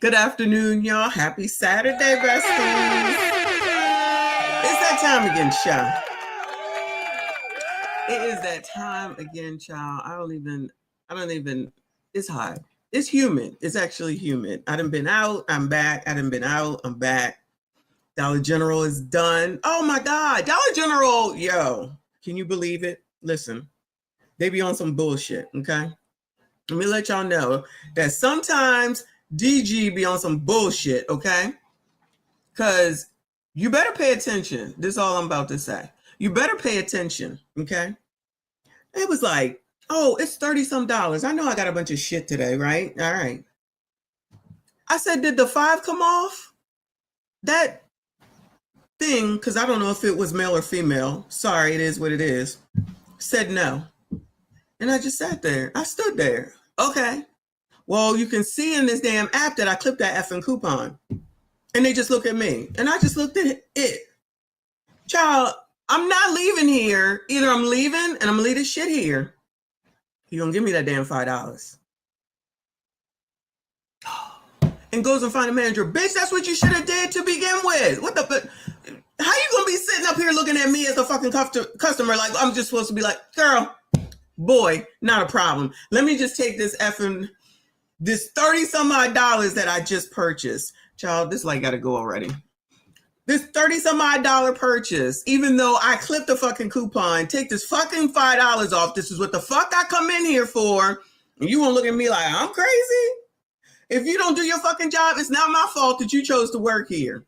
Good afternoon, y'all. Happy Saturday, besties. It's that time again, child. It is that time again, child. I don't even, it's hot. It's humid. It's actually humid. I done been out. I'm back. I done been out. I'm back. Dollar General is done. Oh my God. Dollar General, yo. Can you believe it? Listen, they be on some bullshit, okay? Let me let y'all know that sometimes DG be on some bullshit, okay? Because you better pay attention. This is all I'm about to say. You better pay attention, okay? It was like, oh, it's 30-some dollars. I know I got a bunch of shit today, right? All right. I said, did the 5 come off? That thing, because I don't know if it was male or female. Sorry, it is what it is. Said no. And I just sat there. I stood there. Okay. Well, you can see in this damn app that I clipped that effing coupon. And they just look at me. And I just looked at it. Child, I'm not leaving here. Either I'm leaving and I'm going to leave this shit here. You're going to give me that damn $5. And goes and find a manager. Bitch, that's what you should have did to begin with. What the fuck? How you going to be sitting up here looking at me as a fucking customer like I'm just supposed to be like, girl, boy, not a problem. Let me just take this effing, this 30-some odd dollars that I just purchased. Child, this light got to go already. This 30-some odd dollar purchase, even though I clipped the fucking coupon, take this fucking $5 off. This is what the fuck I come in here for. And you won't look at me like I'm crazy? If you don't do your fucking job, it's not my fault that you chose to work here.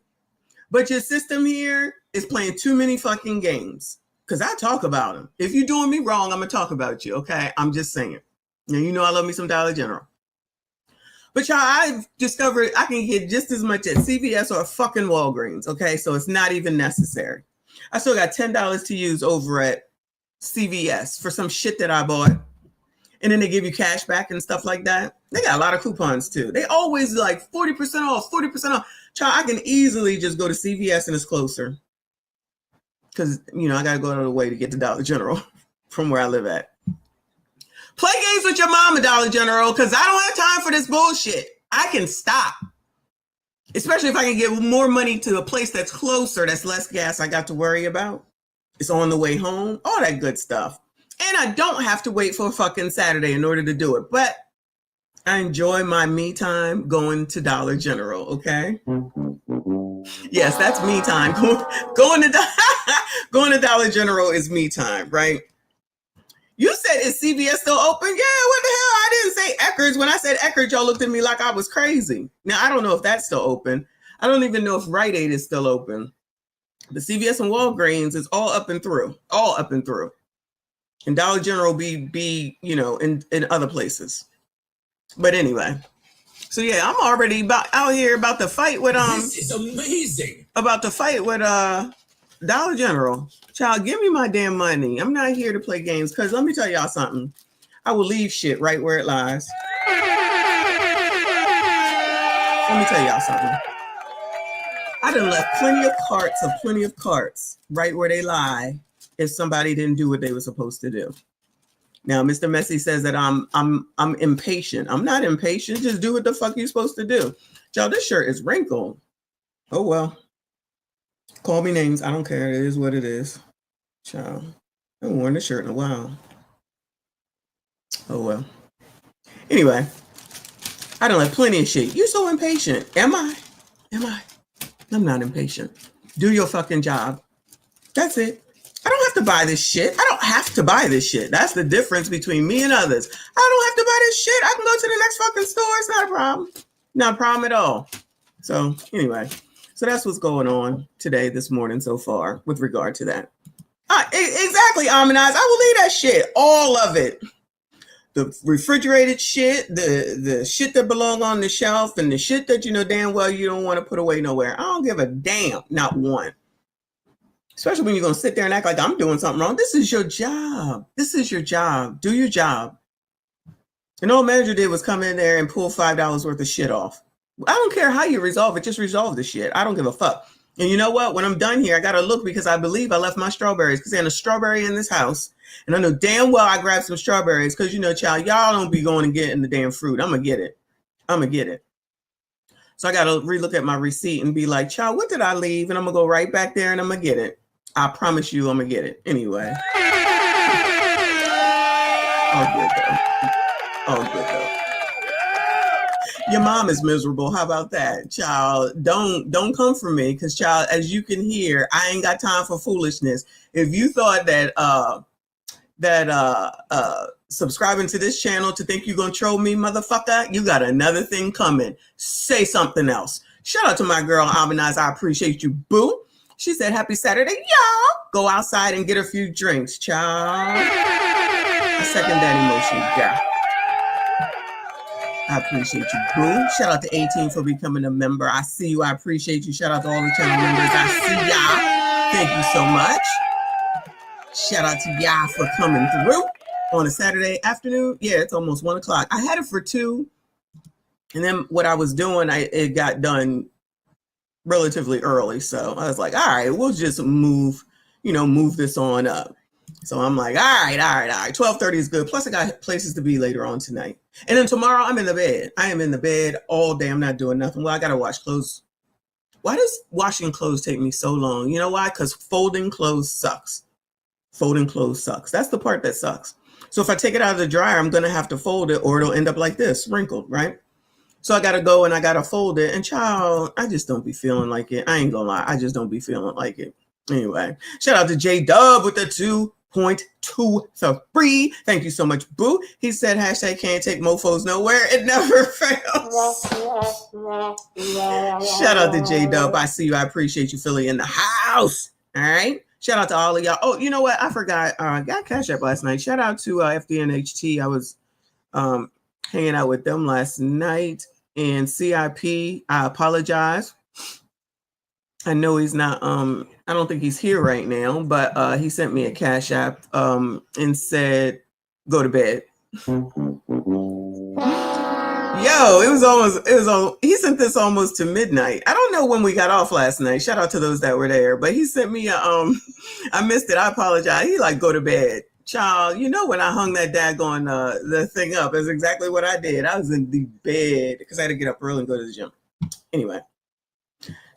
But your system here is playing too many fucking games. Because I talk about them. If you're doing me wrong, I'm going to talk about you, okay? I'm just saying. Now, you know I love me some Dollar General. But y'all, I've discovered I can get just as much at CVS or fucking Walgreens, okay? So it's not even necessary. I still got $10 to use over at CVS for some shit that I bought. And then they give you cash back and stuff like that. They got a lot of coupons too. They always like 40% off, 40% off. Child, I can easily just go to CVS and it's closer. Because, you know, I got to go out of the way to get to Dollar General from where I live at. Play games with your mama, Dollar General, because I don't have time for this bullshit. I can stop. Especially if I can get more money to a place that's closer, that's less gas I got to worry about. It's on the way home, all that good stuff. And I don't have to wait for a fucking Saturday in order to do it. But I enjoy my me time going to Dollar General, okay? Yes, that's me time. Going to Dollar General is me time, right? You said, is CVS still open? Yeah, what the hell? I didn't say Eckerd's. When I said Eckerd, y'all looked at me like I was crazy. Now, I don't know if that's still open. I don't even know if Rite Aid is still open. The CVS and Walgreens is all up and through. All up and through. And Dollar General be you know, in other places. But anyway. So yeah, I'm already out here about to fight with This is amazing. About to fight with Dollar General. Child, give me my damn money. I'm not here to play games because let me tell y'all something. I will leave shit right where it lies. Let me tell y'all something. I done left plenty of carts right where they lie if somebody didn't do what they were supposed to do. Now, Mr. Messi says that I'm impatient. I'm not impatient. Just do what the fuck you're supposed to do. Child, this shirt is wrinkled. Oh, well. Call me names. I don't care. It is what it is. Child. I haven't worn this shirt in a while. Oh, well. Anyway. I done like plenty of shit. You're so impatient. Am I? I'm not impatient. Do your fucking job. That's it. I don't have to buy this shit. I don't have to buy this shit. That's the difference between me and others. I don't have to buy this shit. I can go to the next fucking store. It's not a problem. Not a problem at all. So anyway, so that's what's going on today, this morning so far with regard to that. Exactly, Amanize. I will leave that shit. All of it. The refrigerated shit, the shit that belong on the shelf, and the shit that you know damn well you don't want to put away nowhere. I don't give a damn. Not one. Especially when you're going to sit there and act like I'm doing something wrong. This is your job. This is your job. Do your job. And all manager did was come in there and pull $5 worth of shit off. I don't care how you resolve it. Just resolve the shit. I don't give a fuck. And you know what? When I'm done here, I got to look because I believe I left my strawberries because there's a strawberry in this house. And I know damn well I grabbed some strawberries because, you know, child, y'all don't be going and getting the damn fruit. I'm going to get it. So I got to relook at my receipt and be like, child, what did I leave? And I'm going to go right back there and I'm going to get it. I promise you I'm going to get it. Anyway. All good though. All good though. Your mom is miserable. How about that, child? Don't come for me, because, child, as you can hear, I ain't got time for foolishness. If you thought that subscribing to this channel to think you're gonna troll me, motherfucker, you got another thing coming. Say something else. Shout out to my girl Almanize. I appreciate you, boo. She said, "Happy Saturday, y'all. Go outside and get a few drinks, child." I second that emotion, girl. I appreciate you, boo. Shout out to 18 for becoming a member. I see you. I appreciate you. Shout out to all the channel members. I see y'all. Thank you so much. Shout out to y'all for coming through on a Saturday afternoon. Yeah, it's almost 1 o'clock. I had it for 2. And then what I was doing, it got done relatively early. So I was like, all right, we'll just move this on up. So I'm like, all right. 12:30 is good. Plus I got places to be later on tonight. And then tomorrow I'm in the bed. I am in the bed all day. I'm not doing nothing. Well, I got to wash clothes. Why does washing clothes take me so long? You know why? Because folding clothes sucks. Folding clothes sucks. That's the part that sucks. So if I take it out of the dryer, I'm going to have to fold it or it'll end up like this, wrinkled, right? So I got to go and I got to fold it. And child, I just don't be feeling like it. I ain't going to lie. I just don't be feeling like it. Anyway, shout out to J Dub with the 2.23. Thank you so much, boo. He said, hashtag can't take mofos nowhere. It never fails. Shout out to J Dub. I see you. I appreciate you, Philly, in the house. All right. Shout out to all of y'all. Oh, you know what? I forgot. Got Cash App last night. Shout out to FDNHT. I was hanging out with them last night. And CIP, I apologize. I know he's not, I don't think he's here right now, but he sent me a Cash App and said, go to bed. Yo, he sent this almost to midnight. I don't know when we got off last night. Shout out to those that were there, but he sent me I missed it. I apologize. He like, go to bed. Child, you know when I hung that daggone the thing up, that's exactly what I did. I was in the bed because I had to get up early and go to the gym. Anyway.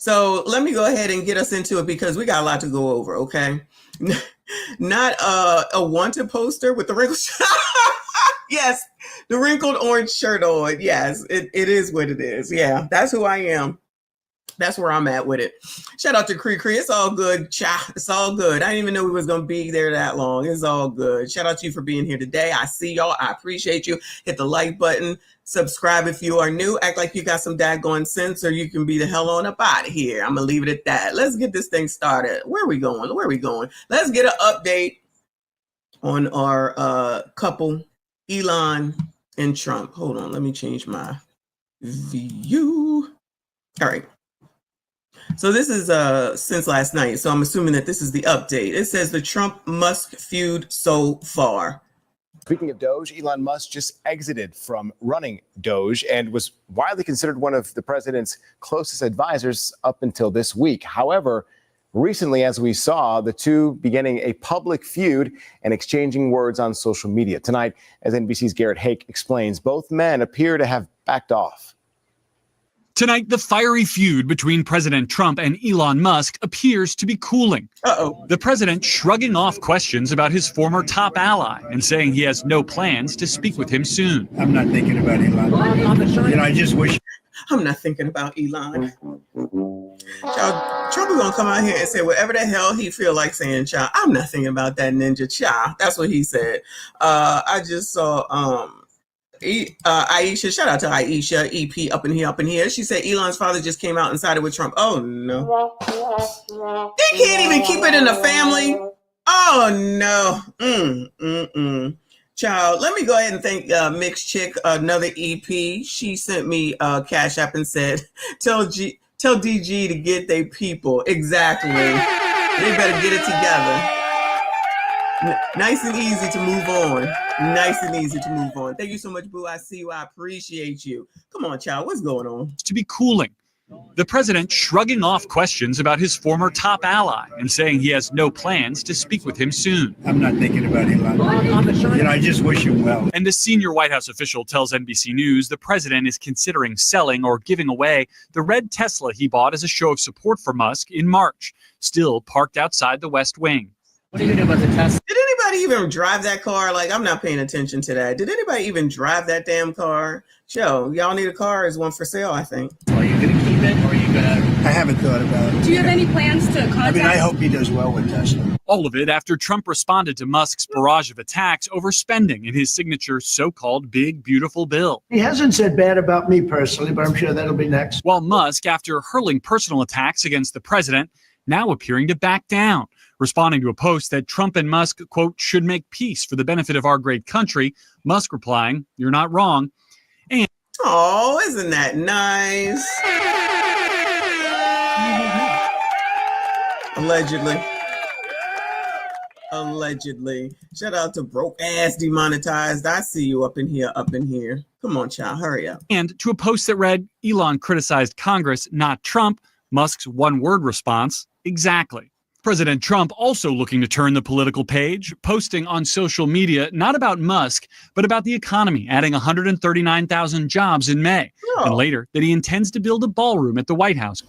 So let me go ahead and get us into it because we got a lot to go over, okay? Not a wanted poster with the wrinkled yes, the wrinkled orange shirt on. Yes, it is what it is. Yeah, that's who I am. That's where I'm at with it. Shout out to Cree. It's all good. Cha, it's all good. I didn't even know we was going to be there that long. It's all good. Shout out to you for being here today. I see y'all. I appreciate you. Hit the like button. Subscribe if you are new. Act like you got some daggone sense or you can be the hell on up out of here. I'm going to leave it at that. Let's get this thing started. Where are we going? Let's get an update on our couple, Elon and Trump. Hold on. Let me change my view. All right. So this is since last night. So I'm assuming that this is the update. It says the Trump-Musk feud so far. Speaking of Doge, Elon Musk just exited from running Doge and was widely considered one of the president's closest advisors up until this week. However, recently, as we saw, the two beginning a public feud and exchanging words on social media. Tonight, as NBC's Garrett Hake explains, both men appear to have backed off. Tonight, the fiery feud between President Trump and Elon Musk appears to be cooling. The president shrugging off questions about his former top ally and saying he has no plans to speak with him soon. I'm not thinking about Elon. I just wish. I'm not thinking about Elon. Child, Trump is going to come out here and say whatever the hell he feel like saying, child. I'm not thinking about that ninja, child. That's what he said. I just saw... Aisha, shout out to Aisha, EP up in here. She said Elon's father just came out and sided with Trump. Oh no. They can't even keep it in the family. Oh no. Child, let me go ahead and thank Mix Chick, another EP. She sent me Cash App and said, tell DG to get they people. Exactly. They better get it together. Nice and easy to move on. Thank you so much, boo. I see you. I appreciate you. Come on, child. What's going on? To be cooling. The president shrugging off questions about his former top ally and saying he has no plans to speak with him soon. I'm not thinking about Elon. I just wish him well. And a senior White House official tells NBC News the president is considering selling or giving away the red Tesla he bought as a show of support for Musk in March, still parked outside the West Wing. What do you do about the Tesla? Did anybody even drive that car? Like, I'm not paying attention to that. Did anybody even drive that damn car? Joe, y'all need a car? Is one for sale, I think. Are you going to keep it or are you going to... I haven't thought about it. Do you have any plans to contact? I hope he does well with Tesla. All of it after Trump responded to Musk's barrage of attacks over spending in his signature so-called Big Beautiful Bill. He hasn't said bad about me personally, but I'm sure that'll be next. While Musk, after hurling personal attacks against the president, now appearing to back down, responding to a post that Trump and Musk, quote, should make peace for the benefit of our great country. Musk replying, "You're not wrong." And oh, isn't that nice? Allegedly. Shout out to broke ass demonetized. I see you up in here. Come on, child, hurry up. And to a post that read, Elon criticized Congress, not Trump. Musk's one-word response, exactly. President Trump also looking to turn the political page, posting on social media not about Musk, but about the economy, adding 139,000 jobs in May. Oh. And later, that he intends to build a ballroom at the White House.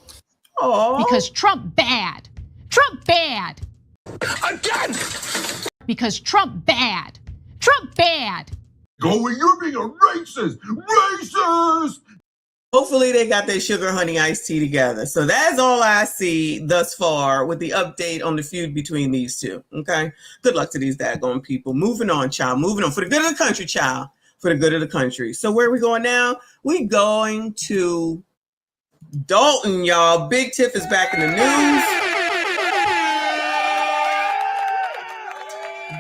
Oh. Because Trump bad. Trump bad. Again! Because Trump bad. Trump bad. You're being a racist! Racist! Hopefully they got their sugar honey iced tea together. So that's all I see thus far with the update on the feud between these two. Okay. Good luck to these daggone people. Moving on, child. Moving on. For the good of the country, child. For the good of the country. So where are we going now? We going to Dalton, y'all. Big Tiff is back in the news.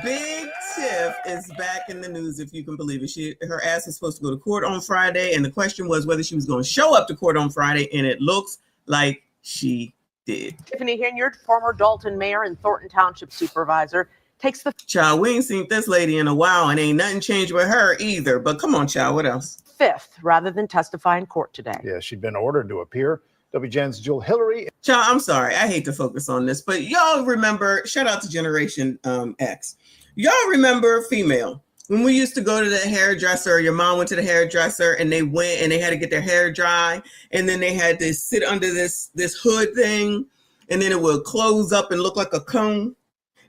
Big Tiff is back in the news, if you can believe it. Her ass is supposed to go to court on Friday, and the question was whether she was going to show up to court on Friday, and it looks like she did. Tiffany Hinyard, former Dalton mayor and Thornton Township supervisor, takes the Child, we ain't seen this lady in a while, and ain't nothing changed with her either. But come on, child, what else? fifth rather than testify in court today. Yeah, she'd been ordered to appear. WGN's Jewel Hillary. Child, I'm sorry. I hate to focus on this, but y'all remember, shout out to Generation X. Y'all remember female. When we used to go to the hairdresser, your mom went to the hairdresser and they went and they had to get their hair dry. And then they had to sit under this hood thing. And then it would close up and look like a cone.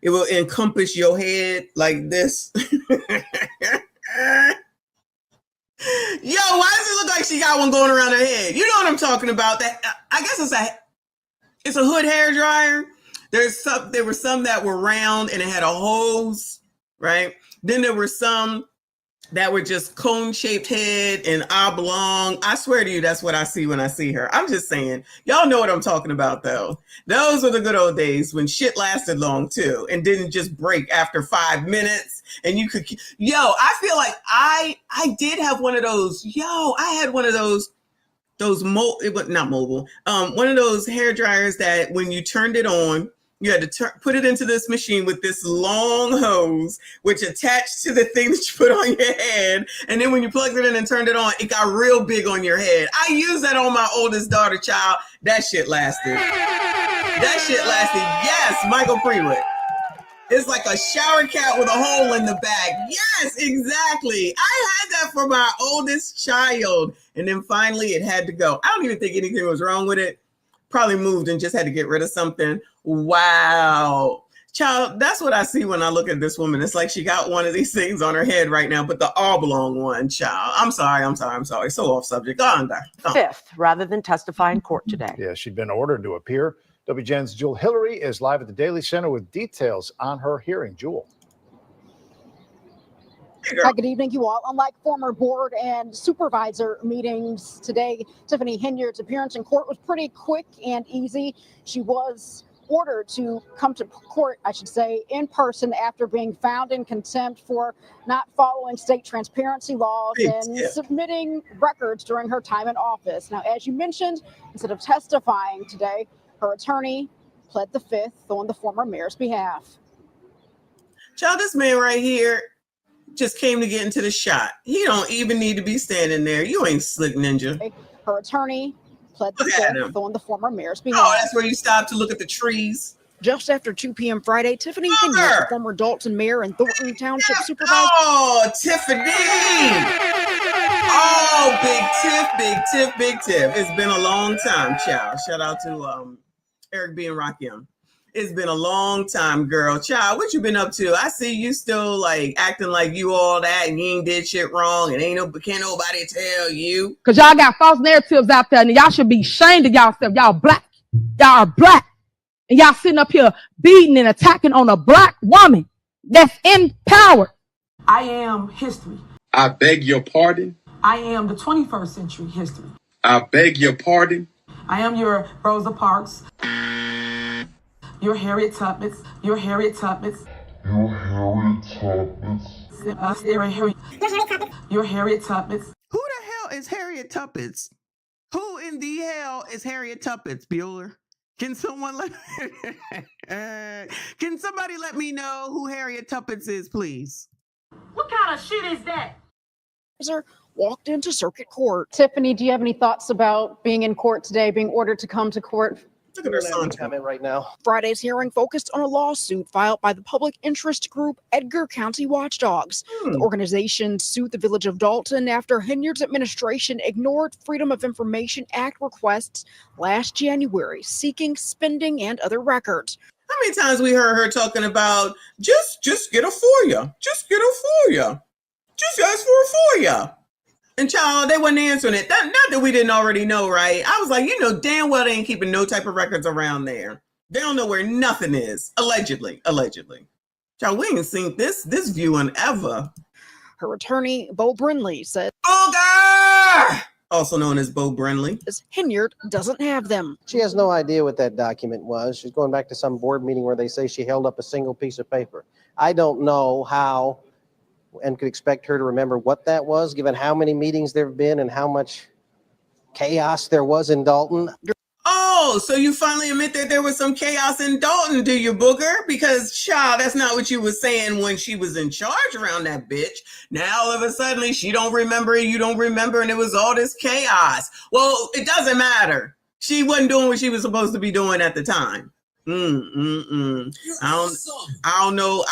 It will encompass your head like this. Yo, why does it look like she got one going around her head? You know what I'm talking about. That I guess it's a hood hair dryer. There were some that were round and it had a hose, right? Then there were some that were just cone-shaped head and oblong. I swear to you, that's what I see when I see her. I'm just saying, y'all know what I'm talking about, though. Those were the good old days when shit lasted long, too, and didn't just break after 5 minutes. And you could, I feel like I did have one of those. I had one of those not mobile. One of those hair dryers that when you turned it on, you had to put it into this machine with this long hose, which attached to the thing that you put on your head. And then when you plugged it in and turned it on, it got real big on your head. I used that on my oldest daughter, child. That shit lasted. Yes, Michael Prewitt. It's like a shower cap with a hole in the back. Yes, exactly. I had that for my oldest child. And then finally it had to go. I don't even think anything was wrong with it. Probably moved and just had to get rid of something. Wow. Child, that's what I see when I look at this woman. It's like she got one of these things on her head right now, but the oblong one, child. I'm sorry. So off subject. Go on. Fifth rather than testify in court today. Yeah, she'd been ordered to appear. WGN's Jewel Hillary is live at the Daily Center with details on her hearing. Jewel. Hi, good evening, you all. Unlike former board and supervisor meetings today, Tiffany Hinyard's appearance in court was pretty quick and easy. She was ordered to come to court, in person after being found in contempt for not following state transparency laws and submitting records during her time in office. Now, as you mentioned, instead of testifying today, her attorney pled the fifth on the former mayor's behalf. Child, this man right here just came to get into the shot. He don't even need to be standing there. You ain't slick, ninja. Her attorney pled the fifth on the former mayor's behalf. Oh, that's where you stop to look at the trees. Just after 2 p.m. Friday, Tiffany Hinyard, the former Dalton mayor and Thornton Township supervisor. Oh, Tiffany! Oh, big Tiff. It's been a long time, child. Shout out to Eric B. and Rakim. It's been a long time, girl. Child, what you been up to? I see you still like acting like you all that and you ain't did shit wrong and can't nobody tell you. Cause y'all got false narratives out there and y'all should be ashamed of yourself. Y'all black. Y'all are black. And y'all sitting up here beating and attacking on a black woman that's in power. I am history. I beg your pardon. I am the 21st century history. I beg your pardon. I am your Rosa Parks. Your Harriet Tubmans. Your Harriet Tubmans. Your Harriet Tubmans. Your Harriet Tubmans. Who the hell is Harriet Tuppence? Who in the hell is Harriet Tuppence, Bueller? Can someone can somebody let me know who Harriet Tuppence is, please? What kind of shit is that? Walked into circuit court. Tiffany, do you have any thoughts about being in court today, being ordered to come to court? Look at her son. Comment right now. Friday's hearing focused on a lawsuit filed by the public interest group Edgar County Watchdogs. The organization sued the village of Dalton after Hinyard's administration ignored Freedom of Information Act requests last January, seeking spending and other records. How many times we heard her talking about just get a FOIA, just get a FOIA, just ask for a FOIA. And child, they wasn't answering it. Not that we didn't already know, right? I was like, you know damn well they ain't keeping no type of records around there. They don't know where nothing is. Allegedly. Child, we ain't seen this viewing ever. Her attorney, Bo Brinley, said, Booger! Also known as Bo Brinley. Hinyard doesn't have them. She has no idea what that document was. She's going back to some board meeting where they say she held up a single piece of paper. I don't know how and could expect her to remember what that was, given how many meetings there have been and how much chaos there was in Dalton. Oh, so you finally admit that there was some chaos in Dalton, do you, Booger? Because, child, that's not what you was saying when she was in charge around that bitch. Now, all of a sudden, she don't remember it, you don't remember, and it was all this chaos. Well, it doesn't matter. She wasn't doing what she was supposed to be doing at the time. I don't know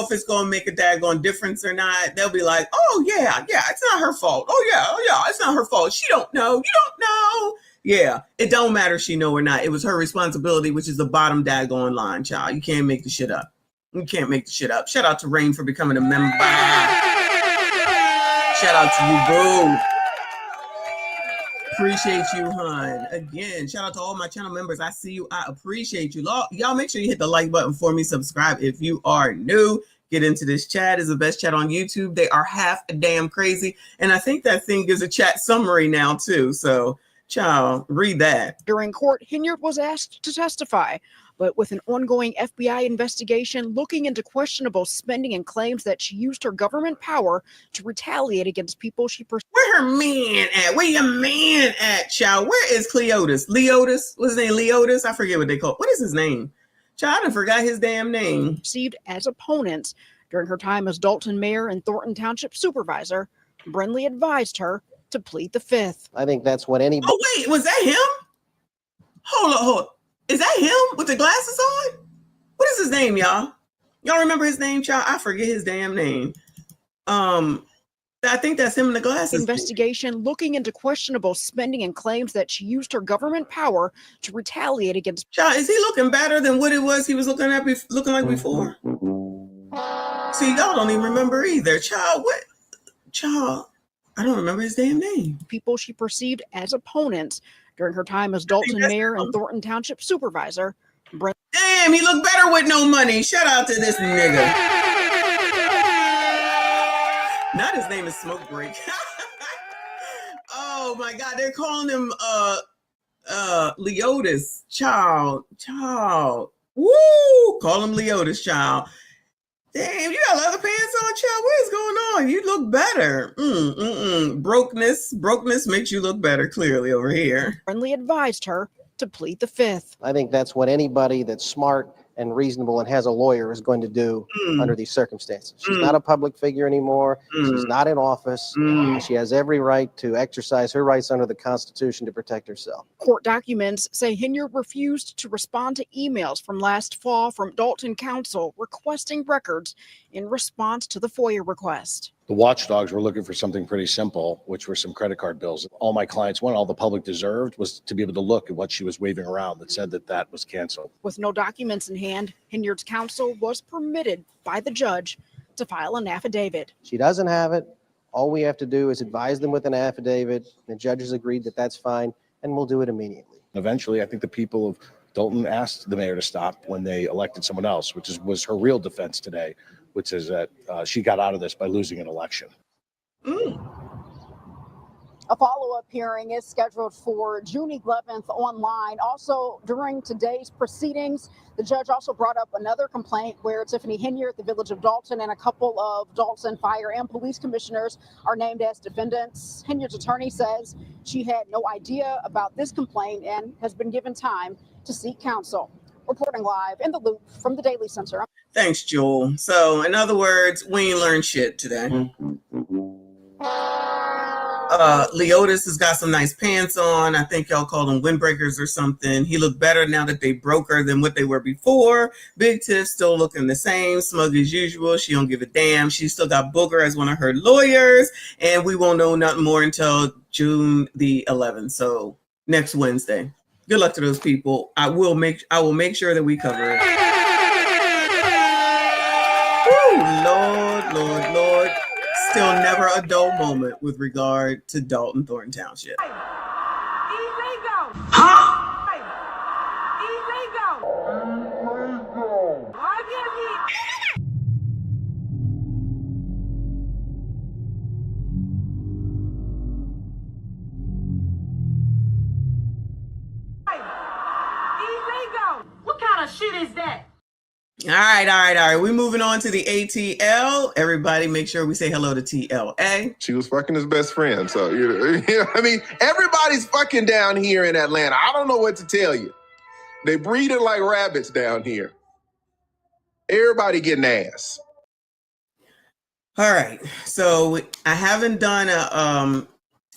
if it's gonna make a daggone difference or not. They'll be like, oh yeah, it's not her fault. Oh yeah, it's not her fault. She don't know. You don't know. Yeah, it don't matter if she know or not. It was her responsibility, which is the bottom daggone line, child. You can't make the shit up. Shout out to Rain for becoming a member. Shout out to you, boo. Appreciate you, hon. Again, shout out to all my channel members. I see you. I appreciate you. Y'all make sure you hit the like button for me. Subscribe if you are new. Get into this chat. It's the best chat on YouTube. They are half damn crazy. And I think that thing gives a chat summary now too. So, child, read that. During court, Hinyard was asked to testify, but with an ongoing FBI investigation looking into questionable spending and claims that she used her government power to retaliate against people she pursued. Where her man at? Where your man at, child? Where is Cleotis? Leotis? What's his name? Leotis? I forget what they call it. What is his name? Child, I done forgot his damn name. Perceived as opponents during her time as Dalton mayor and Thornton Township supervisor. Brinley advised her to plead the fifth. I think that's what anybody. Oh, wait, was that him? Hold on. Is that him with the glasses on? What is his name, y'all? Y'all remember his name, child? I forget his damn name. I think that's him in the glasses. Investigation looking into questionable spending and claims that she used her government power to retaliate against. Child, is he looking better than what it was he was looking like before? See, y'all don't even remember either. Child, what? Child, I don't remember his damn name. People she perceived as opponents during her time as Dalton mayor and Thornton Township supervisor. Damn, he looked better with no money. Shout out to this nigga. Not his name is Smoke Break. Oh my God, they're calling him Leotis. Child. Woo! Call him Leotis, child. Damn, you got leather pants on, child. What is going on? You look better. Brokenness makes you look better, clearly, over here. Brinley advised her to plead the fifth. I think that's what anybody that's smart and reasonable and has a lawyer is going to do under these circumstances. She's not a public figure anymore. She's not in office. And she has every right to exercise her rights under the Constitution to protect herself. Court documents say Hinyard refused to respond to emails from last fall from Dalton Council requesting records in response to the FOIA request. The watchdogs were looking for something pretty simple, which were some credit card bills. All my clients wanted, all the public deserved, was to be able to look at what she was waving around that said that that was canceled. With no documents in hand, Hinyard's counsel was permitted by the judge to file an affidavit. She doesn't have it. All we have to do is advise them with an affidavit. The judge has agreed that that's fine, and we'll do it immediately. Eventually, I think the people of Dalton asked the mayor to stop when they elected someone else, was her real defense today, which is that she got out of this by losing an election. A follow-up hearing is scheduled for June 11th online. Also, during today's proceedings, the judge also brought up another complaint where Tiffany Hinyard, the village of Dalton, and a couple of Dalton fire and police commissioners are named as defendants. Hinyard's attorney says she had no idea about this complaint and has been given time to seek counsel. Reporting live in the Loop from the Daily Center. Thanks, Joel. So, in other words, we ain't learned shit today. Leotis has got some nice pants on. I think y'all call them windbreakers or something. He looked better now that they broke her than what they were before. Big Tiff still looking the same, smug as usual. She don't give a damn. She still got Booger as one of her lawyers, and we won't know nothing more until June the 11th. So next Wednesday. Good luck to those people. I will make sure that we cover it. Woo, Lord. Still never a dull moment with regard to Dalton Thornton Township. What kind of shit is that? All right. We're moving on to the ATL. Everybody make sure we say hello to TLA. She was fucking his best friend. So, I mean, everybody's fucking down here in Atlanta. I don't know what to tell you. They breeding like rabbits down here. Everybody getting ass. All right. So I haven't done a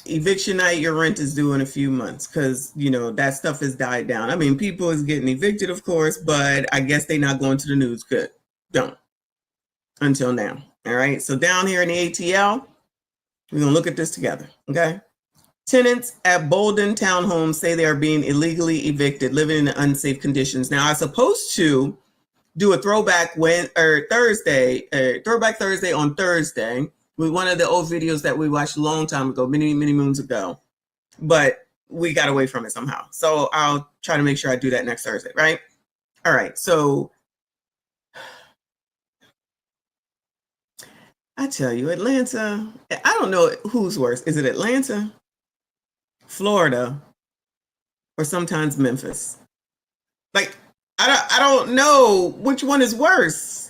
eviction night, your rent is due in a few months because, that stuff has died down. I mean, people is getting evicted, of course, but I guess they're not going to the news. Good. Don't. Until now. All right. So down here in the ATL, we're going to look at this together. Okay. Tenants at Bolden townhomes say they are being illegally evicted, living in unsafe conditions. Now, I was supposed to do a throwback Thursday on Thursday with one of the old videos that we watched a long time ago, many moons ago, but we got away from it somehow. So I'll try to make sure I do that next Thursday, right? All right. So I tell you, Atlanta, I don't know who's worse. Is it Atlanta, Florida, or sometimes Memphis? Like, I don't know which one is worse.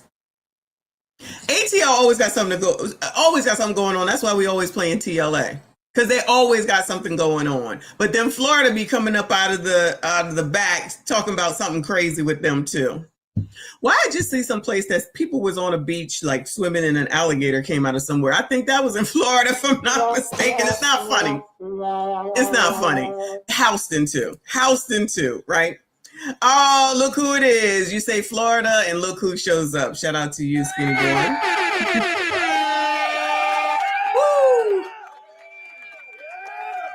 ATL always got something going on. That's why we always play in TLA, because they always got something going on. But then Florida be coming up out of the back talking about something crazy with them too. Why I just see some place that people was on a beach like swimming and an alligator came out of somewhere. I think that was in Florida, if I'm not mistaken. It's not funny. It's not funny. Houston too, right? Oh, look who it is. You say Florida and look who shows up. Shout out to you, Skinny Boy. Woo!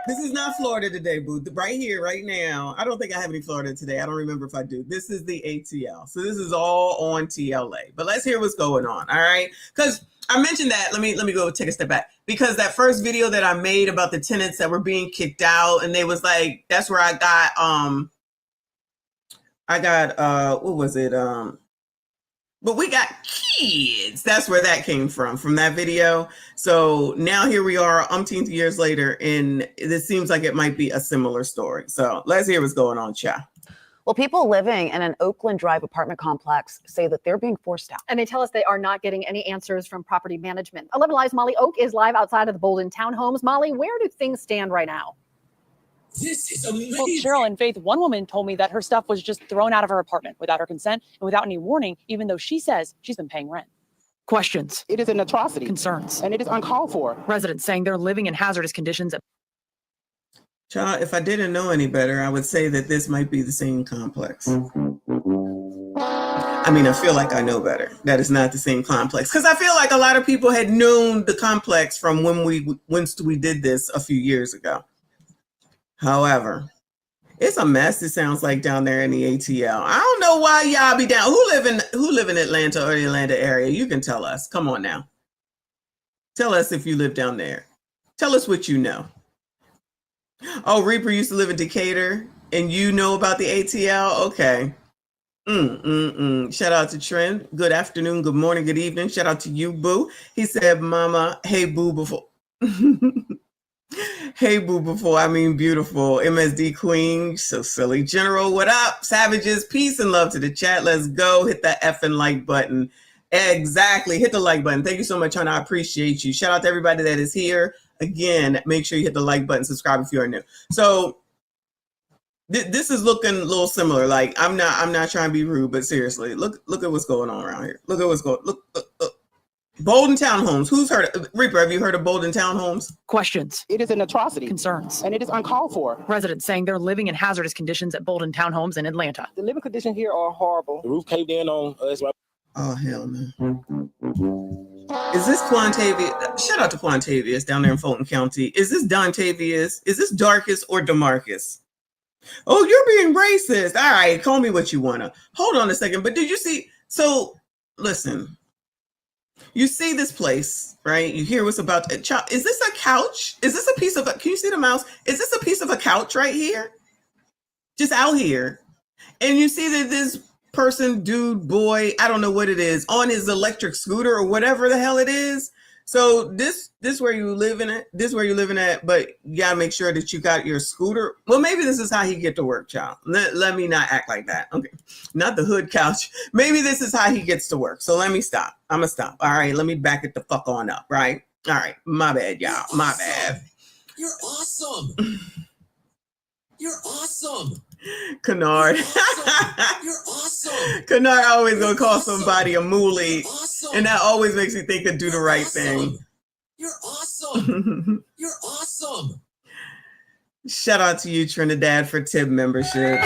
This is not Florida today, boo. Right here, right now. I don't think I have any Florida today. I don't remember if I do. This is the ATL. So this is all on TLA. But let's hear what's going on, all right? Because I mentioned that. Let me go take a step back. Because that first video that I made about the tenants that were being kicked out, and they was like, that's where I got what was it? But we got kids. That's where that came from that video. So now here we are umpteenth years later, and this seems like it might be a similar story. So let's hear what's going on, Cha. Well, people living in an Oakland Drive apartment complex say that they're being forced out. And they tell us they are not getting any answers from property management. 11 Live's Molly Oak is live outside of the Bolden townhomes. Molly, where do things stand right now? This is amazing. Well, Cheryl and Faith, one woman told me that her stuff was just thrown out of her apartment without her consent and without any warning, even though she says she's been paying rent. Questions. It is an atrocity. Concerns. And it is uncalled for. Residents saying they're living in hazardous conditions. Child, if I didn't know any better, I would say that this might be the same complex. I mean, I feel like I know better. That is not the same complex. Because I feel like a lot of people had known the complex from when we did this a few years ago. However, it's a mess, it sounds like, down there in the ATL. I don't know why y'all be down. Who live in Atlanta or the Atlanta area? You can tell us. Come on now. Tell us if you live down there. Tell us what you know. Oh, Reaper used to live in Decatur and you know about the ATL? Okay. Shout out to Trent. Good afternoon, good morning, good evening. Shout out to you, Boo. He said, Mama, hey, Boo, before. Hey, Boo, before I mean beautiful. MSD Queen, so silly. General, what up? Savages, peace and love to the chat. Let's go. Hit that effing like button. Exactly. Hit the like button. Thank you so much, Hannah. I appreciate you. Shout out to everybody that is here. Again, make sure you hit the like button, subscribe if you are new. So this is looking a little similar. Like I'm not trying to be rude, but seriously, look at what's going on around here. Look at what's going. Look. Bolden Townhomes. Who's heard of Reaper? Have you heard of Bolden Townhomes? Questions. It is an atrocity. Concerns. And it is uncalled for. Residents saying they're living in hazardous conditions at Bolden Townhomes in Atlanta. The living conditions here are horrible. The roof caved in on us. Oh, hell no. Is this Quantavious? Shout out to Quantavious down there in Fulton County. Is this Dontavious? Is this Darkus or DeMarcus? Oh, you're being racist. All right, call me what you want to. Hold on a second. But did you see? So, listen. You see this place, right? You hear what's about. Is this a couch? Is this a piece of? Can you see the mouse? Is this a piece of a couch right here? Just out here. And you see that this person, dude, boy, I don't know what it is, on his electric scooter or whatever the hell it is. So this where you living at, but you gotta make sure that you got your scooter. Well, maybe this is how he get to work, child. Let me not act like that. Okay, not the hood couch. Maybe this is how he gets to work. So let me stop. I'm gonna stop. All right, let me back it the fuck on up, right? All right, my bad, y'all. My bad. You're awesome. You're awesome. Kennard. You're awesome. Kennard always gonna call somebody a moolie, and that always makes me think to do the right thing. You're awesome. You're awesome. Shout out to you, Trinidad, for tip membership.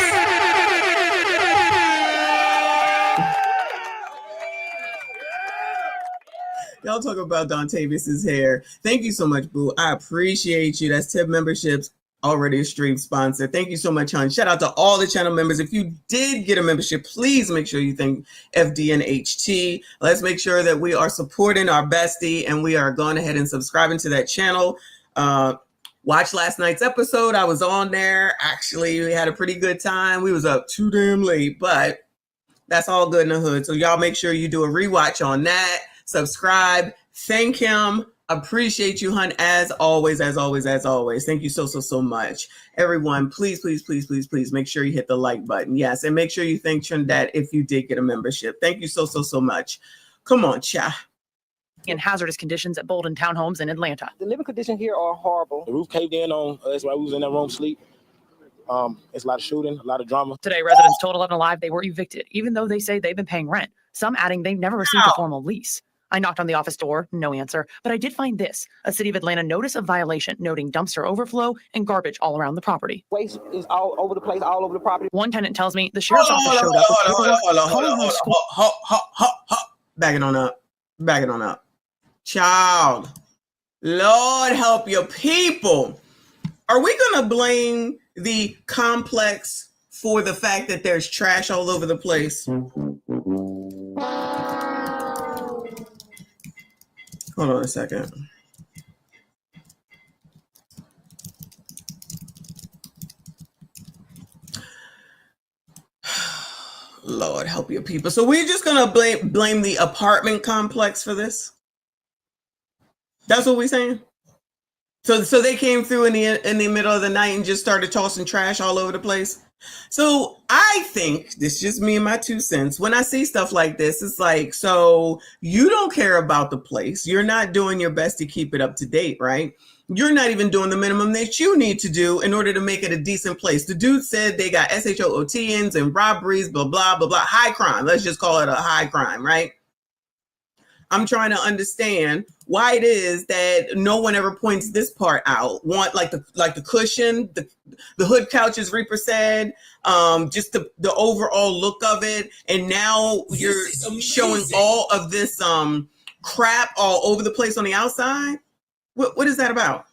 Y'all talk about Dontavious' hair. Thank you so much, Boo. I appreciate you. That's tip memberships. Already a stream sponsor. Thank you so much, hon. Shout out to all the channel members. If you did get a membership, please make sure you thank FD and HT. Let's make sure that we are supporting our bestie and we are going ahead and subscribing to that channel. Watch last night's episode. I was on there. Actually, we had a pretty good time. We was up too damn late, but that's all good in the hood. So y'all make sure you do a rewatch on that. Subscribe. Thank him. Appreciate you, hun, as always. Thank you so much. Everyone, please make sure you hit the like button. Yes, and make sure you thank Trinidad if you did get a membership. Thank you so much. Come on, cha. In hazardous conditions at Bolden Townhomes in Atlanta. The living conditions here are horrible. The roof caved in on us while we was in that room sleep. It's a lot of shooting, a lot of drama. Today, residents told 11 Alive they were evicted, even though they say they've been paying rent. Some adding they never received a formal lease. I knocked on the office door, no answer, but I did find this, a City of Atlanta notice of violation noting dumpster overflow and garbage all around the property. Waste is all over the place, all over the property. One tenant tells me the sheriff's office showed up. Back it on up. Child, Lord help your people. Are we going to blame the complex for the fact that there's trash all over the place? Hold on a second. Lord help your people. So we're just gonna blame the apartment complex for this? That's what we're saying? So they came through in the middle of the night and just started tossing trash all over the place? So I think, this is just me and my 2 cents. When I see stuff like this, it's like, so you don't care about the place. You're not doing your best to keep it up to date, right? You're not even doing the minimum that you need to do in order to make it a decent place. The dude said they got SHOOTs and robberies, blah, blah, blah, blah. High crime. Let's just call it a high crime, right? I'm trying to understand why it is that no one ever points this part out. Want like the cushion, the hood couch, as Reaper said, just the overall look of it, and now you're showing all of this crap all over the place on the outside. What is that about?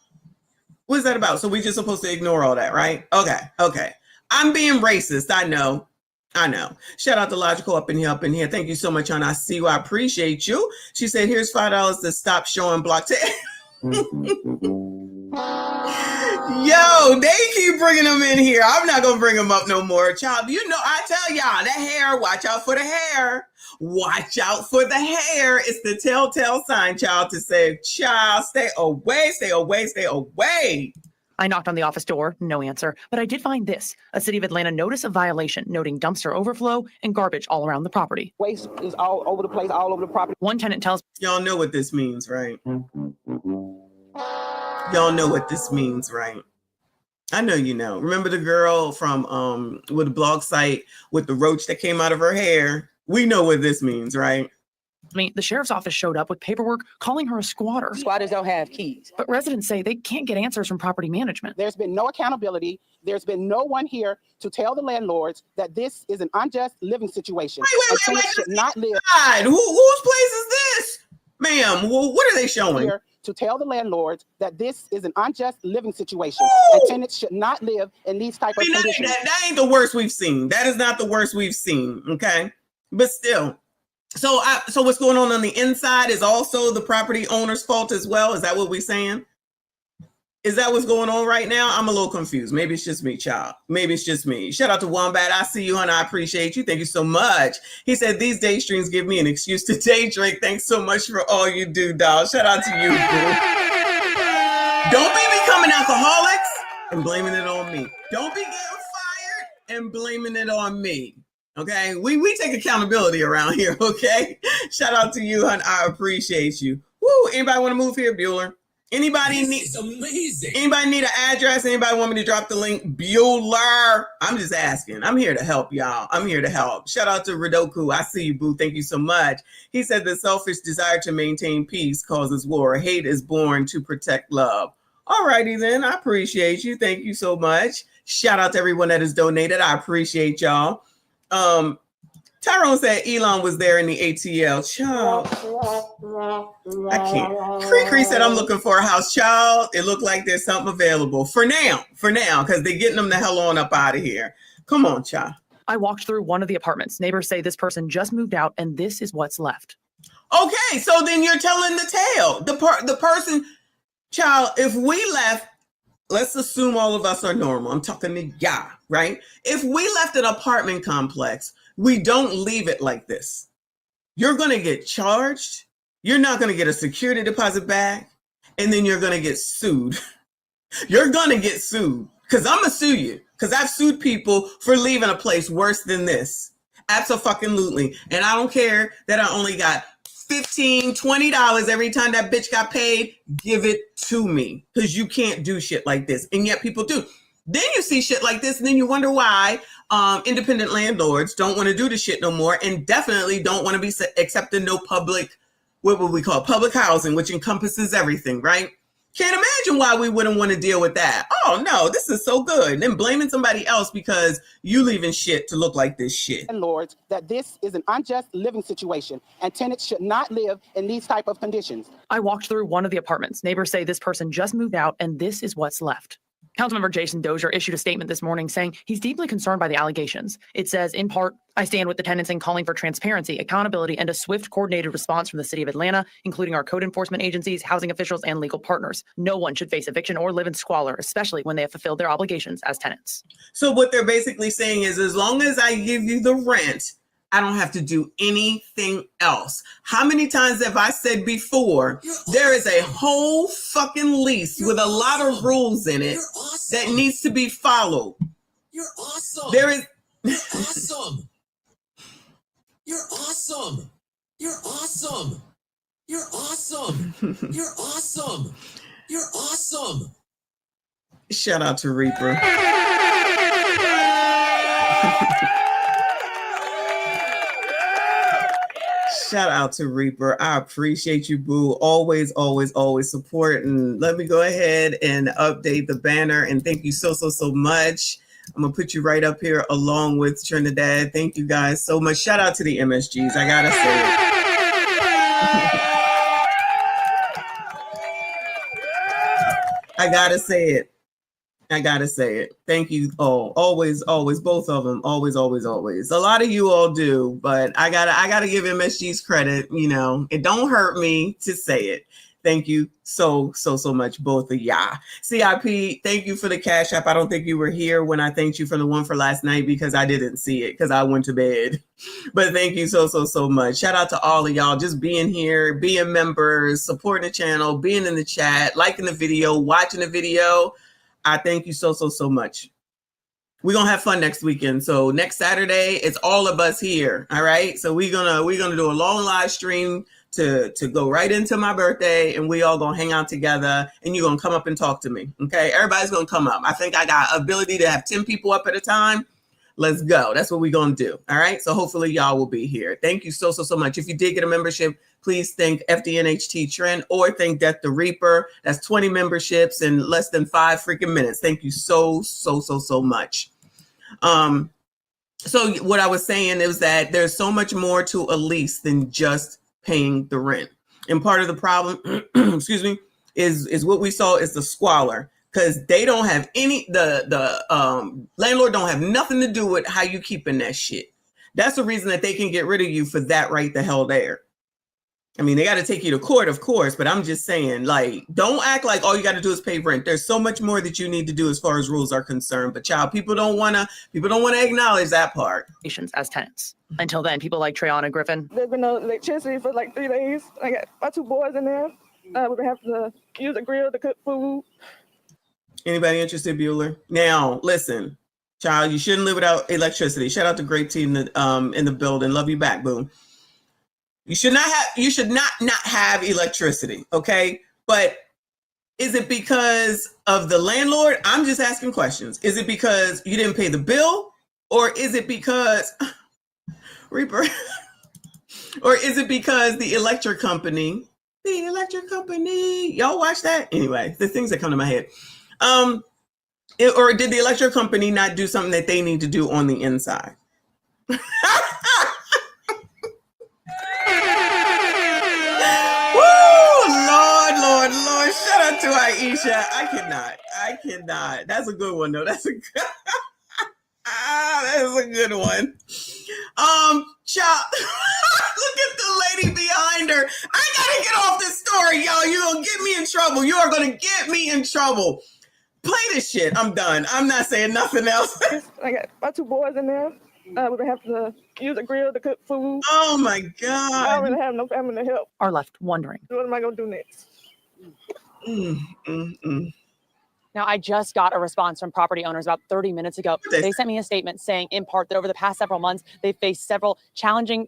What is that about? So we're just supposed to ignore all that, right? Okay. I'm being racist. I know. Shout out to Logical up in here. Thank you so much, hon. I see you. I appreciate you. She said, here's $5 to stop showing block. Yo, they keep bringing them in here. I'm not going to bring them up no more. Child, you know, I tell y'all, the hair, watch out for the hair. Watch out for the hair. It's the telltale sign, child, to say, child, stay away. I knocked on the office door, no answer, but I did find this, a City of Atlanta notice of violation noting dumpster overflow and garbage all around the property. Waste is all over the place, all over the property. One tenant tells y'all know what this means, right? Y'all know what this means, right? I know you know. Remember the girl from with the blog site with the roach that came out of her hair? We know what this means, right? I mean, the sheriff's office showed up with paperwork calling her a squatter. Squatters don't have keys. But residents say they can't get answers from property management. There's been no accountability. There's been no one here to tell the landlords that this is an unjust living situation. Wait. Should not live. God, whose place is this? Ma'am, what are they showing? Here to tell the landlords that this is an unjust living situation. And tenants should not live in these type of conditions. That ain't the worst we've seen. That is not the worst we've seen, okay? But still. So what's going on the inside is also the property owner's fault as well? Is that what we're saying? Is that what's going on right now? I'm a little confused. Maybe it's just me, child. Maybe it's just me. Shout out to Wombat. I see you, and I appreciate you. Thank you so much. He said, these day streams give me an excuse to day drink. Thanks so much for all you do, dog. Shout out to you, boo. Don't be becoming alcoholics and blaming it on me. Don't be getting fired and blaming it on me. Okay, we take accountability around here, okay? Shout out to you, hon. I appreciate you. Woo, anybody want to move here, Bueller? Anybody need amazing? Anybody need an address? Anybody want me to drop the link? Bueller. I'm just asking. I'm here to help, y'all. I'm here to help. Shout out to Ridoku. I see you, boo. Thank you so much. He said the selfish desire to maintain peace causes war. Hate is born to protect love. All righty then. I appreciate you. Thank you so much. Shout out to everyone that has donated. I appreciate y'all. Tyrone said Elon was there in the ATL. Child, I can't. Cree said I'm looking for a house. Child, it looked like there's something available for now, because they're getting them the hell on up out of here. Come on, child. I walked through one of the apartments. Neighbors say this person just moved out and this is what's left. Okay, so then you're telling the tale. The person, child, if we left, let's assume all of us are normal. I'm talking to y'all, right? If we left an apartment complex, we don't leave it like this. You're going to get charged. You're not going to get a security deposit back. And then you're going to get sued. You're going to get sued because I'm going to sue you because I've sued people for leaving a place worse than this. Absolutely. And I don't care that I only got $15, $20 every time that bitch got paid. Give it to me because you can't do shit like this. And yet people do. Then you see shit like this and then you wonder why independent landlords don't want to do the shit no more and definitely don't want to be accepting no public, what would we call it? Public housing, which encompasses everything, right? Can't imagine why we wouldn't want to deal with that. Oh no, this is so good. And then blaming somebody else because you leaving shit to look like this shit. Landlords, that this is an unjust living situation and tenants should not live in these type of conditions. I walked through one of the apartments. Neighbors say this person just moved out and this is what's left. Councilmember Jason Dozier issued a statement this morning saying he's deeply concerned by the allegations. It says, in part, I stand with the tenants in calling for transparency, accountability, and a swift, coordinated response from the City of Atlanta, including our code enforcement agencies, housing officials, and legal partners. No one should face eviction or live in squalor, especially when they have fulfilled their obligations as tenants. So what they're basically saying is, as long as I give you the rent, I don't have to do anything else. How many times have I said before, there is a whole fucking lease with a lot of rules in it that needs to be followed. You're awesome. There is awesome. You're awesome. You're awesome. You're awesome. You're awesome. You're awesome. Shout out to Reaper. Shout out to Reaper. I appreciate you, boo. Always, always, always support. And let me go ahead and update the banner. And thank you so much. I'm going to put you right up here along with Trinidad. Thank you guys so much. Shout out to the MSGs. I got to say it. I got to say it. I gotta say it. Thank you all. Always, both of them. Always. A lot of you all do, but I gotta give MSG's credit. You know, it don't hurt me to say it. Thank you so much, both of y'all. CIP, thank you for the Cash App. I don't think you were here when I thanked you for the one for last night because I didn't see it because I went to bed. But thank you so much. Shout out to all of y'all just being here, being members, supporting the channel, being in the chat, liking the video, watching the video. I thank you so much. We're gonna have fun next weekend. So next Saturday, it's all of us here. All right. So we're gonna do a long live stream to go right into my birthday, and we all gonna hang out together, and you're gonna come up and talk to me. Okay, everybody's gonna come up. I think I got ability to have 10 people up at a time. Let's go. That's what we're gonna do. All right. So hopefully y'all will be here. Thank you so much. If you did get a membership, please thank FDNHT Trend or thank Death the Reaper. That's 20 memberships in less than 5 freaking minutes. Thank you so much. So what I was saying is that there's so much more to a lease than just paying the rent. And part of the problem, excuse me, is what we saw is the squalor. Because they don't have the landlord don't have nothing to do with how you keeping that shit. That's the reason that they can get rid of you for that right the hell there. I mean, they got to take you to court, of course, but I'm just saying, like, don't act like all you got to do is pay rent. There's so much more that you need to do as far as rules are concerned. But child, people don't want to acknowledge that part. As tenants. Until then, people like Trayana Griffin. There's been no electricity for like 3 days. I got my 2 boys in there. We're gonna have to use a grill to cook food. Anybody interested, Bueller? Now, listen, child, you shouldn't live without electricity. Shout out to great team in the building. Love you back, boo. You should not have electricity, okay? But is it because of the landlord? I'm just asking questions. Is it because you didn't pay the bill? Or is it because Reaper? Or is it because the electric company, y'all watch that? Anyway, the things that come to my head. Or did the electric company not do something that they need to do on the inside? Woo, Lord. Shout out to Aisha. I cannot. That's a good one though. That is a good one. Child, look at the lady behind her. I gotta get off this story, y'all. You're gonna get me in trouble. You are gonna get me in trouble. Play this shit. I'm done. I'm not saying nothing else. I got my 2 boys in there. We're gonna have to use a grill to cook food. Oh my God. I don't really have no family to help. Are left wondering. What am I gonna do next? Now, I just got a response from property owners about 30 minutes ago. They sent me a statement saying, in part, that over the past several months, they've faced several challenges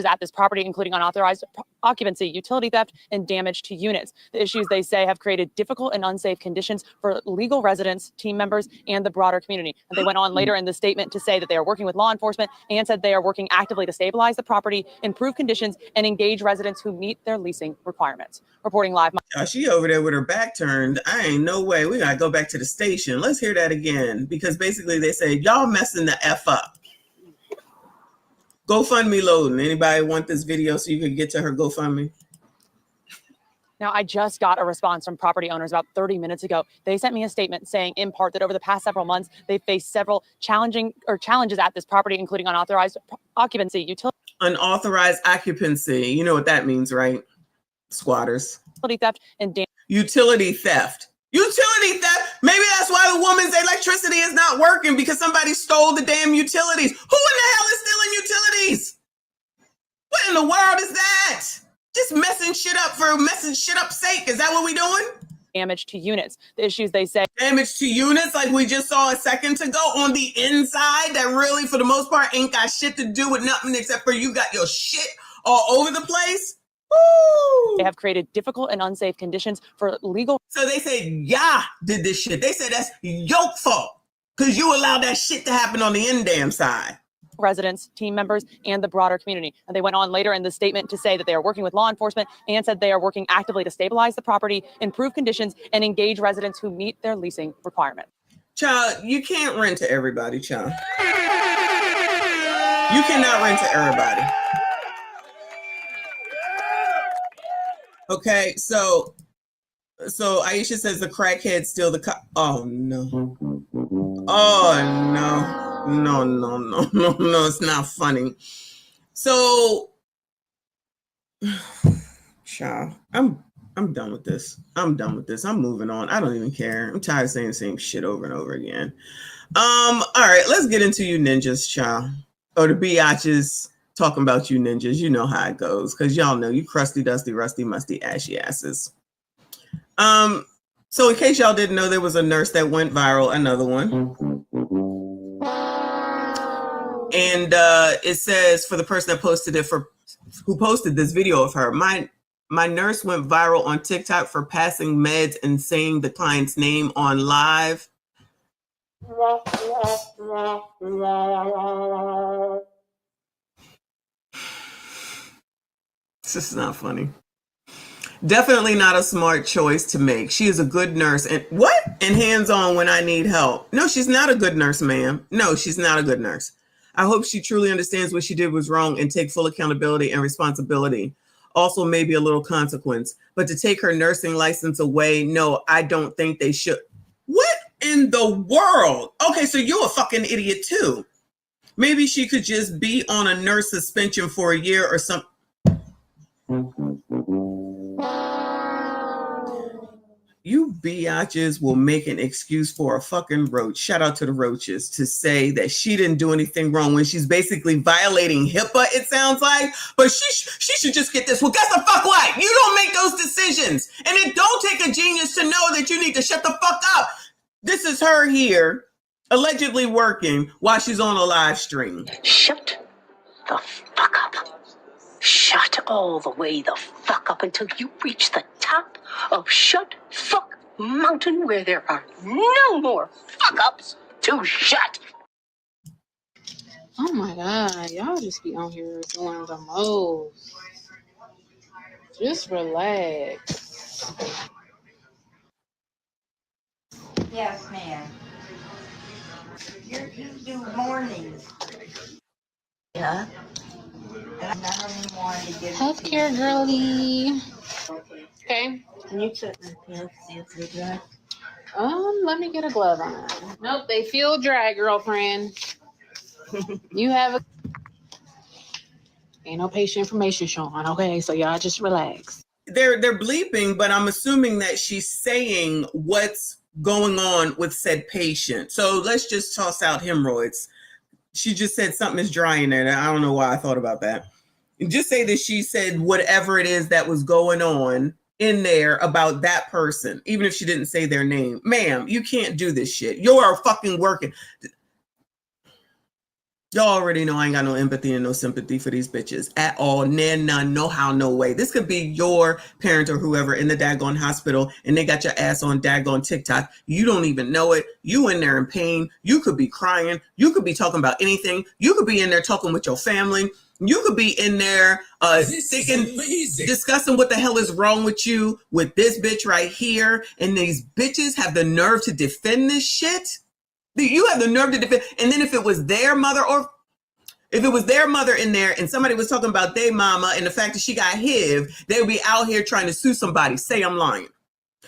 at this property, including unauthorized occupancy, utility theft, and damage to units. The issues, they say, have created difficult and unsafe conditions for legal residents, team members, and the broader community. And they went on later in the statement to say that they are working with law enforcement and said they are working actively to stabilize the property, improve conditions, and engage residents who meet their leasing requirements. Reporting live. She over there with her back turned. I ain't no way. We gotta go back to the station. Let's hear that again, because basically they said y'all messing the F up. GoFundMe loading. Anybody want this video so you can get to her GoFundMe? Now, I just got a response from property owners about 30 minutes ago. They sent me a statement saying, in part, that over the past several months, they've faced several challenges at this property, including unauthorized occupancy, unauthorized occupancy. You know what that means, right? Squatters. Utility theft and utility theft. Utility theft. Maybe that's why the woman's electricity is not working, because somebody stole the damn utilities. Who in the hell is stealing utilities? What in the world is that? Just messing shit up for messing shit up sake. Is that what we doing? damage to units. The issues they say damage to units, like we just saw a second ago, on the inside that really, for the most part, ain't got shit to do with nothing except for you got your shit all over the place. Woo! They have created difficult and unsafe conditions for legal. So they say, yeah, did this shit. They said that's your fault because you allowed that shit to happen on the end damn side. Residents, team members, and the broader community. And they went on later in the statement to say that they are working with law enforcement and said they are working actively to stabilize the property, improve conditions, and engage residents who meet their leasing requirements. Child, you can't rent to everybody, child. You cannot rent to everybody. Okay, so Aisha says the crackhead steal the cop. Oh no. Oh no. No, it's not funny. So child, I'm done with this. I'm moving on. I don't even care. I'm tired of saying the same shit over and over again. All right, let's get into you ninjas, child. Or the biatches talking about you ninjas. You know how it goes, because y'all know you crusty, dusty, rusty, musty, ashy asses. So in case y'all didn't know, there was a nurse that went viral, another one. And it says, for the person that posted it, who posted this video of her, my nurse went viral on TikTok for passing meds and saying the client's name on live. This is not funny. Definitely not a smart choice to make. She is a good nurse and hands-on when I need help. No, she's not a good nurse, ma'am. No, she's not a good nurse. I hope she truly understands what she did was wrong and take full accountability and responsibility. Also, maybe a little consequence. But to take her nursing license away, no, I don't think they should. What in the world? Okay, so you're a fucking idiot too. Maybe she could just be on a nurse suspension for a year or something. You biatches will make an excuse for a fucking roach. Shout out to the roaches to say that she didn't do anything wrong when she's basically violating HIPAA, it sounds like. But she should just get this. Well, guess the fuck what? You don't make those decisions. And it don't take a genius to know that you need to shut the fuck up. This is her here, allegedly working while she's on a live stream. Shut the fuck up. Shut all the way the fuck up until you reach the top of Shut Fuck Mountain, where there are no more fuck ups to shut. Oh my God, y'all just be on here doing the most. Just relax. Yes, ma'am. You do mornings. Yeah. Healthcare girly. Okay. Can you check my pants, see if they're dry? Let me get a glove on. Nope, they feel dry, girlfriend. You have ain't no patient information showing, okay? So y'all just relax. They're bleeping, but I'm assuming that she's saying what's going on with said patient. So let's just toss out hemorrhoids. She just said something is dry in there. I don't know why I thought about that. And just say that she said whatever it is that was going on in there about that person, even if she didn't say their name. Ma'am, you can't do this shit. You are fucking working. Y'all already know I ain't got no empathy and no sympathy for these bitches at all. None, no how, no way. This could be your parent or whoever in the daggone hospital and they got your ass on daggone TikTok. You don't even know it. You in there in pain. You could be crying. You could be talking about anything. You could be in there talking with your family. You could be in there discussing what the hell is wrong with you with this bitch right here. And these bitches have the nerve to defend this shit. You have the nerve to defend. And then if it was their mother in there and somebody was talking about their mama and the fact that she got HIV, they would be out here trying to sue somebody. Say I'm lying.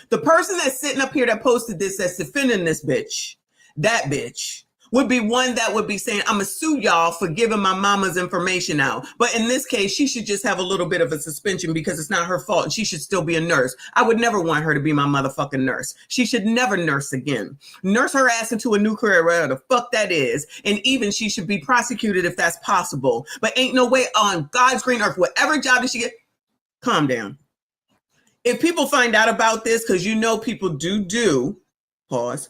The person that's sitting up here that posted this, that's defending this bitch, that bitch, would be one that would be saying, I'm going to sue y'all for giving my mama's information out. But in this case, she should just have a little bit of a suspension because it's not her fault and she should still be a nurse. I would never want her to be my motherfucking nurse. She should never nurse again. Nurse her ass into a new career, whatever the fuck that is. And even she should be prosecuted if that's possible. But ain't no way on God's green earth, whatever job that she get, calm down. if people find out about this, because you know people do pause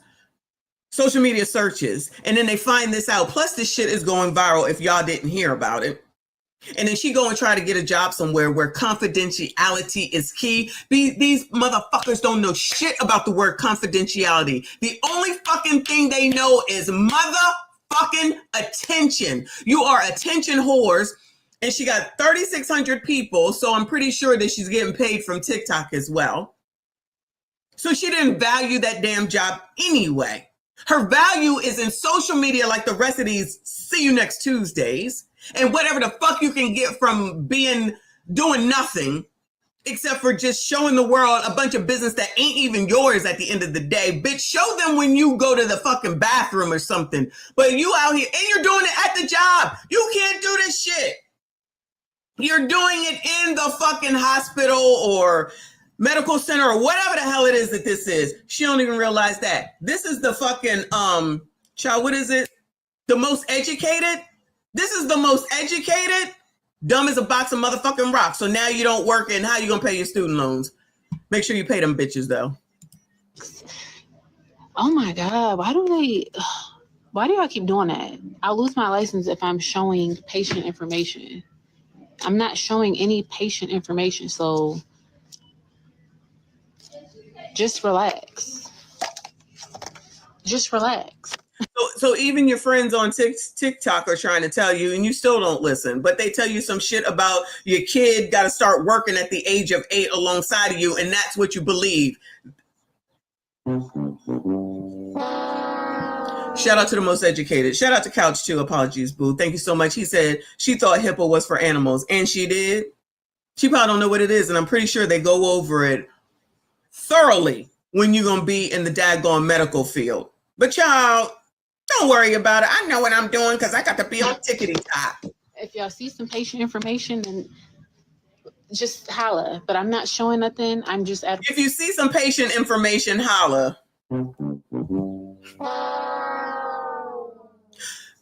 social media searches, and then they find this out. Plus, this shit is going viral if y'all didn't hear about it. And then she go and try to get a job somewhere where confidentiality is key. These motherfuckers don't know shit about the word confidentiality. The only fucking thing they know is motherfucking attention. You are attention whores. And she got 3,600 people. So I'm pretty sure that she's getting paid from TikTok as well. So she didn't value that damn job anyway. Her value is in social media like the rest of these see you next Tuesdays. And whatever the fuck you can get from doing nothing except for just showing the world a bunch of business that ain't even yours at the end of the day. Bitch, show them when you go to the fucking bathroom or something. But you out here and you're doing it at the job. You can't do this shit. You're doing it in the fucking hospital or medical center or whatever the hell it is that this is. She don't even realize that. This is the fucking, child, what is it? The most educated? This is the most educated, dumb as a box of motherfucking rocks. So now you don't work, and how you gonna pay your student loans? Make sure you pay them bitches though. Oh my God, why do y'all keep doing that? I'll lose my license if I'm showing patient information. I'm not showing any patient information, so just relax. Just relax. So even your friends on TikTok are trying to tell you, and you still don't listen, but they tell you some shit about your kid got to start working at the age of 8 alongside of you, and that's what you believe. Shout out to the most educated. Shout out to Couch too. Apologies, boo. Thank you so much. He said she thought HIPAA was for animals, and she did. She probably don't know what it is, and I'm pretty sure they go over it thoroughly when you're going to be in the daggone medical field. But y'all, don't worry about it. I know what I'm doing because I got to be on tickety top. If y'all see some patient information, then just holla. But I'm not showing nothing. I'm just at. If you see some patient information, holla.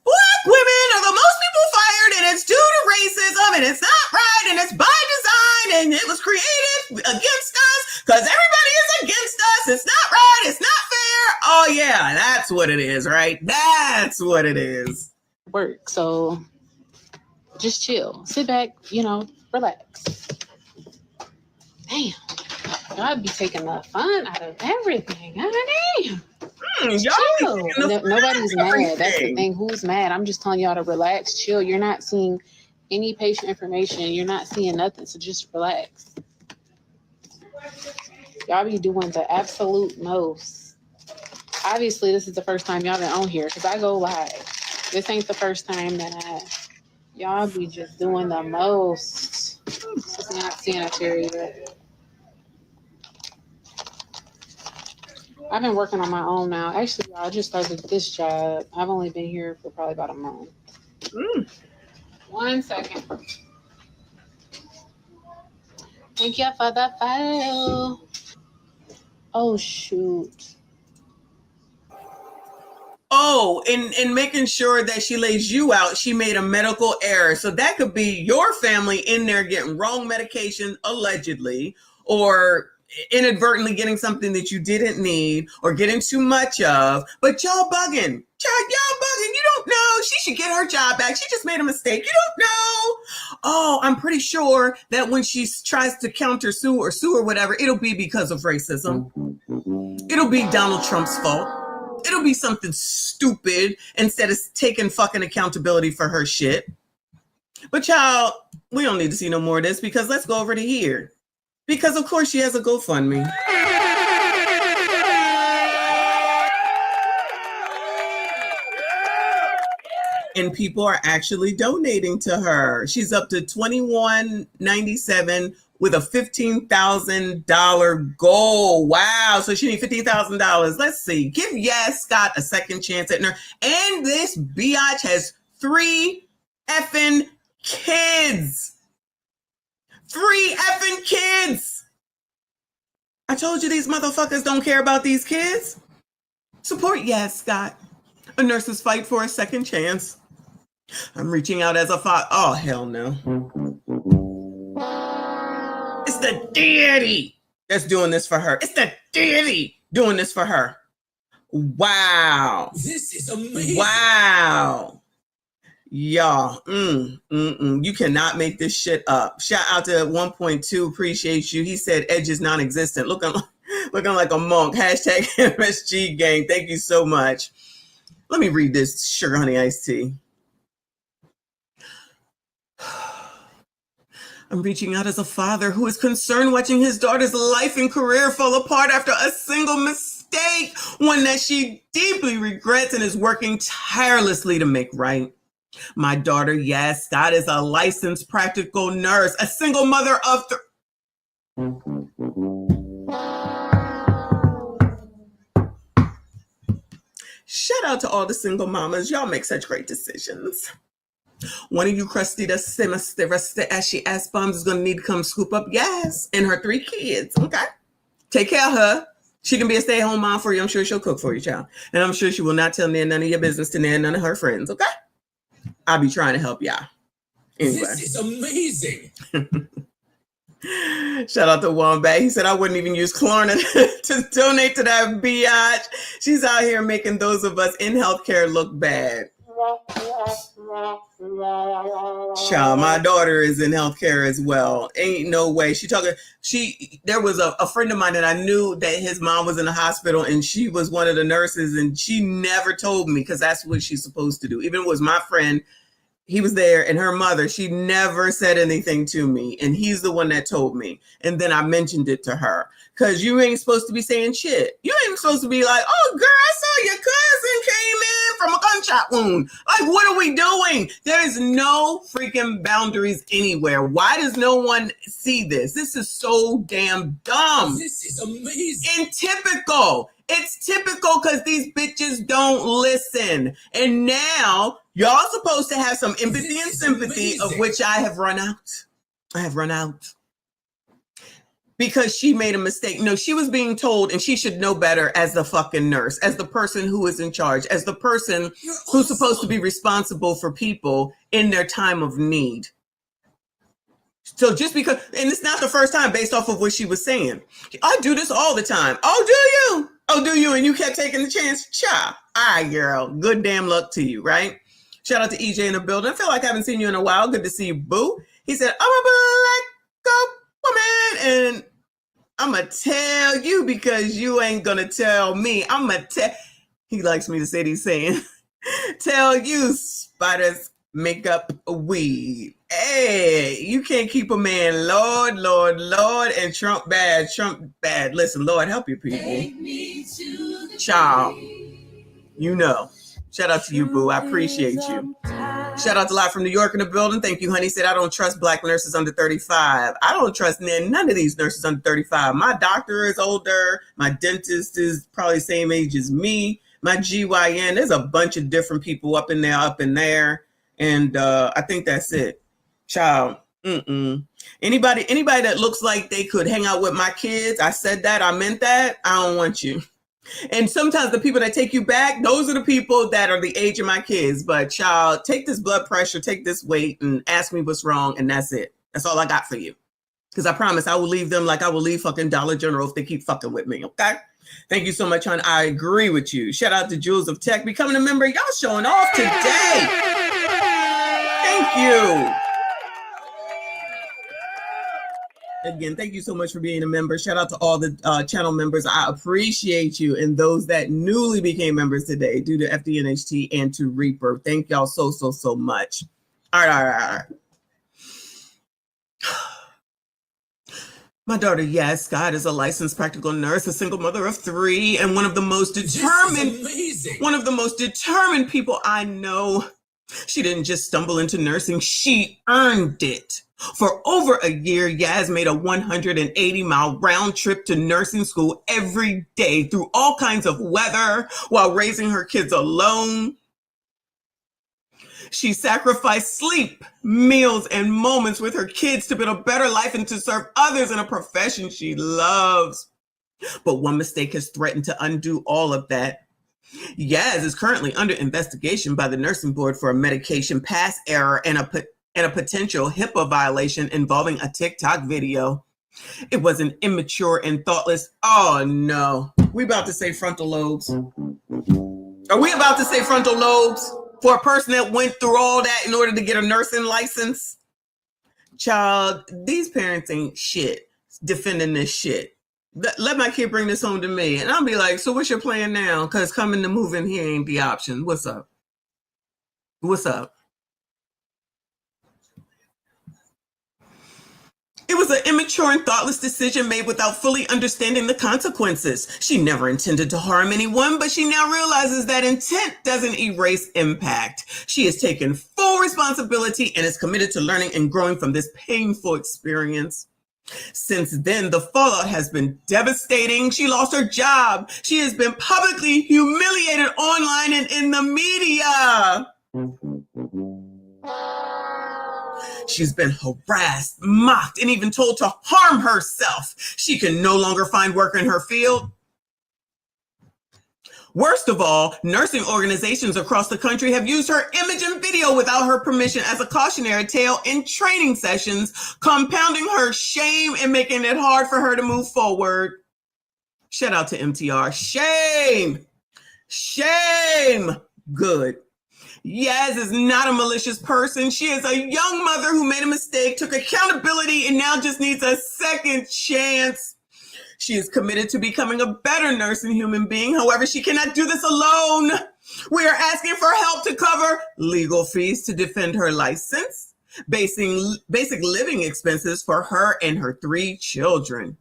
Black women are the most people fired, and it's due to racism, and it's not right, and it's by design, and it was created against us because everybody is against us. It's not right. It's not fair. Oh, yeah, that's what it is, right? That's what it is. Work. So just chill. Sit back, relax. Damn. I'd be taking the fun out of everything. God damn. Nobody's mad. That's the thing. Who's mad? I'm just telling y'all to relax, chill. You're not seeing any patient information. You're not seeing nothing. So just relax. Y'all be doing the absolute most. Obviously, this is the first time y'all been on here because I go live. This ain't the first time that y'all be just doing the most. This is not sanitary, but I've been working on my own now. Actually, I just started this job. I've only been here for probably about a month. 1 second. Thank you for the file. Oh, shoot. Oh, and making sure that she lays you out, she made a medical error. So that could be your family in there getting wrong medication, allegedly, or inadvertently getting something that you didn't need or getting too much of. But y'all bugging. Y'all bugging. You don't know. She should get her job back. She just made a mistake. You don't know. Oh, I'm pretty sure that when she tries to counter sue or whatever, it'll be because of racism. It'll be Donald Trump's fault. It'll be something stupid instead of taking fucking accountability for her shit. But y'all, we don't need to see no more of this because let's go over to here. Because of course she has a GoFundMe. And people are actually donating to her. She's up to $21.97 with a $15,000 goal. Wow. So she needs $15,000. Let's see. Give Scott a second chance at her. And this biatch has 3 effing kids. 3 effing kids. I told you these motherfuckers don't care about these kids. Support Scott. A nurse's fight for a second chance. I'm reaching out as a father. Oh, hell no. It's the daddy. that's doing this for her. It's the deity doing this for her. Wow. This is amazing. Wow. Y'all, you cannot make this shit up. Shout out to 1.2, appreciate you. He said Edge is non-existent. Looking like a monk. Hashtag MSG gang. Thank you so much. Let me read this sugar honey iced tea. I'm reaching out as a father who is concerned watching his daughter's life and career fall apart after a single mistake, one that she deeply regrets and is working tirelessly to make right. My daughter, yes, Scott, is a licensed practical nurse, a single mother of Shout out to all the single mamas. Y'all make such great decisions. One of you crustita semester as she ass bums is going to need to come scoop up gas and her 3 kids. Okay. Take care of her. She can be a stay-at-home mom for you. I'm sure she'll cook for you, child. And I'm sure she will not tell none of your business to none of her friends. Okay. I'll be trying to help y'all. Anyway. This is amazing. Shout out to Wombat. He said, I wouldn't even use Klarna to donate to that biatch. She's out here making those of us in healthcare look bad. Child, my daughter is in healthcare as well. Ain't no way. There was a friend of mine that I knew that his mom was in the hospital and she was one of the nurses and she never told me because that's what she's supposed to do. Even it was my friend, he was there and her mother, she never said anything to me. And he's the one that told me. And then I mentioned it to her because you ain't supposed to be saying shit. You ain't supposed to be like, oh, girl, I saw your cousin came in from a gunshot wound. Like, what are we doing? There is no freaking boundaries anywhere. Why does no one see this? This is so damn dumb. This is amazing. And typical. It's typical because these bitches don't listen. And now y'all supposed to have some empathy and sympathy of which I have run out. I have run out. Because she made a mistake. No, she was being told, and she should know better as the fucking nurse, as the person who is in charge, as the person who's supposed to be responsible for people in their time of need. So just because, and it's not the first time based off of what she was saying. I do this all the time. Oh, do you? Oh, do you? And you kept taking the chance? Cha. All right, girl. Good damn luck to you, right? Shout out to EJ in the building. I feel like I haven't seen you in a while. Good to see you, boo. He said, I'm a black woman. And I'm going to tell you because you ain't going to tell me. I'm going to tell. He likes me to say these saying. Tell you, spiders make up a weed. Hey, you can't keep a man, Lord, Lord, Lord, and Trump bad, Trump bad. Listen, Lord, help your people. Child, you know. Shout out to you, boo. I appreciate you. Shout out to Live from New York in the building. Thank you, honey. Said, I don't trust black nurses under 35. I don't trust none of these nurses under 35. My doctor is older. My dentist is probably the same age as me. My GYN, there's a bunch of different people up in there. And I think that's it. Child, Anybody that looks like they could hang out with my kids, I said that, I meant that, I don't want you. And sometimes the people that take you back, those are the people that are the age of my kids. But child, take this blood pressure, take this weight, and ask me what's wrong, and that's it. That's all I got for you. Because I promise I will leave them like I will leave fucking Dollar General if they keep fucking with me, okay? Thank you so much, hon. I agree with you. Shout out to Jules of Tech. Becoming a member. Y'all showing off today. Thank you. Again, thank you so much for being a member. Shout out to all the channel members. I appreciate you. And those that newly became members today due to FDNHT and to Reaper. Thank y'all so much. All right. My daughter, yes, Scott is a licensed practical nurse, a single mother of 3, and one of the most determined people I know. She didn't just stumble into nursing, she earned it. For over a year, Yaz made a 180-mile round trip to nursing school every day through all kinds of weather while raising her kids alone. She sacrificed sleep, meals, and moments with her kids to build a better life and to serve others in a profession she loves. But one mistake has threatened to undo all of that. Yaz is currently under investigation by the nursing board for a medication pass error and a potential HIPAA violation involving a TikTok video. It wasn't immature and thoughtless. Oh no. We about to say frontal lobes. Are we about to say frontal lobes for a person that went through all that in order to get a nursing license? Child, these parents ain't shit defending this shit. Let my kid bring this home to me. And I'll be like, so what's your plan now? Because coming to move in here ain't the option. What's up? What's up? It was an immature and thoughtless decision made without fully understanding the consequences. She never intended to harm anyone, but she now realizes that intent doesn't erase impact. She has taken full responsibility and is committed to learning and growing from this painful experience. Since then, the fallout has been devastating. She lost her job. She has been publicly humiliated online and in the media. She's been harassed, mocked, and even told to harm herself. She can no longer find work in her field. Worst of all, nursing organizations across the country have used her image and video without her permission as a cautionary tale in training sessions, compounding her shame and making it hard for her to move forward. Shout out to MTR. Shame! Shame! Good. Yaz is not a malicious person. She is a young mother who made a mistake, took accountability, and now just needs a second chance. She is committed to becoming a better nurse and human being. However, she cannot do this alone. We are asking for help to cover legal fees to defend her license, basic living expenses for her and her 3 children,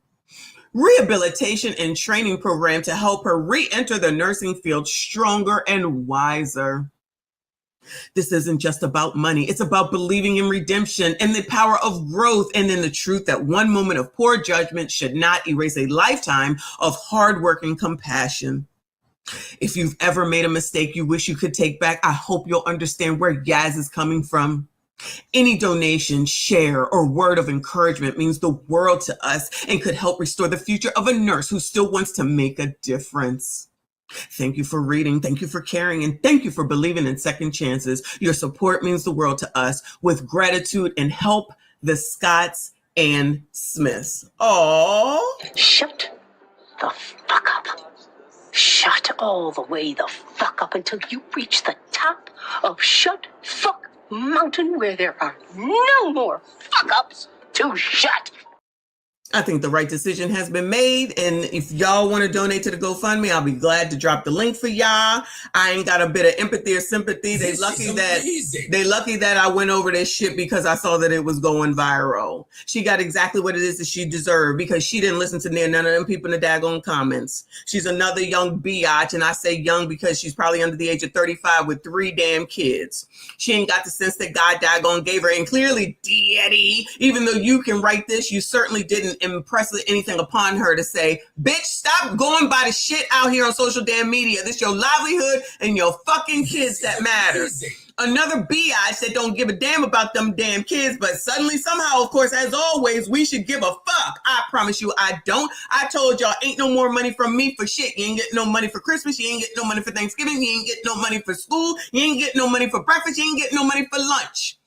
rehabilitation and training program to help her re-enter the nursing field stronger and wiser. This isn't just about money. It's about believing in redemption and the power of growth and in the truth that one moment of poor judgment should not erase a lifetime of hard work and compassion. If you've ever made a mistake you wish you could take back, I hope you'll understand where Yaz is coming from. Any donation, share, or word of encouragement means the world to us and could help restore the future of a nurse who still wants to make a difference. Thank you for reading, thank you for caring, and thank you for believing in second chances. Your support means the world to us. With gratitude and help, the Scotts and Smiths. Aww. Shut the fuck up. Shut all the way the fuck up until you reach the top of Shut Fuck Mountain, where there are no more fuck ups to shut. I think the right decision has been made. And if y'all want to donate to the GoFundMe, I'll be glad to drop the link for y'all. I ain't got a bit of empathy or sympathy. They lucky that I went over this shit because I saw that it was going viral. She got exactly what it is that she deserved because she didn't listen to none of them people in the daggone comments. She's another young biatch, and I say young because she's probably under the age of 35 with 3 damn kids. She ain't got the sense that God daggone gave her. And clearly, Daddy, even though you can write this, you certainly didn't impress anything upon her to say, bitch, stop going by the shit out here on social damn media. This your livelihood and your fucking kids that matter. Another biatch that don't give a damn about them damn kids, but suddenly, somehow, of course, as always, we should give a fuck. I promise you I don't. I told y'all ain't no more money from me for shit. You ain't getting no money for Christmas. You ain't getting no money for Thanksgiving. You ain't getting no money for school. You ain't getting no money for breakfast. You ain't getting no money for lunch.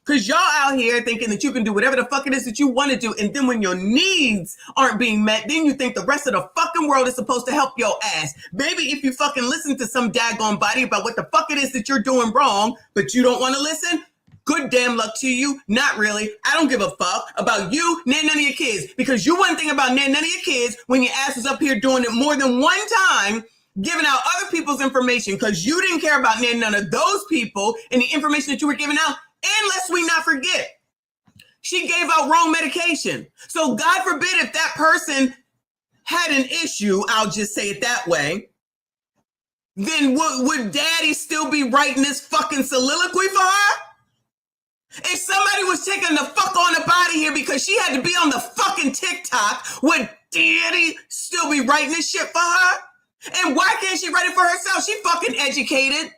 Because y'all out here thinking that you can do whatever the fuck it is that you want to do. And then when your needs aren't being met, then you think the rest of the fucking world is supposed to help your ass. Maybe if you fucking listen to some daggone body about what the fuck it is that you're doing wrong, but you don't want to listen, good damn luck to you. Not really. I don't give a fuck about you, none of your kids. Because you wouldn't think about none of your kids when your ass was up here doing it more than one time, giving out other people's information because you didn't care about none of those people and the information that you were giving out. And lest we not forget, she gave out wrong medication. So God forbid if that person had an issue, I'll just say it that way, then would Daddy still be writing this fucking soliloquy for her? If somebody was taking the fuck on up out of here because she had to be on the fucking TikTok, would Daddy still be writing this shit for her? And why can't she write it for herself? She fucking educated.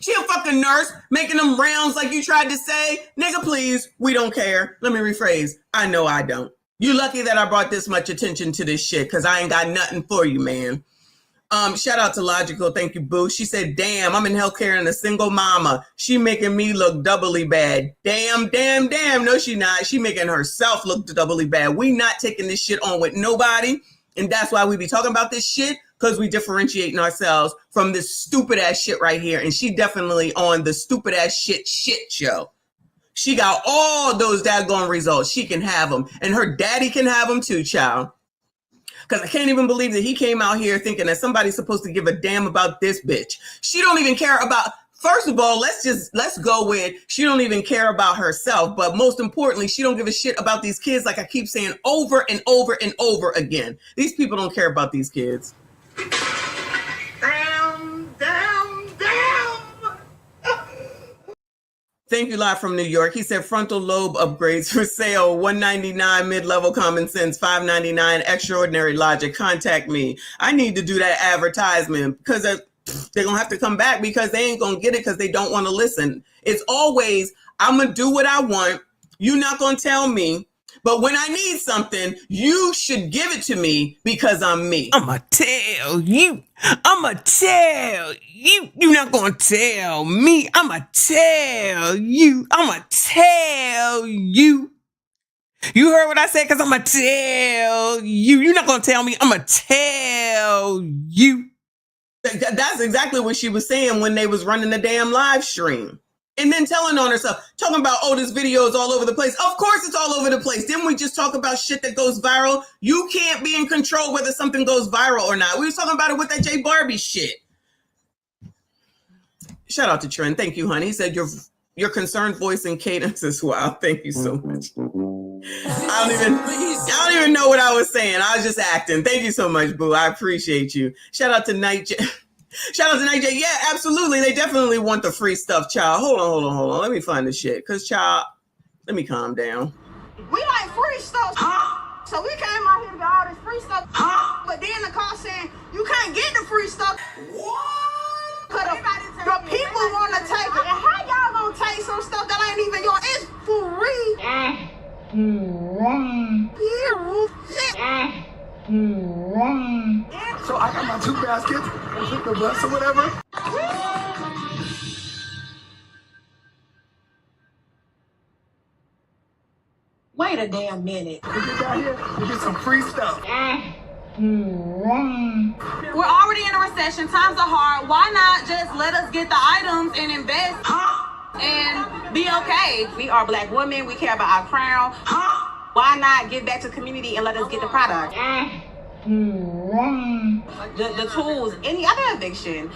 She a fucking nurse making them rounds like you tried to say. Nigga, please, we don't care. Let me rephrase. I know I don't. You lucky that I brought this much attention to this shit because I ain't got nothing for you, man. Shout out to Logical. Thank you, Boo. She said, damn, I'm in healthcare and a single mama. She making me look doubly bad. Damn. No, she not. She making herself look doubly bad. We not taking this shit on with nobody. And that's why we be talking about this shit, because we differentiating ourselves from this stupid ass shit right here. And she definitely on the stupid ass shit show. She got all those daggone results. She can have them. And her daddy can have them too, child. Because I can't even believe that he came out here thinking that somebody's supposed to give a damn about this bitch. She don't even care about, first of all, let's go with, she don't even care about herself. But most importantly, she don't give a shit about these kids, like I keep saying over and over and over again. These people don't care about these kids. Thank you, live from New York. He said frontal lobe upgrades for sale, $199, mid-level common sense, $599, extraordinary logic. Contact me. I need to do that advertisement because they're going to have to come back because they ain't going to get it because they don't want to listen. It's always, I'm going to do what I want. You're not going to tell me. But when I need something, you should give it to me because I'm me. I'ma tell you. I'ma tell you. You're not gonna tell me. I'ma tell you. I'ma tell you. You heard what I said? Because I'ma tell you. You're not gonna tell me. I'ma tell you. That's exactly what she was saying when they was running the damn live stream. And then telling on herself, talking about, oh, this video is all over the place. Of course it's all over the place. Didn't we just talk about shit that goes viral? You can't be in control whether something goes viral or not. We was talking about it with that J Barbie shit. Shout out to Trent. Thank you, honey. He said your concerned voice and cadence is wild. Thank you so much. I don't even know what I was saying. I was just acting. Thank you so much, boo. I appreciate you. Shout out to Night Shout out to Night J. Yeah, absolutely. They definitely want the free stuff, child. Hold on. Let me find this shit. Because, child, let me calm down. We like free stuff. So we came out here to get all this free stuff. But then the car saying, you can't get the free stuff. What? Because the people want to take it. And how y'all going to take some stuff that ain't even yours? It's free. So I got my 2 baskets and took the bus or whatever. Wait a damn minute. We get down here, we get some free stuff. We're already in a recession. Times are hard. Why not just let us get the items and invest and be okay? We are Black women. We care about our crown. Why not give back to the community and let us get the product? The tools, any other eviction.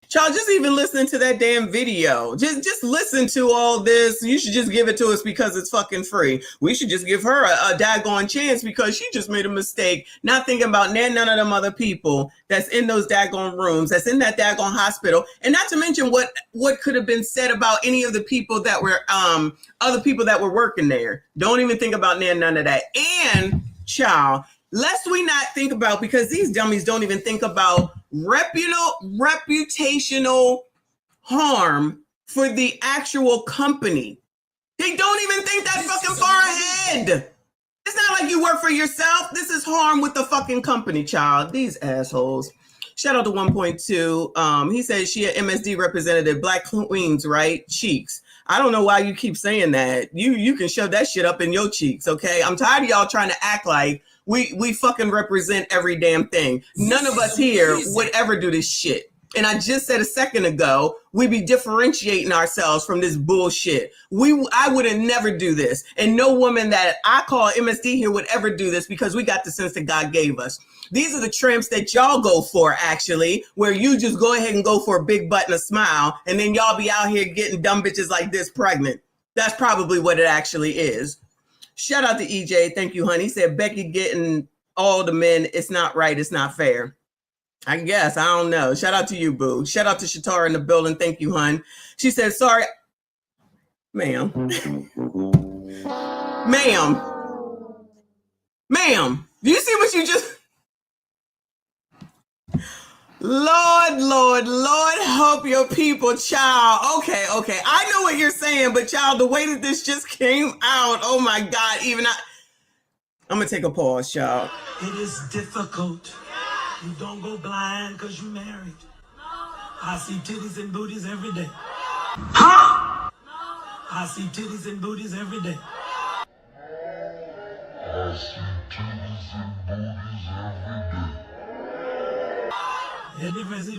Child, just even listening to that damn video. Just listen to all this. You should just give it to us because it's fucking free. We should just give her a daggone chance because she just made a mistake, not thinking about none of them other people that's in those daggone rooms, that's in that daggone hospital. And not to mention what could have been said about any of the people that were, other people that were working there. Don't even think about none of that. And, child, lest we not think about, because these dummies don't even think about reputational harm for the actual company. They don't even think that fucking far ahead. It's not like you work for yourself. This is harm with the fucking company, child. These assholes. Shout out to 1.2. He says she an MSD representative, Black queens, right? Cheeks. I don't know why you keep saying that. You can shove that shit up in your cheeks, okay? I'm tired of y'all trying to act like we fucking represent every damn thing. None of us here would ever do this shit. And I just said a second ago, we be differentiating ourselves from this bullshit. I would have never do this. And no woman that I call MSD here would ever do this because we got the sense that God gave us. These are the tramps that y'all go for, actually, where you just go ahead and go for a big butt and a smile, and then y'all be out here getting dumb bitches like this pregnant. That's probably what it actually is. Shout out to EJ. Thank you, honey. He said, Becky getting all the men. It's not right. It's not fair. I guess. I don't know. Shout out to you, boo. Shout out to Shatara in the building. Thank you, hun. She said, sorry. Ma'am. Ma'am. Do you see what you just... Lord, help your people, child. Okay. I know what you're saying, but child, the way that this just came out, oh my God, I'm going to take a pause, child. It is difficult You don't go blind because you married. I see titties and booties every day. Huh? I see titties and booties every day. I see titties and booties every day.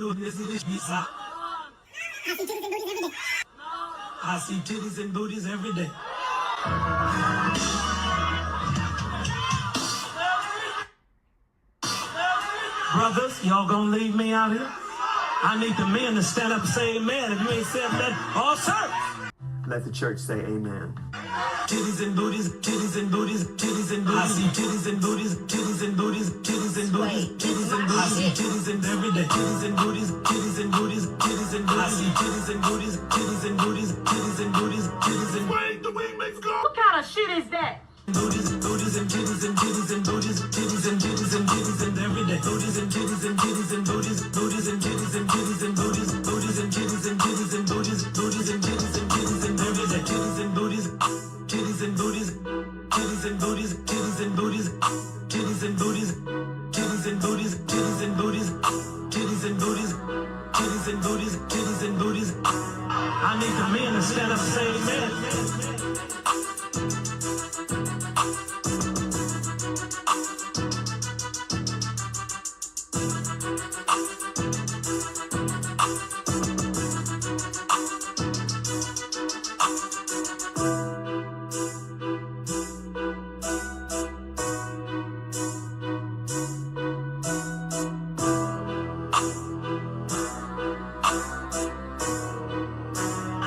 I see titties and booties every day. Brothers, y'all gonna leave me out here? I need the men to stand up and say amen. If you ain't said that, all sir. Let the church say amen. Titties and booties, titties and booties, titties and booties. I see titties and booties, titties and booties, titties and booties, titties and booties. I see titties and every day. Titties and booties, titties and booties, titties and booties. I see titties and booties, titties and booties, titties and booties, titties and wait, the wing makes go. What kind of shit is that? Booties, booties and titties and titties and booties, titties and titties and titties and every day. Booties and titties and titties and booties, booties and titties and titties and booties, booties and titties and titties and booties, booties and titties and titties and every day. Titties and booties, titties and booties, titties and booties, titties and booties, titties and booties, titties and booties, titties and booties, titties and booties, titties and booties, titties and booties. I need the men to stand up and say amen.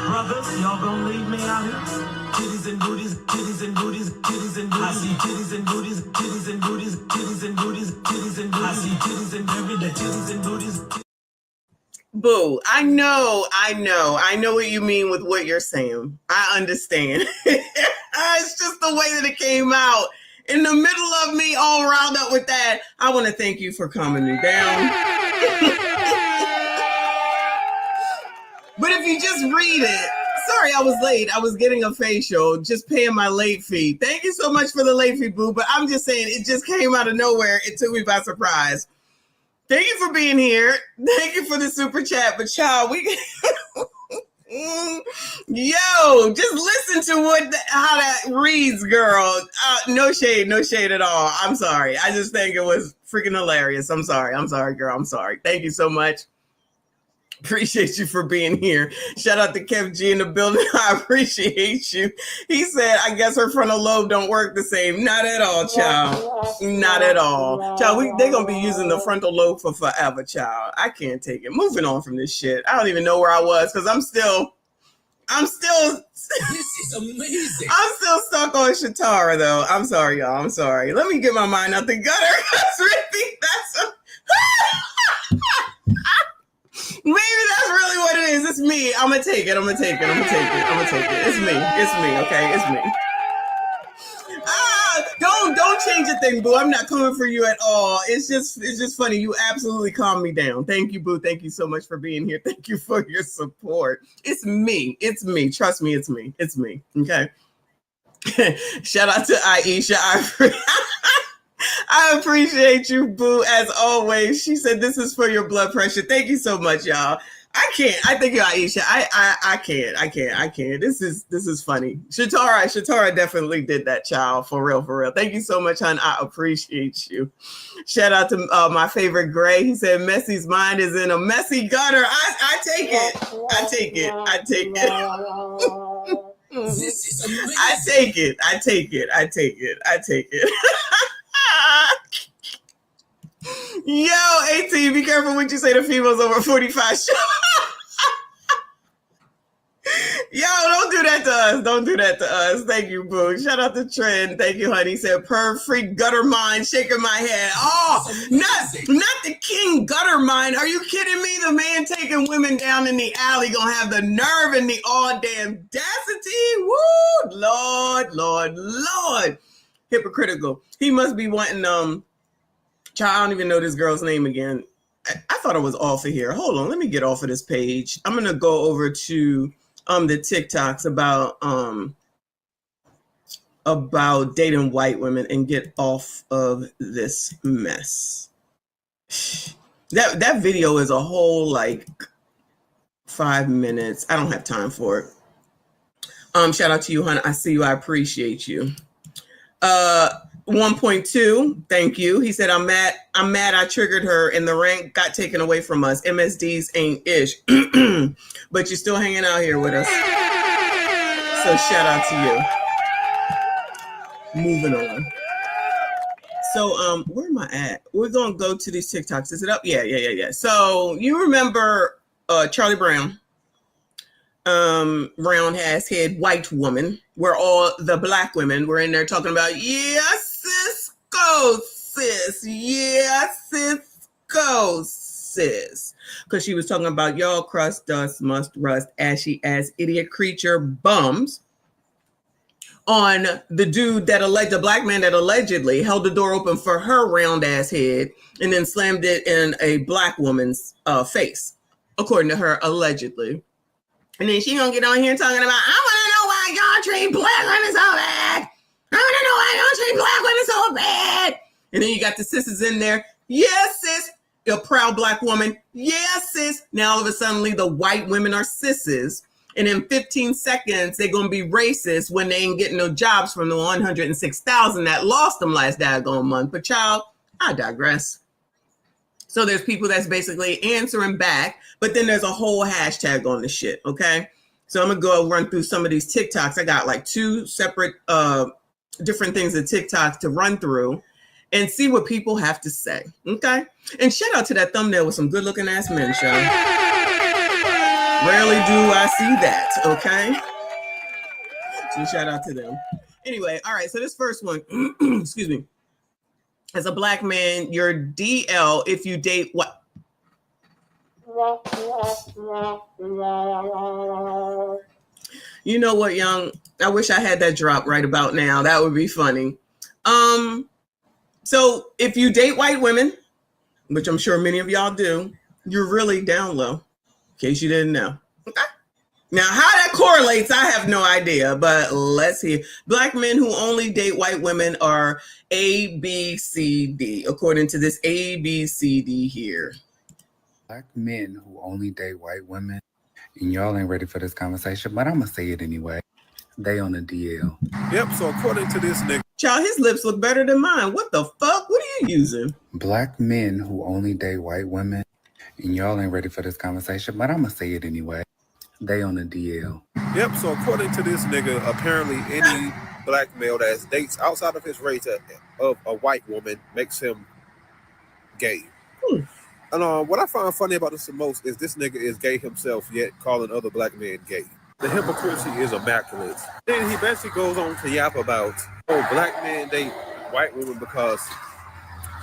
Brothers, y'all gonna leave me out here? Titties and booties, titties and booties, titties and booties. I see titties and booties, titties and booties, titties and booties, titties and booties. I see titties and every day, titties and booties. Boo, I know what you mean with what you're saying. I understand. It's just the way that it came out. In the middle of me all riled up with that, I want to thank you for calming me down. But if you just read it, sorry I was late. I was getting a facial, just paying my late fee. Thank you so much for the late fee, boo. But I'm just saying, it just came out of nowhere. It took me by surprise. Thank you for being here. Thank you for the super chat. But child, yo, just listen to how that reads, girl. No shade at all. I'm sorry. I just think it was freaking hilarious. I'm sorry, girl. I'm sorry. Thank you so much. Appreciate you for being here. Shout out to Kev G in the building. I appreciate you. He said, I guess her frontal lobe don't work the same. Not at all, child. Not at all. Child, they're going to be using the frontal lobe for forever, child. I can't take it. Moving on from this shit. I don't even know where I was because I'm still This is amazing. I'm still stuck on Shatara, though. I'm sorry, y'all. I'm sorry. Let me get my mind out the gutter. Maybe that's really what it is. It's me. I'm gonna take it. It's me. It's me. Okay, it's me. Don't change a thing, boo. I'm not coming for you at all. It's just funny. You absolutely calmed me down. Thank you, boo. Thank you so much for being here. Thank you for your support. It's me. Trust me. It's me. Okay. Shout out to Aisha. I appreciate you, boo, as always. She said, this is for your blood pressure. Thank you so much, y'all. I can't. I think you're Aisha. I can't. This is funny. Shatara definitely did that, child. For real. Thank you so much, hon. I appreciate you. Shout out to my favorite Gray. He said, Messy's mind is in a messy gutter. I take it. This is amazing. I take it. Yo, 18, be careful what you say to females over 45. Yo, don't do that to us. Thank you, boo. Shout out to Trend. Thank you, honey. He said, per freak gutter mind, shaking my head. Oh, not the king gutter mind. Are you kidding me? The man taking women down in the alley gonna have the nerve and the audacity. Woo, Lord. Hypocritical. He must be wanting, child, I don't even know this girl's name again. I thought it was off of here. Hold on, let me get off of this page. I'm gonna go over to the TikToks about dating white women and get off of this mess. That video is a whole like 5 minutes. I don't have time for it. Shout out to you, hon. I see you. I appreciate you. 1.2. Thank you. He said, I'm mad I triggered her and the rank got taken away from us. MSDs ain't ish. But you're still hanging out here with us. So shout out to you. Moving on. So where am I at? We're gonna go to these TikToks. Is it up? Yeah. So you remember Charlie Brown? Round ass head white woman, where all the black women were in there talking about, yes, sis, go, sis. Yes, sis, go, sis. Because she was talking about y'all crust dust must rust ashy ass idiot creature bums on the dude the black man that allegedly held the door open for her round ass head and then slammed it in a black woman's face, according to her, allegedly. And then she gonna get on here talking about, I want to know why y'all treat black women so bad. I want to know why y'all treat black women so bad. And then you got the sisters in there. Yes, sis. You're a proud black woman. Yes, sis. Now all of a sudden the white women are sisses. And in 15 seconds, they're going to be racist when they ain't getting no jobs from the 106,000 that lost them last daggone month. But child, I digress. So there's people that's basically answering back, but then there's a whole hashtag on the shit, okay? So I'm going to go run through some of these TikToks. I got like 2 separate different things of TikToks to run through and see what people have to say, okay? And shout out to that thumbnail with some good-looking ass men, show. Rarely do I see that, okay? So shout out to them. Anyway, all right, so this first one, excuse me. As a black man, you're DL if you date what? You know what, young? I wish I had that drop right about now. That would be funny. So if you date white women, which I'm sure many of y'all do, you're really down low, in case you didn't know. Okay. Now, how that correlates, I have no idea, but let's hear. Black men who only date white women are A, B, C, D, according to this A, B, C, D here. Black men who only date white women, and y'all ain't ready for this conversation, but I'm going to say it anyway. They on the DL. Yep, so according to this nigga. Child, his lips look better than mine. What the fuck? What are you using? Black men who only date white women, and y'all ain't ready for this conversation, but I'm going to say it anyway. They on the DL. Yep, so according to this nigga, apparently any black male that dates outside of his race of a white woman makes him gay. And what I find funny about this the most is this nigga is gay himself, yet calling other black men gay. The hypocrisy is immaculate. Then he basically goes on to yap about, black men date white women because,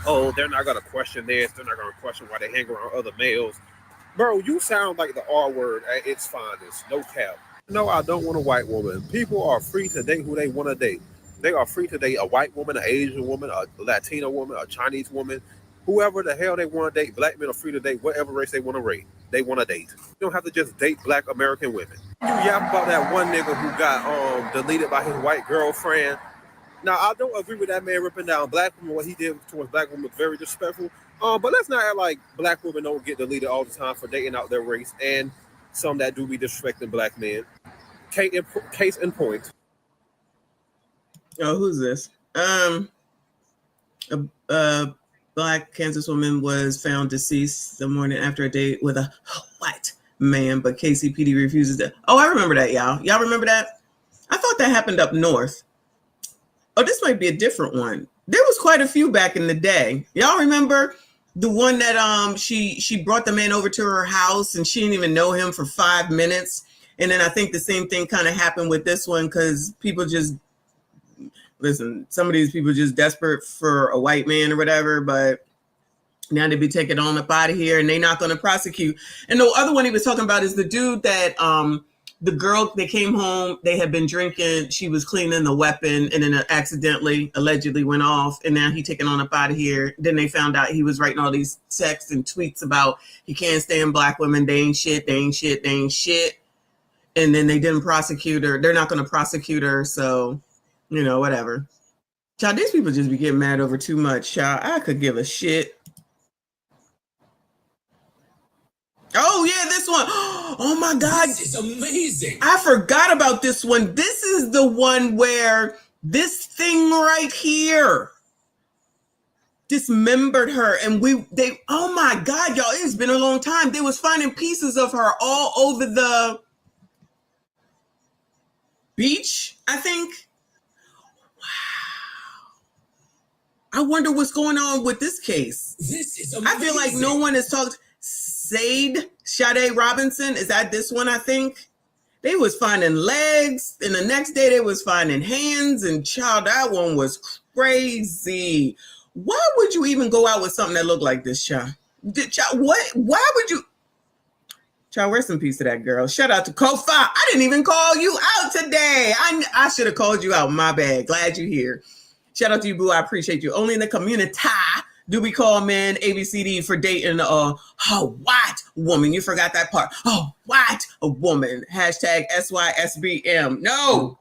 they're not going to question this, they're not going to question why they hang around other males. Bro, you sound like the R word at its finest. No cap. No, I don't want a white woman. People are free to date who they want to date. They are free to date a white woman, an Asian woman, a Latino woman, a Chinese woman, whoever the hell they want to date. Black men are free to date whatever race they want to date. They want to date. You don't have to just date black American women. You yap about that one nigga who got deleted by his white girlfriend. Now, I don't agree with that man ripping down black women. What he did towards black women was very disrespectful. But let's not act like black women don't get deleted all the time for dating out their race, and some that do be disrespecting black men. Case in point. Oh, who's this? A black Kansas woman was found deceased the morning after a date with a white man, but KCPD refuses to. Oh, I remember that, y'all. Y'all remember that? I thought that happened up north. Oh, this might be a different one. There was quite a few back in the day. Y'all remember the one that she brought the man over to her house and she didn't even know him for 5 minutes. And then I think the same thing kind of happened with this one because people just listen, some of these people just desperate for a white man or whatever, but now they be taking on up out of here and they not going to prosecute. And the other one he was talking about is the dude that the girl, they came home, they had been drinking, she was cleaning the weapon and then allegedly went off, and now he taking on up out of here. Then they found out he was writing all these texts and tweets about he can't stand black women, they ain't shit, they ain't shit, they ain't shit. And then they didn't prosecute her. They're not going to prosecute her, so, you know, whatever. Child, these people just be getting mad over too much, child. I could give a shit. Oh yeah, this one. Oh my God. This is amazing. I forgot about this one. This is the one where this thing right here dismembered her, and they oh my God, y'all, it's been a long time. They was finding pieces of her all over the beach, I think. Wow. I wonder what's going on with this case. This is amazing. I feel like no one has talked. Sade Robinson, is that this one? I think they was finding legs, and the next day they was finding hands, and child, that one was crazy. Why would you even go out with something that looked like this, child? What? Why would you? Child, rest in peace to that girl. Shout out to Kofa. I didn't even call you out today. I should have called you out. My bad. Glad you're here. Shout out to you, boo. I appreciate you. Only in the community do we call men ABCD for dating a white woman. You forgot that part. Oh, white woman. Hashtag SYSBM. No.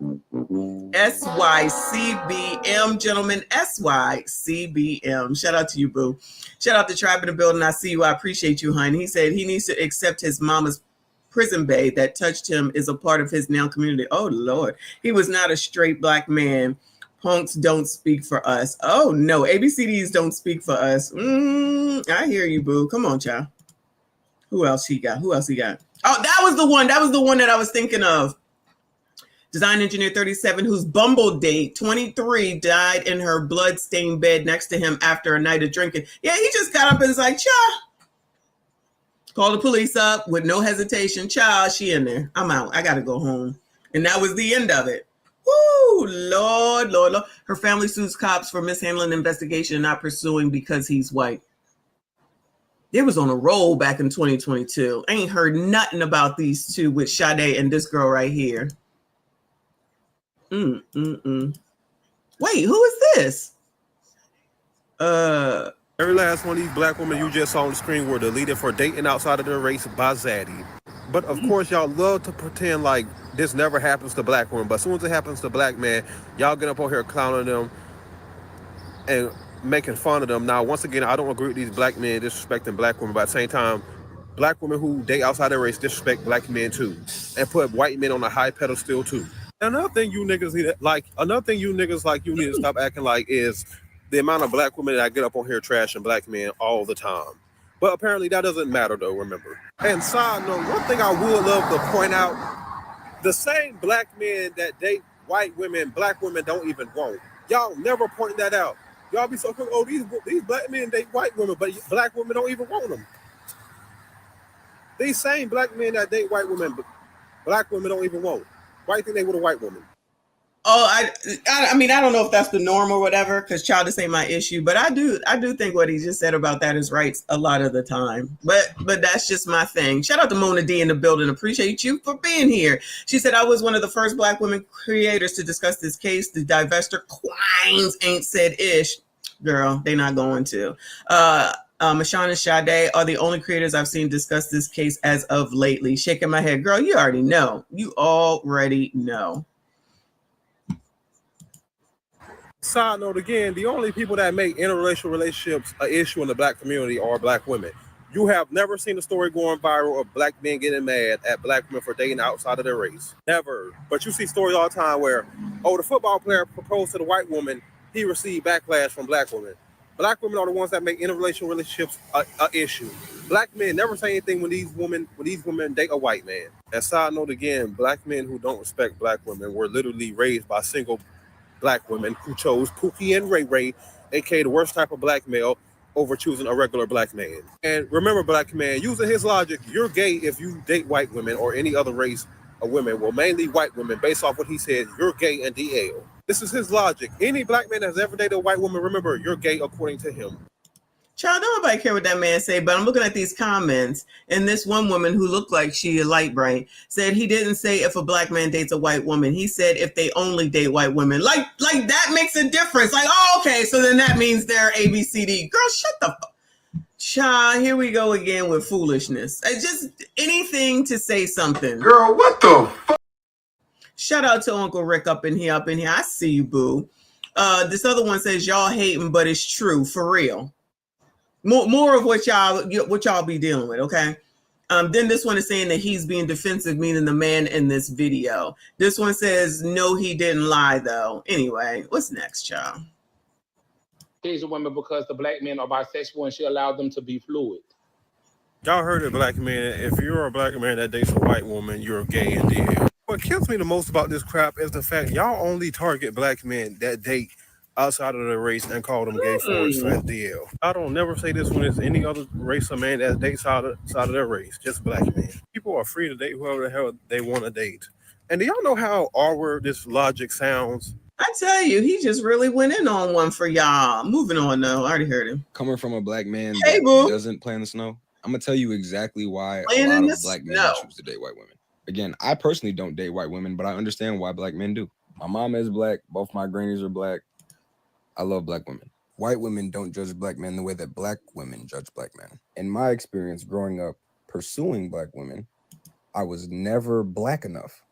SYCBM, gentlemen. SYCBM. Shout out to you, boo. Shout out to Tribe in the building. I see you. I appreciate you, honey. He said he needs to accept his mama's prison babe that touched him is a part of his now community. Oh, Lord. He was not a straight black man. Punks don't speak for us. Oh, no. ABCDs don't speak for us. I hear you, boo. Come on, child. Who else he got? Oh, that was the one. That was the one that I was thinking of. Design engineer 37, whose Bumble date, 23, died in her blood-stained bed next to him after a night of drinking. Yeah, he just got up and was like, child. Called the police up with no hesitation. Child, she in there. I'm out. I got to go home. And that was the end of it. Woo, Lord. Her family sues cops for mishandling the investigation and not pursuing because he's white. It was on a roll back in 2022. I ain't heard nothing about these two with Sade and this girl right here. Wait, who is this? Every last one of these black women you just saw on the screen were deleted for dating outside of their race by Zaddy. But of course, y'all love to pretend like this never happens to black women. But as soon as it happens to black men, y'all get up on here clowning them and making fun of them. Now, once again, I don't agree with these black men disrespecting black women. But at the same time, black women who date outside their race disrespect black men too, and put white men on a high pedestal too. Another thing you niggas need to stop acting like is the amount of black women that get up on here trashing black men all the time. But apparently that doesn't matter though, remember. And side note, one thing I would love to point out, the same black men that date white women, black women don't even want. Y'all never point that out. Y'all be so quick, oh, these black men date white women, but black women don't even want them. These same black men that date white women, but black women don't even want. Why do you think they with a white woman? Oh, I mean, I don't know if that's the norm or whatever, because child, this ain't my issue. But I do think what he just said about that is right a lot of the time. But that's just my thing. Shout out to Mona D in the building. Appreciate you for being here. She said, I was one of the first black women creators to discuss this case. The divestor queens ain't said ish. Girl, they not going to. Michonne and Sade are the only creators I've seen discuss this case as of lately. Shaking my head. Girl, you already know. Side note again, the only people that make interracial relationships an issue in the black community are black women. You have never seen a story going viral of black men getting mad at black women for dating outside of their race. Never. But you see stories all the time where, the football player proposed to the white woman, he received backlash from black women. Black women are the ones that make interracial relationships an issue. Black men never say anything when these women date a white man. And side note again, black men who don't respect black women were literally raised by single black women who chose Pookie and Ray Ray, aka the worst type of black male, over choosing a regular black man. And remember, black man, using his logic, you're gay if you date white women or any other race of women. Well, mainly white women, based off what he said, you're gay and DL. This is his logic. Any black man that's ever dated a white woman, remember, you're gay according to him. Child, don't nobody care what that man say, but I'm looking at these comments, and this one woman who looked like she a light bright said he didn't say if a black man dates a white woman. He said if they only date white women. Like that makes a difference. Like, oh, okay, so then that means they're ABCD. Girl, shut the fuck. Child, here we go again with foolishness. Just anything to say something. Girl, what the fuck? Shout out to Uncle Rick up in here. I see you, boo. This other one says y'all hating, but it's true, for real. More of what y'all be dealing with, okay? Then this one is saying that he's being defensive, meaning the man in this video. This one says, no, he didn't lie, though. Anyway, what's next, y'all? These are women because the black men are bisexual and she allowed them to be fluid. Y'all heard it, black men. If you're a black man that dates a white woman, you're gay indeed. What kills me the most about this crap is the fact y'all only target black men that date outside of their race and call them gay for its fat deal. I don't never say this when it's any other race of man that dates outside of their race, just black men. People are free to date whoever the hell they want to date. And do y'all know how R-word this logic sounds? I tell you, he just really went in on one for y'all. Moving on, though. I already heard him. Coming from a black man Hey, that boo. doesn't play in the snow, I'm going to tell you exactly why Playing a in lot the of black men snow. choose to date white women. Again, I personally don't date white women, but I understand why black men do. My mom is black. Both my grannies are black. I love black women. White women don't judge black men the way that black women judge black men. In my experience growing up pursuing black women, I was never black enough.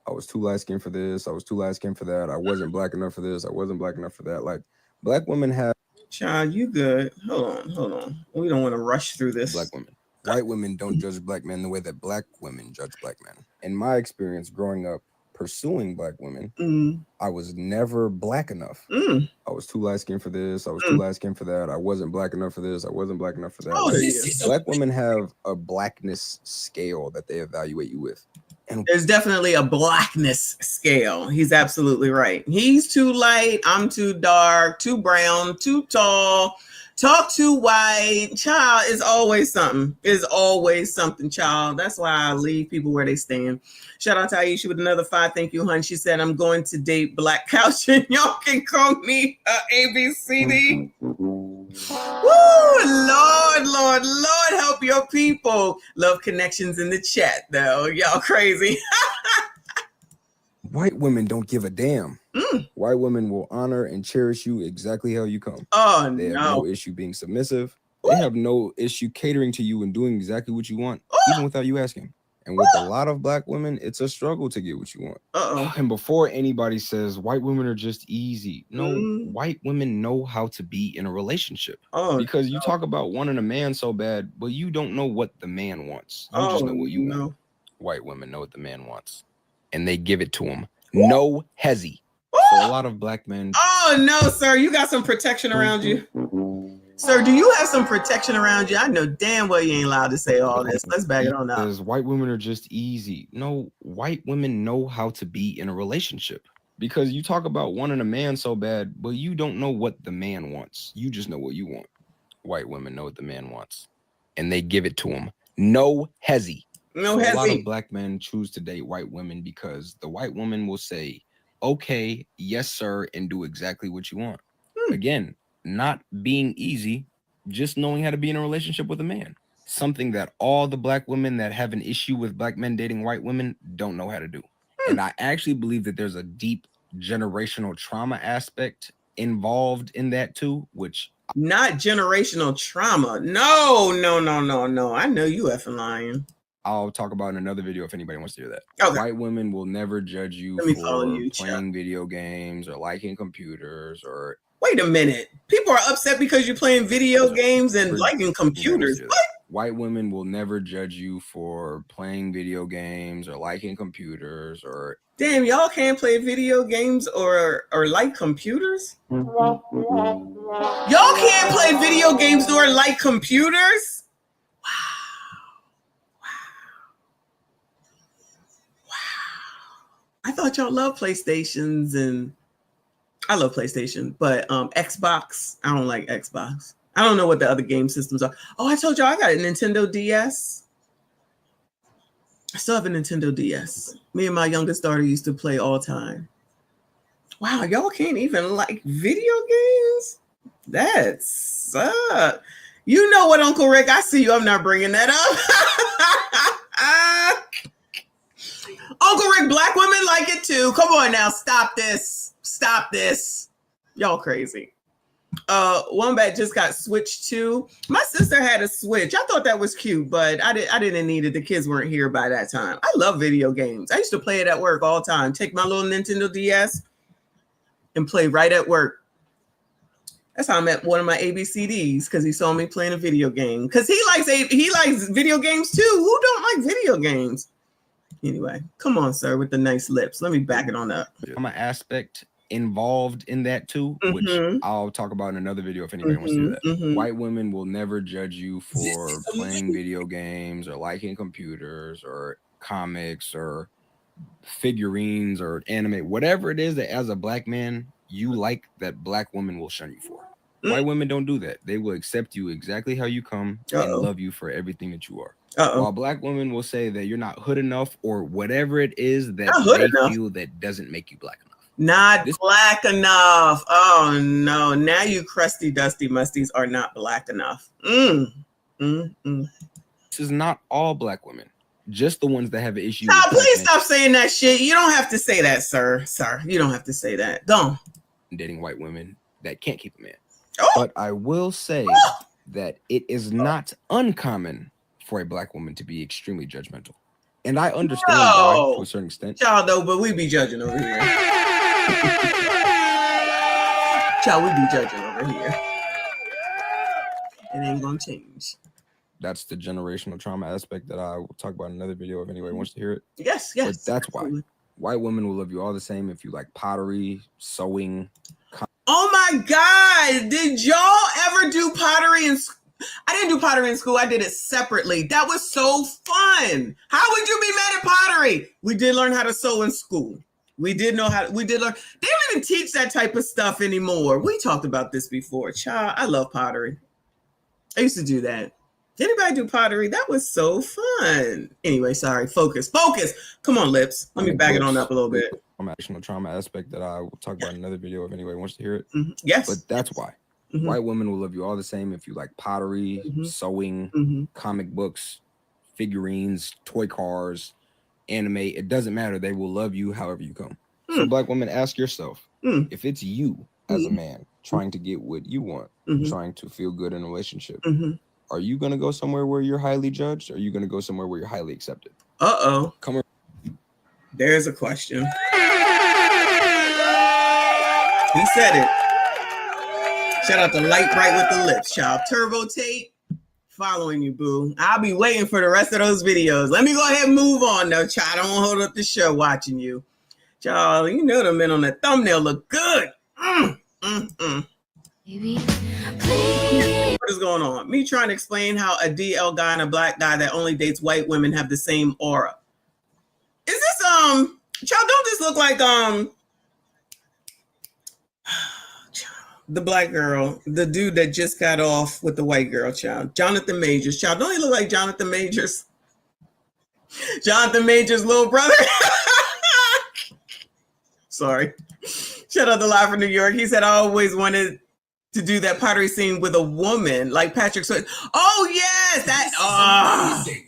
I was too light-skinned for this. I was too light-skinned for that. I wasn't black enough for this. I wasn't black enough for that. Like, black women have... Child, you good. Hold on. We don't want to rush through this. Black women. White women don't judge black men the way that black women judge black men. In my experience growing up pursuing black women, I was never black enough. I was too light-skinned for this. I was too light-skinned for that. I wasn't black enough for this. I wasn't black enough for that. Oh, Like, black women have a blackness scale that they evaluate you with. And there's definitely a blackness scale. He's absolutely right. He's too light. I'm too dark, too brown, too tall, talk too white. Child, is always something. Is always something, child. That's why I leave people where they stand. Shout out to Aisha with another 5. Thank you, hun. She said, I'm going to date Black Couch and y'all can call me ABCD. Woo! Lord, help your people. Love connections in the chat, though. Y'all crazy. white women don't give a damn. White women will honor and cherish you exactly how you come. Oh, they have no issue being submissive. They have no issue catering to you and doing exactly what you want, even without you asking. And with a lot of black women, it's a struggle to get what you want. And before anybody says white women are just easy, no, white women know how to be in a relationship. Because you talk about wanting a man so bad, but you don't know what the man wants. You just know what you want. White women know what the man wants, and they give it to him. No hezzy. So a lot of black men. Oh no, sir, you got some protection around you. Sir, do you have some protection around you? I know damn well you ain't allowed to say all this. Let's back it on up. Because white women are just easy. No, white women know how to be in a relationship. Because you talk about wanting a man so bad, but you don't know what the man wants. You just know what you want. White women know what the man wants, and they give it to him. No hezzy. No so hezzy. A lot of black men choose to date white women because the white woman will say, okay, yes, sir, and do exactly what you want. Again, not being easy, just knowing how to be in a relationship with a man. Something that all the black women that have an issue with black men dating white women don't know how to do. And I actually believe that there's a deep generational trauma aspect involved in that too, which... Not generational trauma. No. I know you effing lying. I'll talk about in another video if anybody wants to hear that. Okay. White women will never judge you for playing video games or liking computers or... Wait a minute. People are upset because you're playing video games and liking computers. What? White women will never judge you for playing video games or liking computers or... Damn, y'all can't play video games or like computers? Y'all can't play video games or like computers? I thought y'all loved PlayStations, and I love PlayStation, but Xbox, I don't like Xbox. I don't know what the other game systems are. Oh, I told y'all I got a Nintendo DS. I still have a Nintendo DS. Me and my youngest daughter used to play all time. Wow, y'all can't even like video games? That sucks. You know what, Uncle Rick? I see you. I'm not bringing that up. Uncle Rick, black women like it too. Come on now, stop this. Stop this. Y'all crazy. Wombat just got switched to. My sister had a Switch. I thought that was cute, but I didn't need it. The kids weren't here by that time. I love video games. I used to play it at work all the time. Take my little Nintendo DS and play right at work. That's how I met one of my ABCDs, because he saw me playing a video game. Because he likes video games too. Who don't like video games? Anyway, come on, sir, with the nice lips. Let me back it on up. I'm an aspect involved in that too, which I'll talk about in another video if anybody wants to do that. White women will never judge you for playing video games or liking computers or comics or figurines or anime, whatever it is that as a black man you like, that black women will shun you for. White women don't do that. They will accept you exactly how you come and love you for everything that you are. While black women will say that you're not hood enough or whatever it is that they feel that doesn't make you black enough. Not black enough. Oh no, now you crusty dusty musties are not black enough. This is not all black women, just the ones that have an issue. No, please stop saying that shit. You don't have to say that, sir. You don't have to say that. Go. Dating white women that can't keep a man. But I will say that it is not uncommon for a black woman to be extremely judgmental. And I understand why to a certain extent. Child, though, but we be judging over here. Child, we be judging over here. It ain't gonna change. That's the generational trauma aspect that I will talk about in another video if anybody wants to hear it. Yes. But that's why white women will love you all the same if you like pottery, sewing. Oh my God. Did y'all ever do pottery in school? I didn't do pottery in school. I did it separately. That was so fun. How would you be mad at pottery? We did learn how to sew in school. We did learn. They don't even teach that type of stuff anymore. We talked about this before. Child, I love pottery. I used to do that. Did anybody do pottery? That was so fun. Anyway, sorry. Focus. Come on, lips. Let me back it on up a little bit. Emotional trauma aspect that I will talk about in another video if anybody wants to hear it. Yes. But that's why. White women will love you all the same if you like pottery, sewing, comic books, figurines, toy cars, anime. It doesn't matter. They will love you however you come. So black women, ask yourself, if it's you as a man trying to get what you want, trying to feel good in a relationship, are you going to go somewhere where you're highly judged? Or are you going to go somewhere where you're highly accepted? Come on. There's a question. He said it. Shout out to Light Bright with the Lips, child. Turbo Tape, following you, boo. I'll be waiting for the rest of those videos. Let me go ahead and move on, though, child. I don't want to hold up the show watching you. Child, you know the men on the thumbnail look good. What is going on? Me trying to explain how a DL guy and a black guy that only dates white women have the same aura. Is this, child, don't this look like, the black girl, the dude that just got off with the white girl, child. Jonathan Majors, child. Don't he look like Jonathan Majors? Jonathan Majors' little brother. Sorry. Shout out to Live from New York. He said, I always wanted to do that pottery scene with a woman like Patrick Swayze. Oh, yes.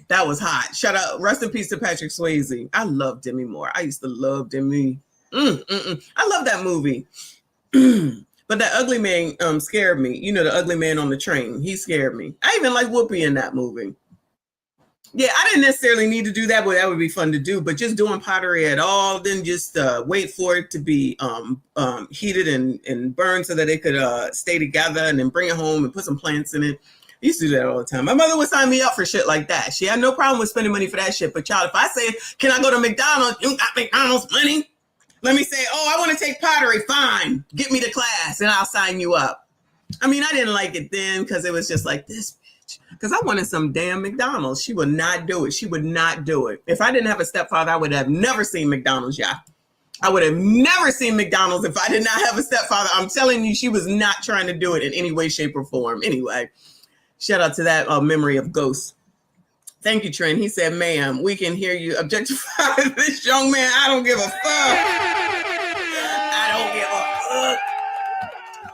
That was hot. Shout out. Rest in peace to Patrick Swayze. I love Demi Moore. I used to love Demi. I love that movie. But that ugly man scared me. You know, the ugly man on the train. He scared me. I even like Whoopi in that movie. Yeah, I didn't necessarily need to do that, but that would be fun to do. But just doing pottery at all, then just wait for it to be heated and burned so that they could stay together and then bring it home and put some plants in it. I used to do that all the time. My mother would sign me up for shit like that. She had no problem with spending money for that shit. But child, if I say, can I go to McDonald's? You got McDonald's money? Let me say, oh, I want to take pottery. Fine. Get me to class and I'll sign you up. I mean, I didn't like it then because it was just like this bitch. Because I wanted some damn McDonald's. She would not do it. She would not do it. If I didn't have a stepfather, I would have never seen McDonald's, yeah. I would have never seen McDonald's if I did not have a stepfather. I'm telling you, she was not trying to do it in any way, shape, or form. Anyway, shout out to that memory of ghosts. Thank you, Trent. He said, ma'am, we can hear you objectify this young man. I don't give a fuck. I don't give a fuck.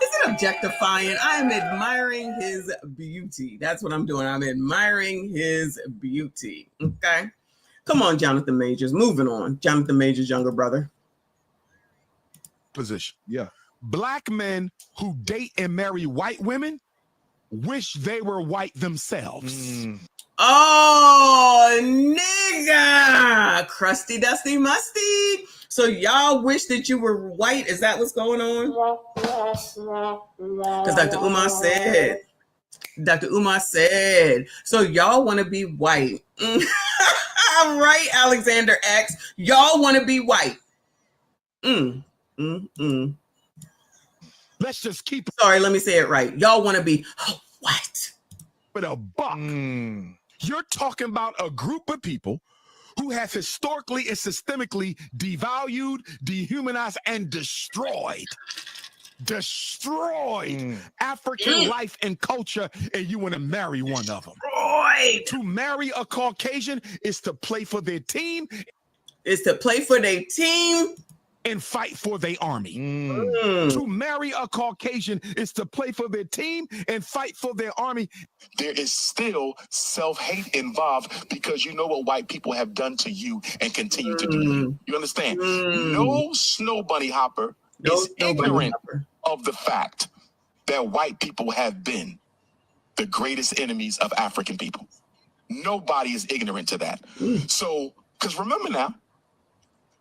Is it objectifying? I am admiring his beauty. That's what I'm doing. I'm admiring his beauty. Okay. Come on, Jonathan Majors. Moving on. Jonathan Majors' younger brother. Position. Yeah. Black men who date and marry white women wish they were white themselves. Oh, nigga. Crusty, dusty, musty. So y'all wish that you were white? Is that what's going on? Because Dr. Umar said, so y'all want to be white. I'm right, Alexander X. Y'all want to be white. Let's just keep. Sorry, let me say it right. Y'all want to be white. With a buck. You're talking about a group of people who have historically and systemically devalued, dehumanized, and destroyed African life and culture, and you want to marry one of them. To marry a Caucasian is to play for their team. And fight for their army. To marry a Caucasian is to play for their team and fight for their army. There is still self-hate involved because you know what white people have done to you and continue to do to you. You understand? No snow bunny hopper is ignorant of the fact that white people have been the greatest enemies of African people. Nobody is ignorant to that. So, because remember now,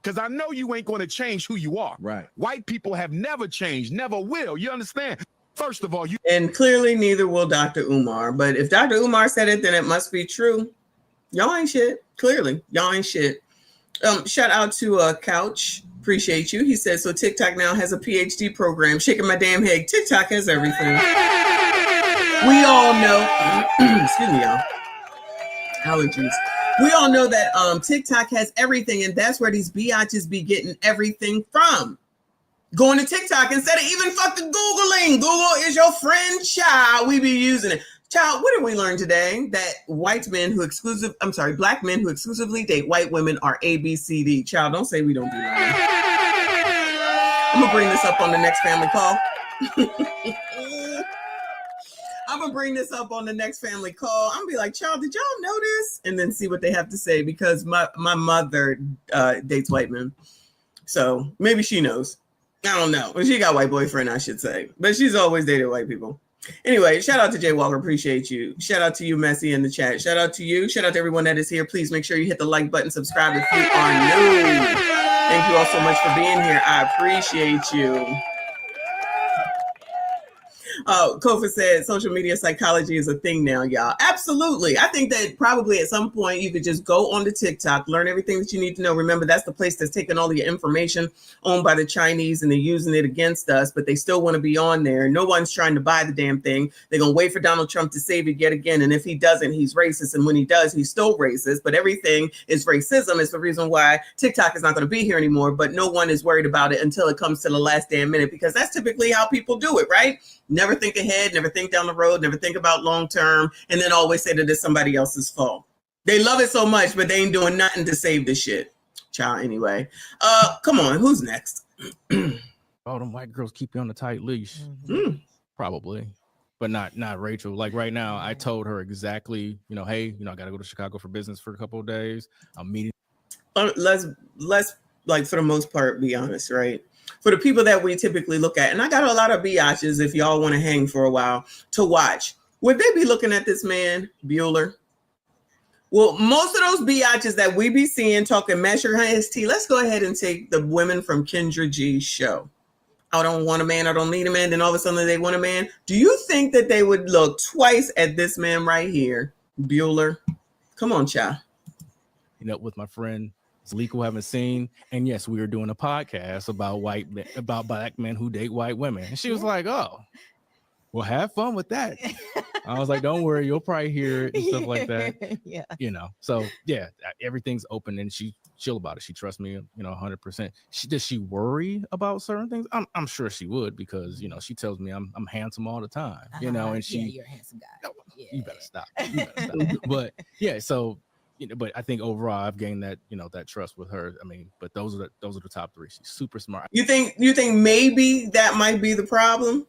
because I know you ain't going to change who you are. Right. White people have never changed, never will. You understand? First of all, and clearly neither will Dr. Umar. But if Dr. Umar said it, then it must be true. Y'all ain't shit. Clearly, y'all ain't shit. Shout out to Couch. Appreciate you. He says, so TikTok now has a PhD program. Shaking my damn head. TikTok has everything. We all know. Excuse me, y'all. Allergies. We all know that TikTok has everything, and that's where these biatches be getting everything from. Going to TikTok instead of even fucking Googling. Google is your friend, child. We be using it. Child, what did we learn today? That black men who exclusively date white women are ABCD. Child, don't say we don't do that. I'm going to bring this up on the next family call. I'm gonna bring this up on the next family call. I'm gonna be like, child, did y'all know this? And then see what they have to say, because my mother dates white men. So maybe she knows. I don't know. Well, she got a white boyfriend, I should say. But she's always dated white people. Anyway, shout out to Jay Walker. Appreciate you. Shout out to you, Messi, in the chat. Shout out to you. Shout out to everyone that is here. Please make sure you hit the like button, subscribe if you are new. Thank you all so much for being here. I appreciate you. Kofa said social media psychology is a thing now, y'all. Absolutely. I think that probably at some point you could just go on to TikTok, learn everything that you need to know. Remember, that's the place that's taking all the information owned by the Chinese, and they're using it against us, but they still want to be on there. No one's trying to buy the damn thing. They're going to wait for Donald Trump to save it yet again. And if he doesn't, he's racist. And when he does, he's still racist. But everything is racism. It's the reason why TikTok is not going to be here anymore. But no one is worried about it until it comes to the last damn minute, because that's typically how people do it, right? Never think ahead, never think down the road, never think about long term, and then always say that it's somebody else's fault. They love it so much, but they ain't doing nothing to save this shit. Child, anyway. Come on, who's next? Oh, them white girls keep you on a tight leash. Probably. But not Rachel. Like right now, I told her exactly, hey, I gotta go to Chicago for business for a couple of days. I'm meeting. Let's like, for the most part, be honest, right? For the people that we typically look at, and I got a lot of biatches, if y'all want to hang for a while, to watch. Would they be looking at this man, Bueller? Well, most of those biatches that we be seeing talking measure his tea, let's go ahead and take the women from Kendra G's show. I don't want a man, I don't need a man, then all of a sudden they want a man. Do you think that they would look twice at this man right here, Bueller? Come on, child. With my friend Leako haven't seen, and yes, we were doing a podcast about black men who date white women, and she was like, "Oh, well, have fun with that." I was like, "Don't worry, you'll probably hear it and stuff like that." Yeah, So yeah, everything's open, and she's chill about it. She trusts me, 100%. Does she worry about certain things? I'm sure she would, because she tells me I'm handsome all the time, and she, you're a handsome guy. You better stop. But yeah, so. But I think overall I've gained that, that trust with her. I mean, but those are the top three. She's super smart. You think maybe that might be the problem?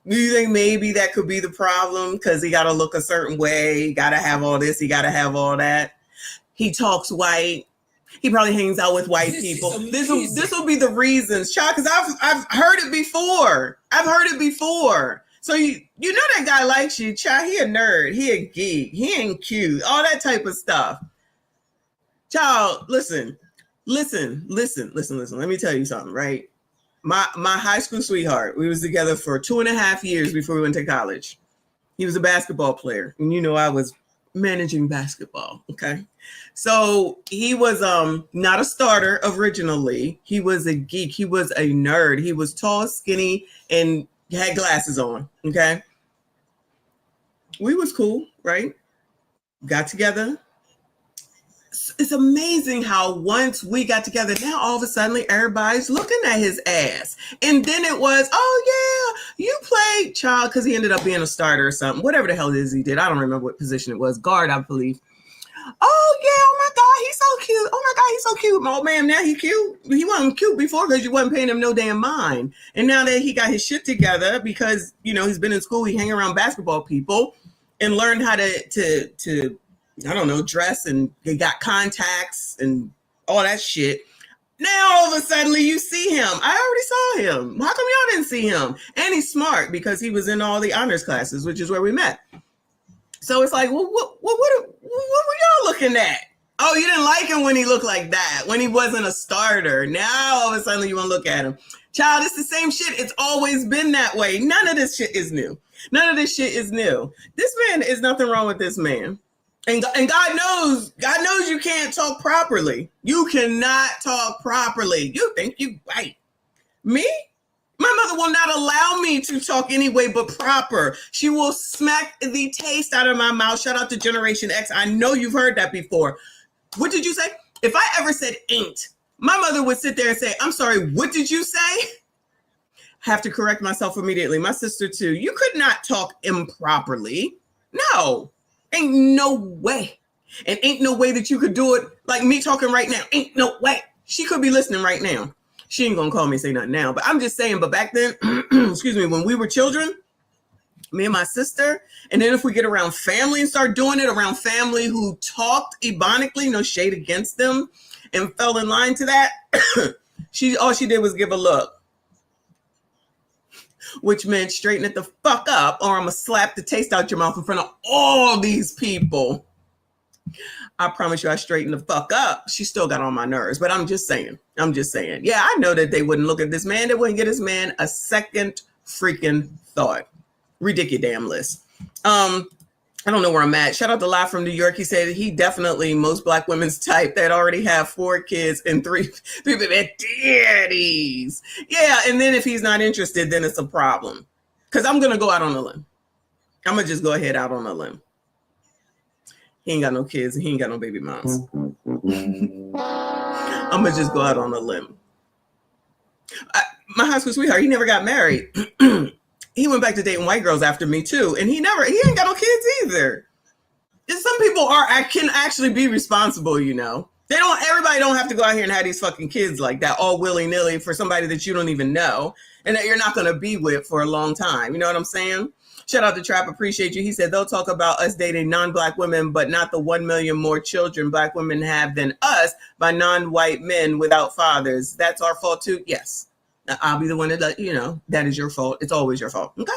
Do you think maybe that could be the problem? Because he got to look a certain way. He got to have all this. He got to have all that. He talks white. He probably hangs out with white people. This will be the reasons, child. Because I've heard it before. So you know that guy likes you, child. He a nerd. He a geek. He ain't cute. All that type of stuff. Child, listen, Listen. Let me tell you something, right? My high school sweetheart, we was together for 2.5 years before we went to college. He was a basketball player. And you know, I was managing basketball. Okay. So he was not a starter originally. He was a geek. He was a nerd. He was tall, skinny, and had glasses on. Okay. We was cool, right? Got together. It's amazing how once we got together, now all of a sudden everybody's looking at his ass. And then it was, oh yeah, you played child, because he ended up being a starter or something. Whatever the hell it is he did. I don't remember what position it was. Guard, I believe. Oh yeah, oh my God, he's so cute. Oh my God, he's so cute. Oh man, now he cute. He wasn't cute before because you wasn't paying him no damn mind. And now that he got his shit together because, you know, he's been in school, he hang around basketball people and learned how to I don't know, dress, and they got contacts and all that shit. Now all of a sudden you see him. I already saw him. How come y'all didn't see him? And he's smart because he was in all the honors classes, which is where we met. So it's like, well, what were y'all looking at? Oh, you didn't like him when he looked like that, when he wasn't a starter. Now all of a sudden you want to look at him. Child, it's the same shit. It's always been that way. None of this shit is new. None of this shit is new. This man, is nothing wrong with this man. And God knows you can't talk properly. You cannot talk properly. You think you right. Me? My mother will not allow me to talk any way but proper. She will smack the taste out of my mouth. Shout out to Generation X. I know you've heard that before. What did you say? If I ever said ain't, my mother would sit there and say, I'm sorry, what did you say? Have to correct myself immediately. My sister too. You could not talk improperly. No. Ain't no way. And ain't no way that you could do it like me talking right now. Ain't no way. She could be listening right now. She ain't gonna call me and say nothing now. But I'm just saying, but back then, excuse me, when we were children, me and my sister, and then if we get around family and start doing it around family who talked ebonically, no shade against them, and fell in line to that, all she did was give a look. Which meant straighten it the fuck up or I'm going to slap the taste out your mouth in front of all these people. I promise you I straightened the fuck up. She still got on my nerves, but I'm just saying. Yeah, I know that they wouldn't look at this man. They wouldn't get this man a second freaking thought. Ridiculous. I don't know where I'm at. Shout out to Live from New York. He said he definitely most black women's type that already have 4 kids and 3 people that daddies. Yeah, and then if he's not interested, then it's a problem. Because I'm going to go out on a limb. I'm going to just go ahead out on a limb. He ain't got no kids and he ain't got no baby moms. I'm going to just go out on a limb. My high school sweetheart, he never got married. He went back to dating white girls after me too. And he ain't got no kids either. And some people can actually be responsible, you know. Everybody don't have to go out here and have these fucking kids like that all willy-nilly for somebody that you don't even know and that you're not going to be with for a long time. You know what I'm saying? Shout out to Trap. Appreciate you. He said they'll talk about us dating non-black women, but not the 1 million more children black women have than us by non-white men without fathers. That's our fault too. Yes. I'll be the one that, you know, that is your fault. It's always your fault. Okay.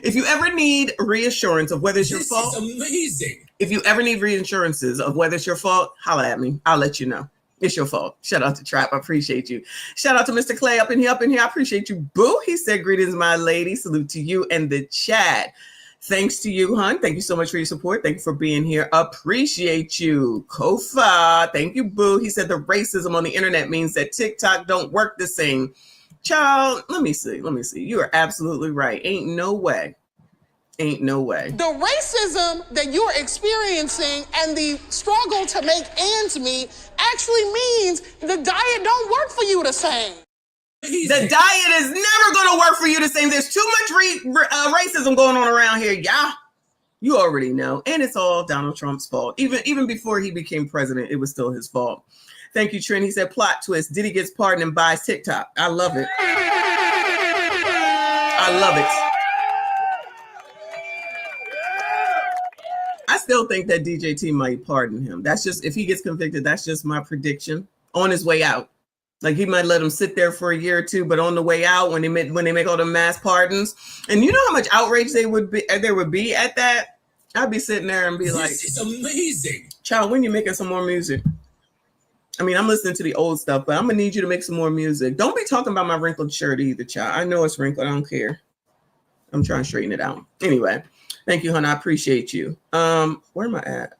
If you ever need reassurance of whether it's your fault. This is amazing. If you ever need reassurances of whether it's your fault, holla at me. I'll let you know. It's your fault. Shout out to Trap. I appreciate you. Shout out to Mr. Clay up in here. I appreciate you, boo. He said, greetings, my lady. Salute to you and the chat. Thanks to you, hon. Thank you so much for your support. Thank you for being here. Appreciate you. Kofa. Thank you, boo. He said the racism on the internet means that TikTok don't work the same. Child, let me see. You are absolutely right. Ain't no way. The racism that you're experiencing and the struggle to make ends meet actually means the diet don't work for you the same. The diet is never going to work for you the same. There's too much racism going on around here. Yeah, you already know. And it's all Donald Trump's fault. Even before he became president, it was still his fault. Thank you, Trent. He said, plot twist. Diddy gets pardoned and buys TikTok. I love it. I still think that DJT might pardon him. That's just, if he gets convicted, that's just my prediction. On his way out. Like he might let him sit there for a year or two, but on the way out, when they make all the mass pardons, and you know how much outrage there would be at that? I'd be sitting there and be like, this is amazing. Child, when you making some more music? I mean, I'm listening to the old stuff, but I'm gonna need you to make some more music. Don't be talking about my wrinkled shirt either, child. I know it's wrinkled. I don't care. I'm trying to straighten it out. Anyway, thank you, honey. I appreciate you. Where am I at?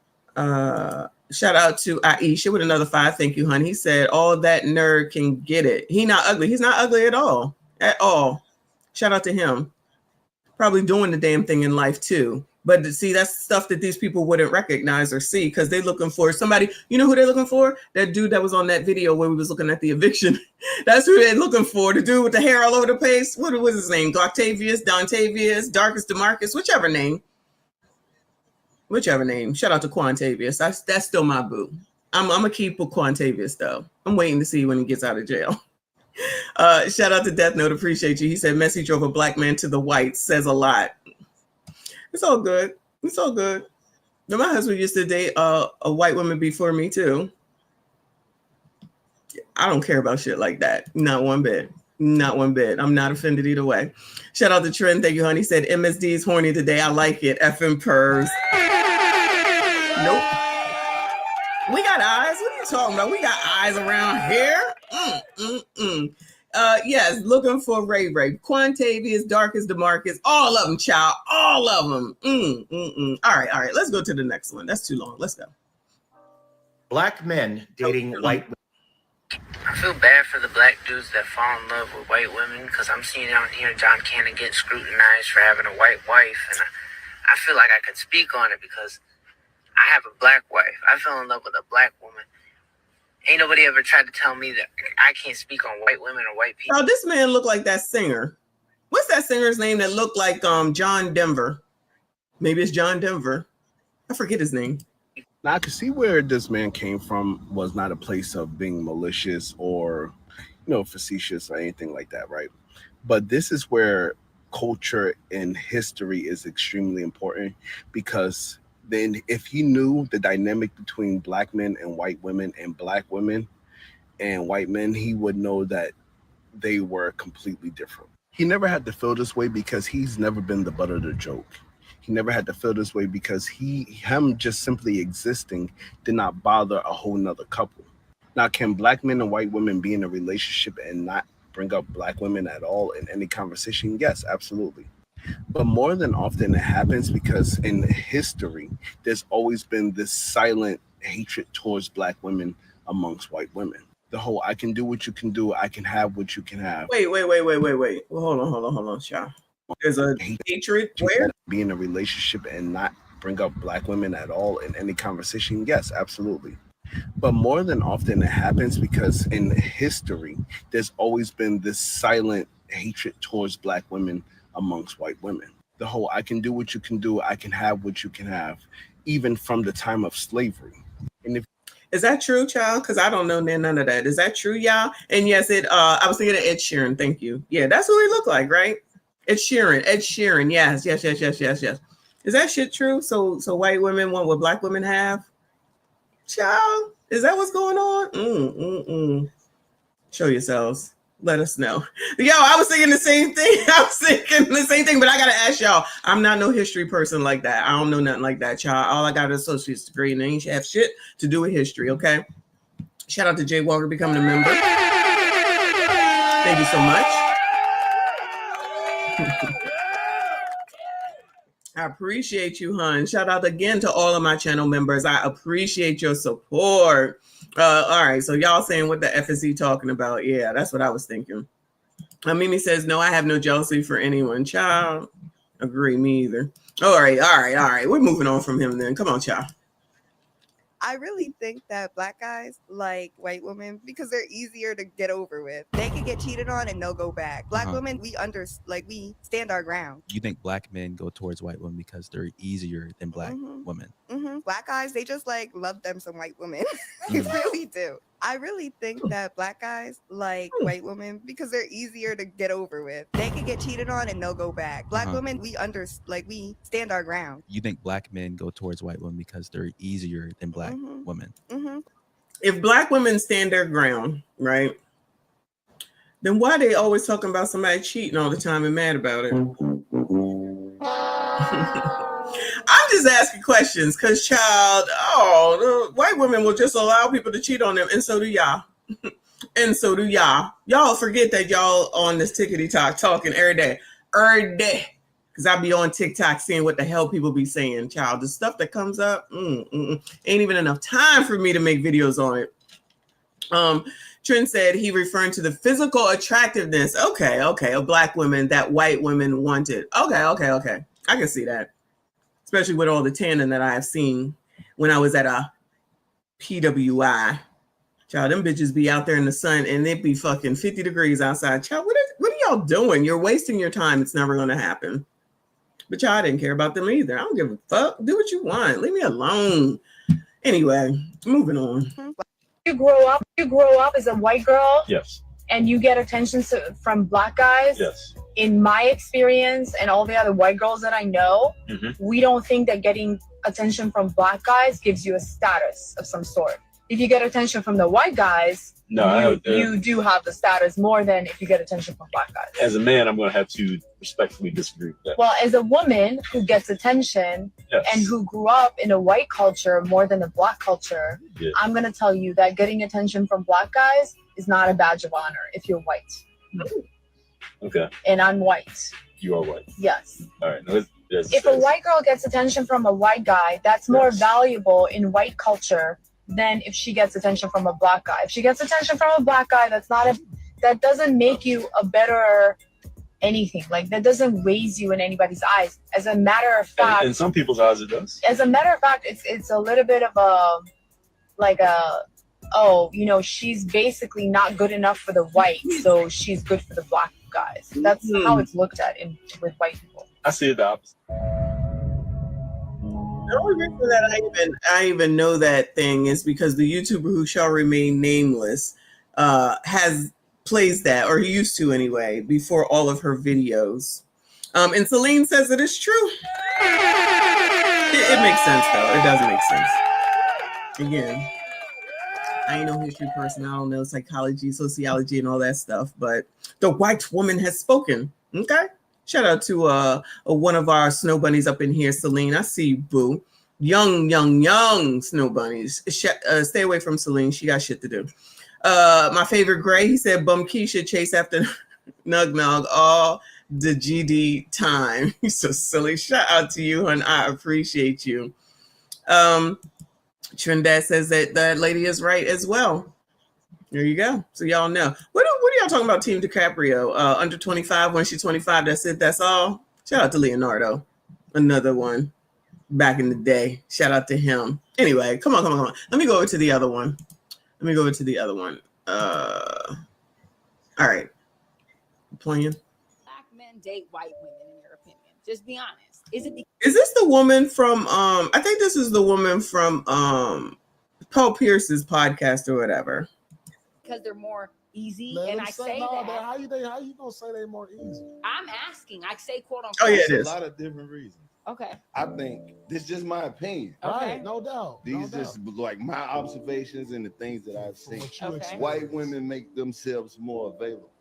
Shout out to Aisha with another 5. Thank you, honey. He said, all that nerd can get it. He not ugly. He's not ugly at all. At all. Shout out to him. Probably doing the damn thing in life too. But to see, that's stuff that these people wouldn't recognize or see because they're looking for somebody. You know who they're looking for? That dude that was on that video where we was looking at the eviction. That's who they're looking for. The dude with the hair all over the place. What was his name? Octavius, Dontavius, Darkest DeMarcus, whichever name. Whichever name. Shout out to Quantavius. That's still my boo. I'm gonna keep with Quantavius though. I'm waiting to see when he gets out of jail. Shout out to Death Note. Appreciate you. He said message of a black man to the whites says a lot. It's all good. It's all good. Now, my husband used to date a white woman before me too. I don't care about shit like that. Not one bit. Not one bit. I'm not offended either way. Shout out to Trent. Thank you, honey. He said MSD is horny today. I like it. FM purrs. Nope. We got eyes. What are you talking about? We got eyes around here. Yes, looking for Ray Ray, Quantavius, Darkest DeMarcus, all of them, child, all of them. All right. Let's go to the next one. That's too long. Let's go. Black men dating white women. I feel bad for the black dudes that fall in love with white women because I'm seeing out here John Cannon get scrutinized for having a white wife, and I feel like I could speak on it because I have a black wife. I fell in love with a black woman. Ain't nobody ever tried to tell me that I can't speak on white women or white people. Oh, this man looked like that singer. What's that singer's name that looked like John Denver? Maybe it's John Denver. I forget his name. Now I can see where this man came from was not a place of being malicious or, facetious or anything like that, right? But this is where culture and history is extremely important because then if he knew the dynamic between black men and white women and black women and white men, he would know that they were completely different. He never had to feel this way because he's never been the butt of the joke. He never had to feel this way because him just simply existing did not bother a whole nother couple. Now, can black men and white women be in a relationship and not bring up black women at all in any conversation? Yes, absolutely. But more than often it happens because in history, there's always been this silent hatred towards black women amongst white women. The whole, I can do what you can do, I can have what you can have. Wait. Well, hold on, Shaw. There's a hatred where? Be in a relationship and not bring up black women at all in any conversation? Yes, absolutely. But more than often it happens because in history, there's always been this silent hatred towards black women amongst white women. The whole, I can do what you can do, I can have what you can have, even from the time of slavery. And if is that true, child? Because I don't know none of that. Is that true, y'all? And yes, I was thinking of Ed Sheeran. Thank you. Yeah, that's who he looked like, right? Ed Sheeran. Yes. Is that shit true? So white women want what black women have? Child, is that what's going on? Show yourselves. Let us know. Yo, I was thinking the same thing. But I gotta ask y'all. I'm not no history person like that. I don't know nothing like that, y'all. All I got is an associate's degree, and they ain't have shit to do with history. Okay. Shout out to Jay Walker becoming a member. Thank you so much. I appreciate you, hon. Shout out again to all of my channel members. I appreciate your support. All right, so y'all saying what the F is he talking about? Yeah, that's what I was thinking. Mimi says, no, I have no jealousy for anyone. Child, agree, me either. All right. We're moving on from him then. Come on, child. I really think that black guys like white women because they're easier to get over with. They can get cheated on and they'll go back. Black women, we stand our ground. You think black men go towards white women because they're easier than black women? Black guys, they just love them some white women. They really do. I really think that black guys like white women because they're easier to get over with. They can get cheated on and they'll go back. Black women, we stand our ground. You think black men go towards white women because they're easier than black women? If black women stand their ground, right, then why are they always talking about somebody cheating all the time and mad about it? I'm just asking questions because, child, the white women will just allow people to cheat on them, and so do y'all. And so do y'all. Y'all forget that y'all on this tickety talk talking every day. Because I be on TikTok seeing what the hell people be saying, child. The stuff that comes up, ain't even enough time for me to make videos on it. Trent said he referring to the physical attractiveness. Okay, of black women that white women wanted. Okay. I can see that. Especially with all the tanning that I have seen when I was at a PWI. Child, them bitches be out there in the sun and it be fucking 50 degrees outside. Child, what are y'all doing? You're wasting your time. It's never going to happen. But y'all, I didn't care about them either. I don't give a fuck. Do what you want. Leave me alone. Anyway, moving on. You grow up as a white girl. Yes. And you get attention from black guys. Yes. In my experience and all the other white girls that I know, we don't think that getting attention from black guys gives you a status of some sort. If you get attention from the white guys, you do have the status more than if you get attention from black guys. As a man, I'm going to have to respectfully disagree with that. Well, as a woman who gets attention and who grew up in a white culture more than a black culture, I'm going to tell you that getting attention from black guys is not a badge of honor if you're white. Okay. And I'm white. You are white. Yes. All right. No, if a white girl gets attention from a white guy, that's more valuable in white culture than if she gets attention from a black guy. If she gets attention from a black guy, that doesn't make you a better anything. Like, that doesn't raise you in anybody's eyes. As a matter of fact, in some people's eyes, it does. As a matter of fact, it's a little bit of she's basically not good enough for the white, so she's good for the black guys. That's how it's looked at with white people. I see it the opposite. The only reason that I even know that thing is because the YouTuber who shall remain nameless plays that, or he used to anyway, before all of her videos. And Celine says it is true. It makes sense though. It does make sense. Again, I ain't no history person. I don't know psychology, sociology, and all that stuff. But the white woman has spoken. Okay. Shout out to one of our snow bunnies up in here, Celine. I see you, boo. Young snow bunnies. Stay away from Celine. She got shit to do. My favorite Gray, he said, Bum Key should chase after Nug all the GD time. He's so silly. Shout out to you, hon. I appreciate you. Trinidad says that lady is right as well. There you go. So y'all know. What are y'all talking about, Team DiCaprio? Under 25, when she's 25, that's it, that's all? Shout out to Leonardo. Another one back in the day. Shout out to him. Anyway, come on. Let me go over to the other one. All right. Playing. Black men date white women, in your opinion? Just be honest. Is this the woman from I think this is the woman from Paul Pierce's podcast or whatever? Because they're more easy, Let and them I say that. How you gonna say they're more easy? I'm asking. I say quote unquote. Oh yeah, it There's is. a lot of different reasons. Okay. I think this is just my opinion. Okay. Right, no doubt. These just like my observations and the things that I've seen. Okay. White women make themselves more available.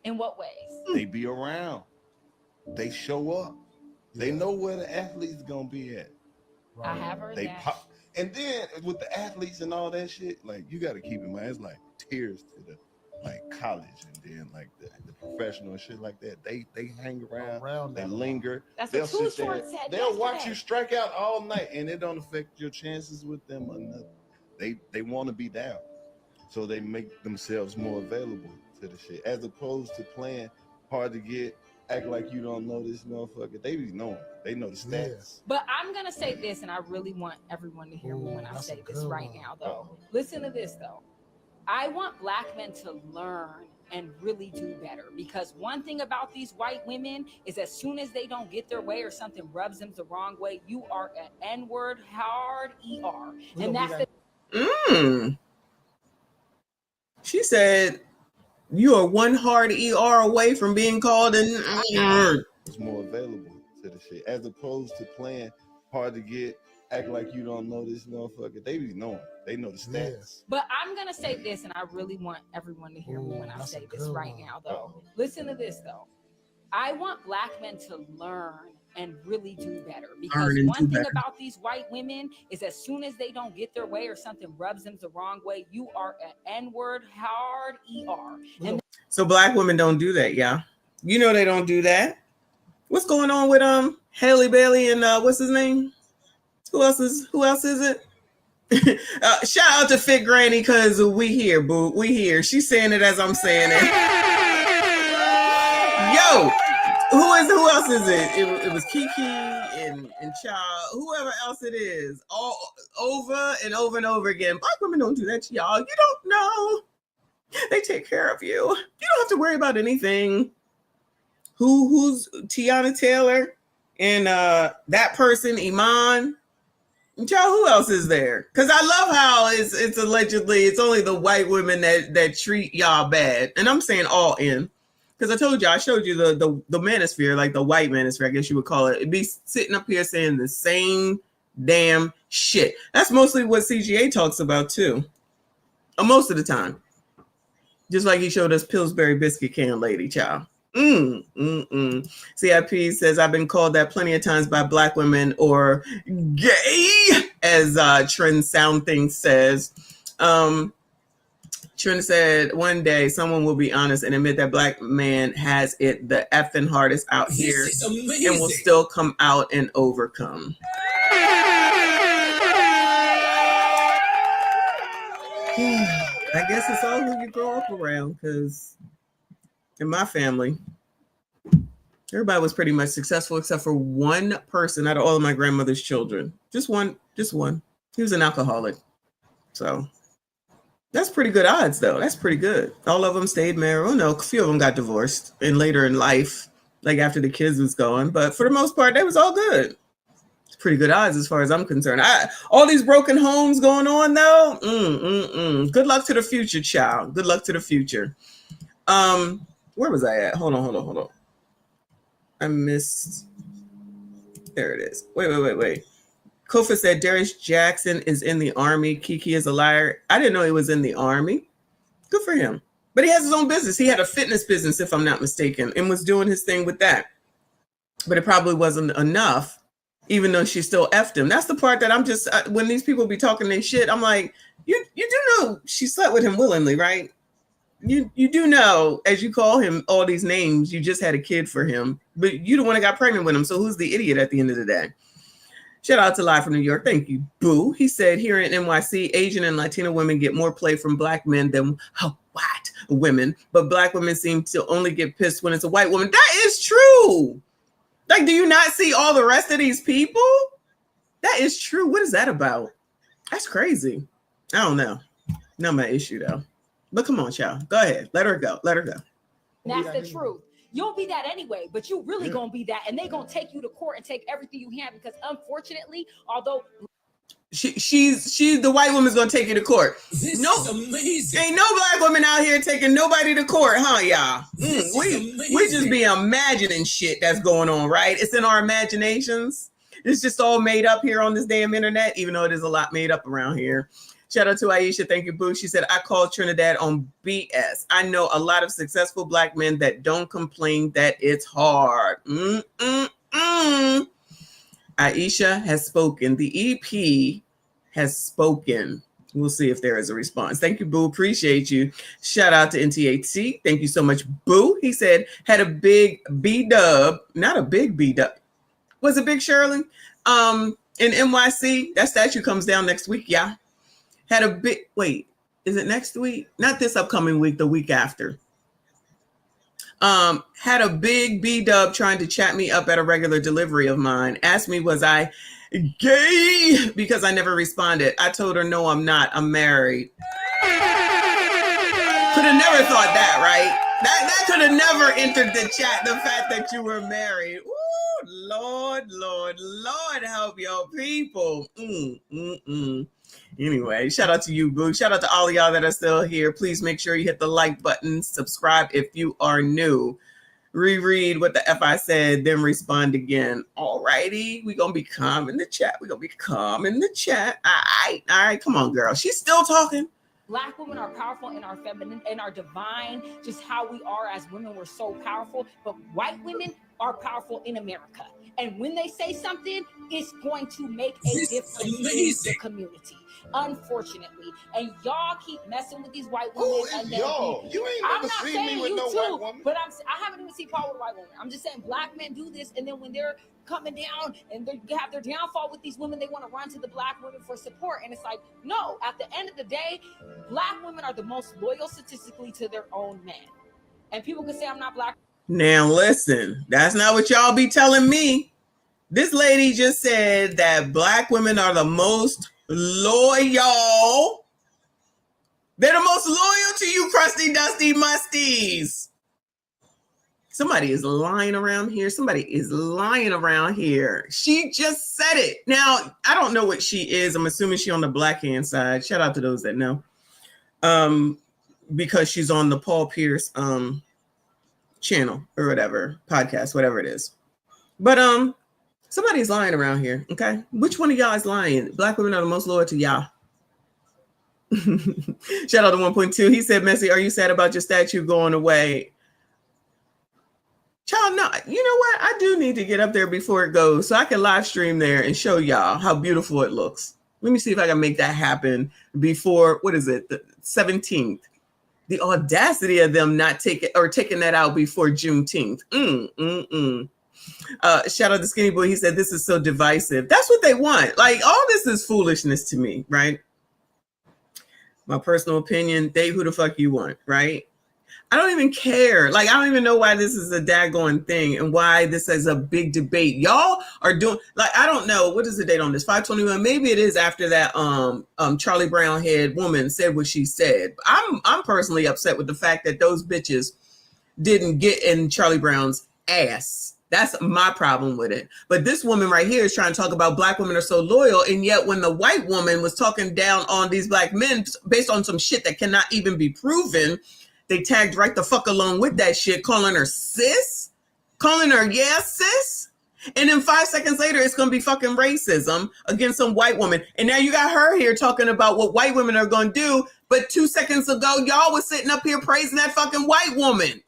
In what ways? They be around. They show up. They know where the athlete's gonna be at. I have heard They that. pop. And then with the athletes and all that shit, like you got to keep in mind, it's like tears to the like college and then like the professional and shit like that. They hang around they linger. That's They'll what Too sit there. Short said They'll watch yesterday. you strike out all night, and it don't affect your chances with them or nothing. They want to be down, so they make themselves more available to the shit as opposed to playing hard to get. Act like you don't know this motherfucker. They be knowing. They know the stats. But I'm gonna say this, and I really want everyone to hear me when I say this right now, though. Listen to this, though. I want black men to learn and really do better, because one thing about these white women is as soon as they don't get their way or something rubs them the wrong way, you are an N-word hard ER. And that's the She said you are one hard ER away from being called an It's more available to the shit as opposed to playing hard to get. Act like you don't know this motherfucker. They be knowing. They know the stats. But I'm gonna say this, and I really want everyone to hear me when I say this right now, though. Listen to this, though. I want black men to learn and really do better. Learn Because and one do thing better. about these white women is as soon as they don't get their way or something rubs them the wrong way, you are an N-word hard ER. And So black women don't do that, yeah. You know they don't do that. What's going on with Haley Bailey and what's his name? Who else is it? Shout out to Fit Granny because we here, boo. We here. She's saying it as I'm saying it. Yo, who else is it? It was Kiki and Child, whoever else it is, all over and over and over again. Black women don't do that to y'all. You don't know. They take care of you. You don't have to worry about anything. Who's Tiana Taylor and that person, Iman? Child, who else is there? Because I love how it's allegedly it's only the white women that treat y'all bad. And I'm saying all in. Because I told you, I showed you the manosphere, like the white manosphere, I guess you would call it. It'd be sitting up here saying the same damn shit. That's mostly what CGA talks about too. Most of the time. Just like he showed us Pillsbury biscuit can lady, child. CIP says, I've been called that plenty of times by black women or gay, as Trend Sound Thing says. Trend said, one day someone will be honest and admit that black man has it the effing hardest out here and will still come out and overcome. I guess it's all who you grow up around, because in my family, everybody was pretty much successful except for one person out of all of my grandmother's children. Just one. He was an alcoholic. So that's pretty good odds, though. That's pretty good. All of them stayed married. Oh, no, a few of them got divorced and later in life, like after the kids was gone. But for the most part, they was all good. It's pretty good odds as far as I'm concerned. All these broken homes going on, though. Good luck to the future, child. Good luck to the future. Where was I at? Hold on. I missed. There it is. Wait. Kofa said Darius Jackson is in the army. Kiki is a liar. I didn't know he was in the army. Good for him. But he has his own business. He had a fitness business, if I'm not mistaken, and was doing his thing with that. But it probably wasn't enough, even though she still effed him. That's the part that I'm just, when these people be talking their shit, I'm like, you do know she slept with him willingly, right? You do know, as you call him all these names, you just had a kid for him, but you the one that got pregnant with him. So who's the idiot at the end of the day? Shout out to Live from New York. Thank you, boo. He said here in NYC, Asian and Latino women get more play from black men than white women, but black women seem to only get pissed when it's a white woman. That is true. Like, do you not see all the rest of these people? That is true. What is that about? That's crazy. I don't know. Not my issue, though. But come on, child. Go ahead. Let her go. that's the truth. You'll be that anyway, but you really gonna be that, and they gonna take you to court and take everything you have, because unfortunately, although she's the white woman's gonna take you to court. This is amazing. Ain't no black woman out here taking nobody to court, huh, y'all? We just be imagining shit that's going on, right? It's in our imaginations. It's just all made up here on this damn internet, even though it is a lot made up around here. Shout out to Aisha. Thank you, boo. She said, I called Trinidad on BS. I know a lot of successful black men that don't complain that it's hard. Aisha has spoken. The EP has spoken. We'll see if there is a response. Thank you, boo. Appreciate you. Shout out to NTAT. Thank you so much, boo. He said, had a big B-dub. Not a big B-dub. Was it Big Shirley? In NYC. That statue comes down next week, yeah. Had a big, wait, is it next week? Not this upcoming week, the week after. Had a big B-dub trying to chat me up at a regular delivery of mine. Asked me, was I gay? Because I never responded. I told her, no, I'm not. I'm married. Could have never thought that, right? That could have never entered the chat, the fact that you were married. Ooh, Lord, help your people. Anyway, shout out to you, boo. Shout out to all of y'all that are still here. Please make sure you hit the like button, subscribe if you are new. Reread what the F I said, then respond again. All righty. We're going to be calm in the chat. All right. Come on, girl. She's still talking. Black women are powerful in our feminine, in our divine, just how we are as women. We're so powerful. But white women are powerful in America. And when they say something, it's going to make a difference in the community, unfortunately. And y'all keep messing with these white women. And then y'all? You ain't I'm never not seen saying me with you no too, white woman. but I haven't even seen Paul with a white woman. I'm just saying black men do this, and then when they're coming down and they have their downfall with these women, they want to run to the black women for support. And it's like, no, at the end of the day, black women are the most loyal statistically to their own men. And people can say I'm not black. Now listen, that's not what y'all be telling me. This lady just said that black women are the most loyal. They're the most loyal to you, crusty, dusty musties. Somebody is lying around here. Somebody is lying around here. She just said it. Now, I don't know what she is. I'm assuming she's on the black hand side. Shout out to those that know. Because she's on the Paul Pierce channel or whatever, podcast, whatever it is. But somebody's lying around here, okay? Which one of y'all is lying? Black women are the most loyal to y'all. Shout out to 1.2. He said, Messi, are you sad about your statue going away? Child, no, you know what? I do need to get up there before it goes so I can live stream there and show y'all how beautiful it looks. Let me see if I can make that happen before, what is it, the 17th. The audacity of them not taking that out before Juneteenth. Shout out to Skinny Boy. He said, this is so divisive. That's what they want. Like, all this is foolishness to me, right? My personal opinion, date who the fuck you want, right? I don't even care. Like, I don't even know why this is a daggone thing and why this is a big debate. Y'all are doing, like, I don't know. What is the date on this? 5/21. Maybe it is after that Charlie Brown head woman said what she said. I'm personally upset with the fact that those bitches didn't get in Charlie Brown's ass. That's my problem with it. But this woman right here is trying to talk about black women are so loyal. And yet when the white woman was talking down on these black men based on some shit that cannot even be proven, they tagged right the fuck along with that shit, calling her sis, calling her, yeah, sis. And then 5 seconds later, it's going to be fucking racism against some white woman. And now you got her here talking about what white women are going to do. But 2 seconds ago, y'all was sitting up here praising that fucking white woman.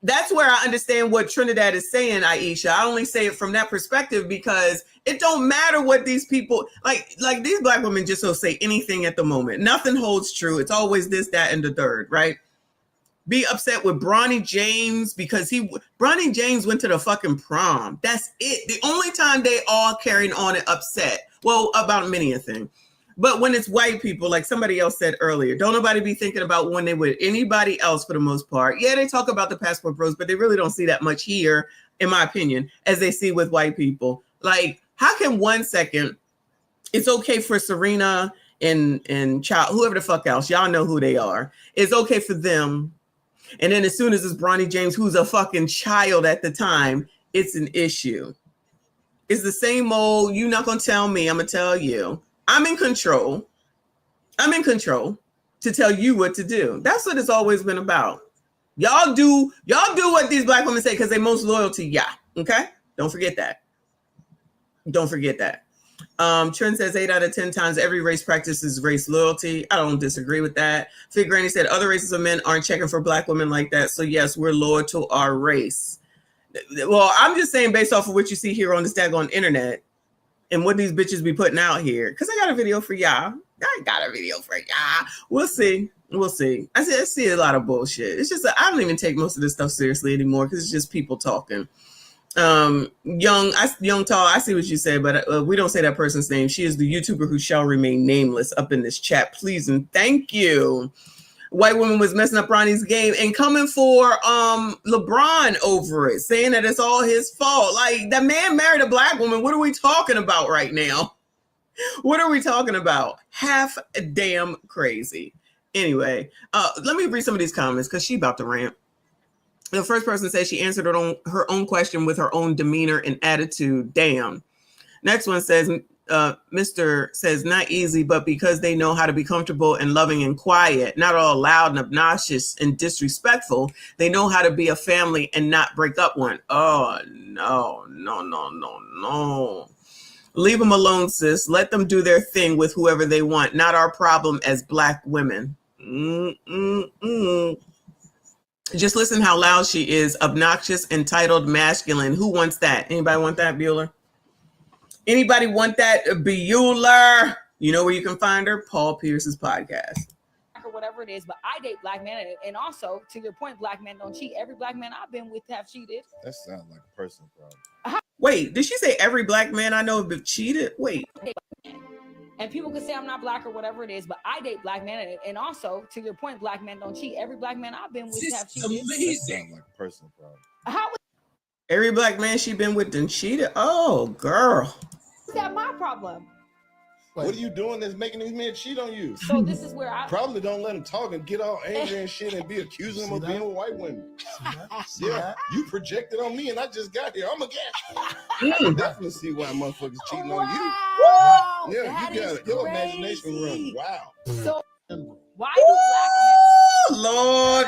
That's where I understand what Trinidad is saying, Aisha. I only say it from that perspective because it don't matter what these people, like these black women just don't say anything at the moment. Nothing holds true. It's always this, that, and the third, right? Be upset with Bronny James because Bronny James went to the fucking prom. That's it. The only time they all carrying on and upset. Well, about many a thing. But when it's white people, like somebody else said earlier, don't nobody be thinking about when they with anybody else for the most part. Yeah, they talk about the passport bros, but they really don't see that much here, in my opinion, as they see with white people. Like, how can 1 second, it's okay for Serena and Child, whoever the fuck else, y'all know who they are. It's okay for them. And then as soon as it's Bronny James, who's a fucking child at the time, it's an issue. It's the same old, you're not going to tell me, I'm going to tell you. I'm in control. I'm in control to tell you what to do. That's what it's always been about. Y'all do what these black women say because they're most loyal to y'all. Okay? Don't forget that. Don't forget that. Trent says 8 out of 10 times every race practices race loyalty. I don't disagree with that. Fig Granny said other races of men aren't checking for black women like that. So yes, we're loyal to our race. Well, I'm just saying based off of what you see here on the daggone internet and what these bitches be putting out here. Because I got a video for y'all. We'll see. We'll see. I see a lot of bullshit. It's just I don't even take most of this stuff seriously anymore because it's just people talking. Young Tall, I see what you say, but we don't say that person's name. She is the YouTuber who shall remain nameless up in this chat. Please and thank you. White woman was messing up Ronnie's game and coming for LeBron over it, saying that it's all his fault. Like, that man married a black woman. What are we talking about right now? What are we talking about? Half damn crazy. Anyway, let me read some of these comments because she about to rant. The first person says she answered her own question with her own demeanor and attitude. Damn. Next one says, Mr. says, not easy, but because they know how to be comfortable and loving and quiet, not all loud and obnoxious and disrespectful. They know how to be a family and not break up one. Oh, no. Leave them alone, sis. Let them do their thing with whoever they want. Not our problem as black women. Just listen how loud she is. Obnoxious, entitled, masculine. Who wants that? Anybody want that, Bueller? Anybody want that, Bueller? You know where you can find her? Paul Pierce's podcast. Or whatever it is, but I date black men, and also to your point, black men don't cheat. Every black man I've been with have cheated. That sounds like a personal problem. Wait, did she say every black man I know have cheated? Wait. And people can say I'm not black or whatever it is, but I date black men, and also to your point, black men don't cheat. Every black man I've been with have cheated. That sounds like a personal problem. How Every black man she been with done cheated? Oh, girl. is that my problem? What are you doing that's making these men cheat on you? So this is where I probably don't let them talk and get all angry and shit and be accusing them of being with white women. Yeah, you projected on me and I just got here. I'm a guy. I can definitely see why motherfuckers cheating on you. Yeah, you got it. Your imagination runs wild. So why do black men? Lord.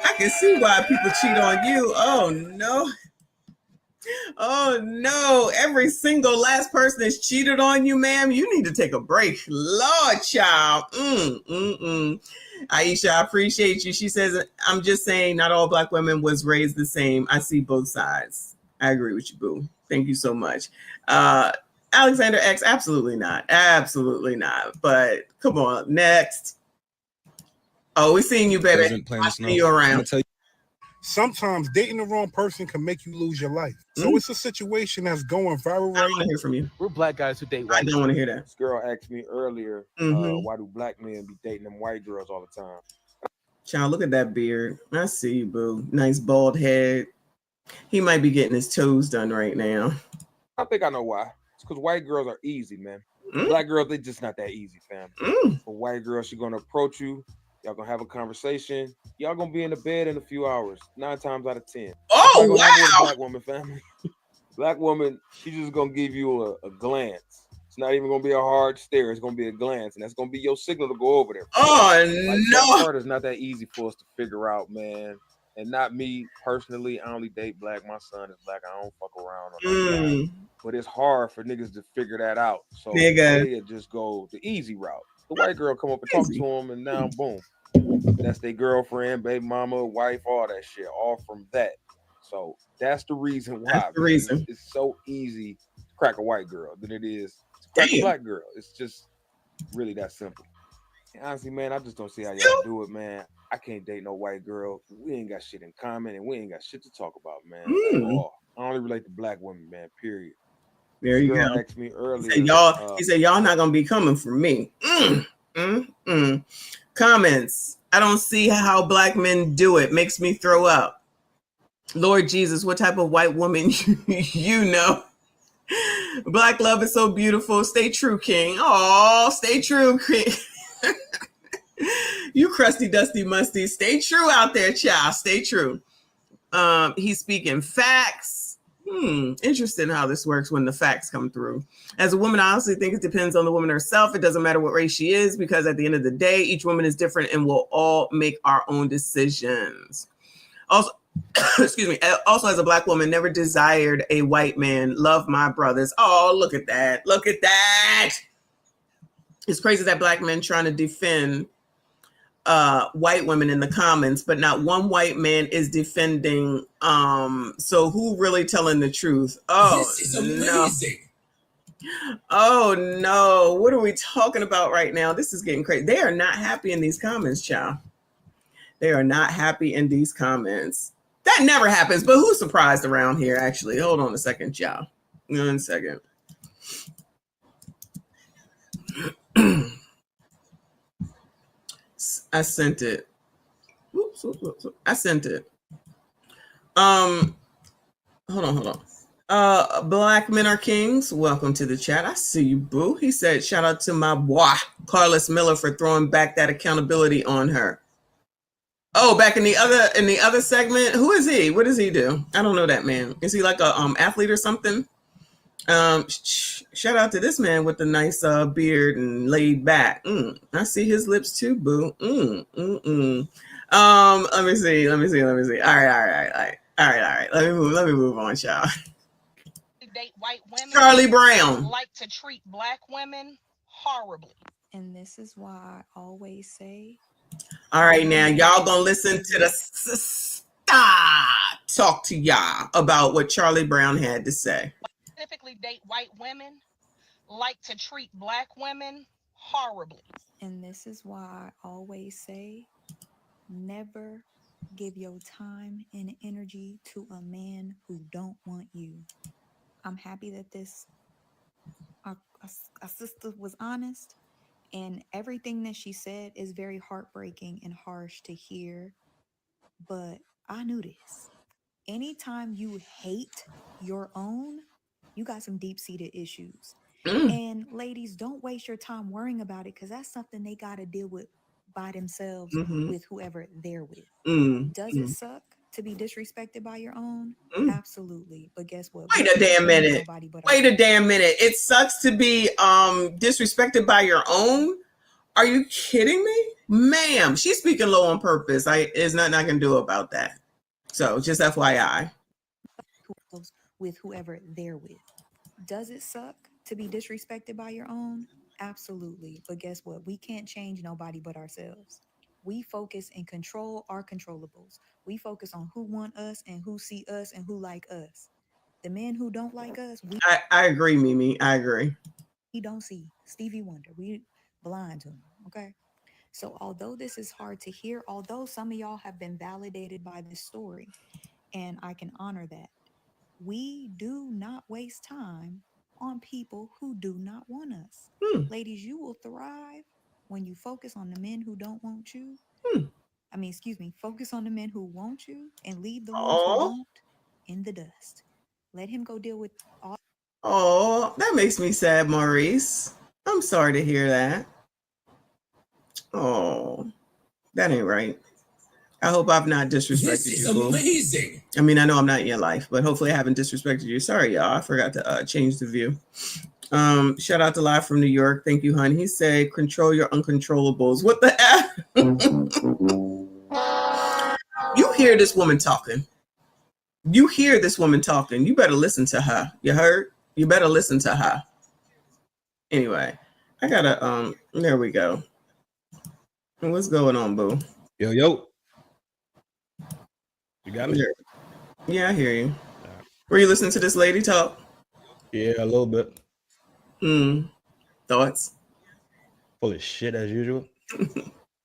I can see why people cheat on you. Oh no. Oh no. Every single last person that's cheated on you, ma'am, you need to take a break. Lord, child. Aisha, I appreciate you. She says, I'm just saying not all black women was raised the same. I see both sides. I agree with you, boo. Thank you so much. Alexander X, absolutely not. Absolutely not. But come on, next. Oh, we're seeing you better. I see you around. Sometimes dating the wrong person can make you lose your life. So it's a situation that's going viral right now. I want to hear from you. We're black guys who date white. I don't want to hear that. This girl asked me earlier, why do black men be dating them white girls all the time? Child, look at that beard. I see you, boo. Nice bald head. He might be getting his toes done right now. I think I know why. It's because white girls are easy, man. Black girls, they just not that easy, fam. For white girls, she's gonna approach you. Y'all gonna have a conversation. Y'all gonna be in the bed in a few hours. 9 times out of 10. Oh, wow. Black woman, family. Black woman, she's just gonna give you a glance. It's not even gonna be a hard stare. It's gonna be a glance, and that's gonna be your signal to go over there. Oh, like, no. That part is not that easy for us to figure out, man. And not me personally. I only date black. My son is black. I don't fuck around on that. But it's hard for niggas to figure that out. So they just go the easy route. The white girl come up and talk to him, and now boom, that's their girlfriend, baby mama, wife, all that shit, all from that. So that's the reason why. That's the reason. It's so easy to crack a white girl than it is to crack a black girl. It's just really that simple. And honestly, man, I just don't see how y'all do it, man. I can't date no white girl. We ain't got shit in common, and we ain't got shit to talk about, man. At all. I only relate to black women, man. Period. There you go. Asked me earlier. He said, y'all not gonna be coming for me. Comments. I don't see how black men do it. Makes me throw up. Lord Jesus, what type of white woman you know? Black love is so beautiful. Stay true, King. Oh, stay true, King. You crusty, dusty, musty. Stay true out there, child. Stay true. He's speaking facts. Interesting how this works when the facts come through. As a woman, I honestly think it depends on the woman herself. It doesn't matter what race she is, because at the end of the day, each woman is different and we'll all make our own decisions. Also, excuse me. Also, as a black woman, never desired a white man. Love my brothers. Oh, look at that. Look at that. It's crazy that black men trying to defend white women in the comments, but not one white man is defending. So who really telling the truth? Oh, this is amazing. No. Oh no, what are we talking about right now? This is getting crazy. They are not happy in these comments, child. They are not happy in these comments. That never happens, but who's surprised around here, actually? Hold on a second, child. 1 second. I sent it. Oops. I sent it. Hold on. Black men are kings. Welcome to the chat. I see you, boo. He said, shout out to my boy, Carlos Miller, for throwing back that accountability on her. Oh, back in the other segment. Who is he? What does he do? I don't know that man. Is he like a athlete or something? Shout out to this man with the nice beard and laid back. I see his lips too, boo. Let me see. All right. Let me move on, child. Date white women. Charlie Brown Like to treat black women horribly. And this is why I always say, all right, now y'all gonna listen to the talk to y'all about what Charlie Brown had to say. Specifically date white women like to treat black women horribly. and this is why I always say, never give your time and energy to a man who don't want you. I'm happy that this our sister was honest, and everything that she said is very heartbreaking and harsh to hear, but I knew this. Anytime you hate your own, you got some deep-seated issues. And ladies, don't waste your time worrying about it, because that's something they got to deal with by themselves with whoever they're with. Does it suck to be disrespected by your own? Absolutely. But guess what? Wait a damn minute. Wait a damn minute. It sucks to be disrespected by your own? Are you kidding me? Ma'am, she's speaking low on purpose. There's nothing I can do about that. So just FYI. With whoever they're with. Does it suck to be disrespected by your own? Absolutely. But guess what? We can't change nobody but ourselves. We focus and control our controllables. We focus on who want us and who see us and who like us. The men who don't like us, I agree, Mimi. I agree. we don't see. Stevie Wonder, we blind to him, okay? So although this is hard to hear, although some of y'all have been validated by this story, and I can honor that, we do not waste time on people who do not want us. Ladies, you will thrive when you focus on the men who don't want you. Focus on the men who want you and leave the ones who don't in the dust. Let him go deal with all. Oh, that makes me sad, Maurice. I'm sorry to hear that. Oh, that ain't right. I hope I've not disrespected This is you. amazing. I mean, I know I'm not in your life, but hopefully I haven't disrespected you. Sorry, y'all. I forgot to change the view. Shout out to Live from New York. Thank you, hon. He said, control your uncontrollables. What the F? You hear this woman talking. You hear this woman talking. You better listen to her. You heard? You better listen to her. Anyway, I gotta, there we go. What's going on, boo? Yo. You got me? Yeah, I hear you. Were you listening to this lady talk? Yeah, a little bit. Thoughts? Full of shit as usual.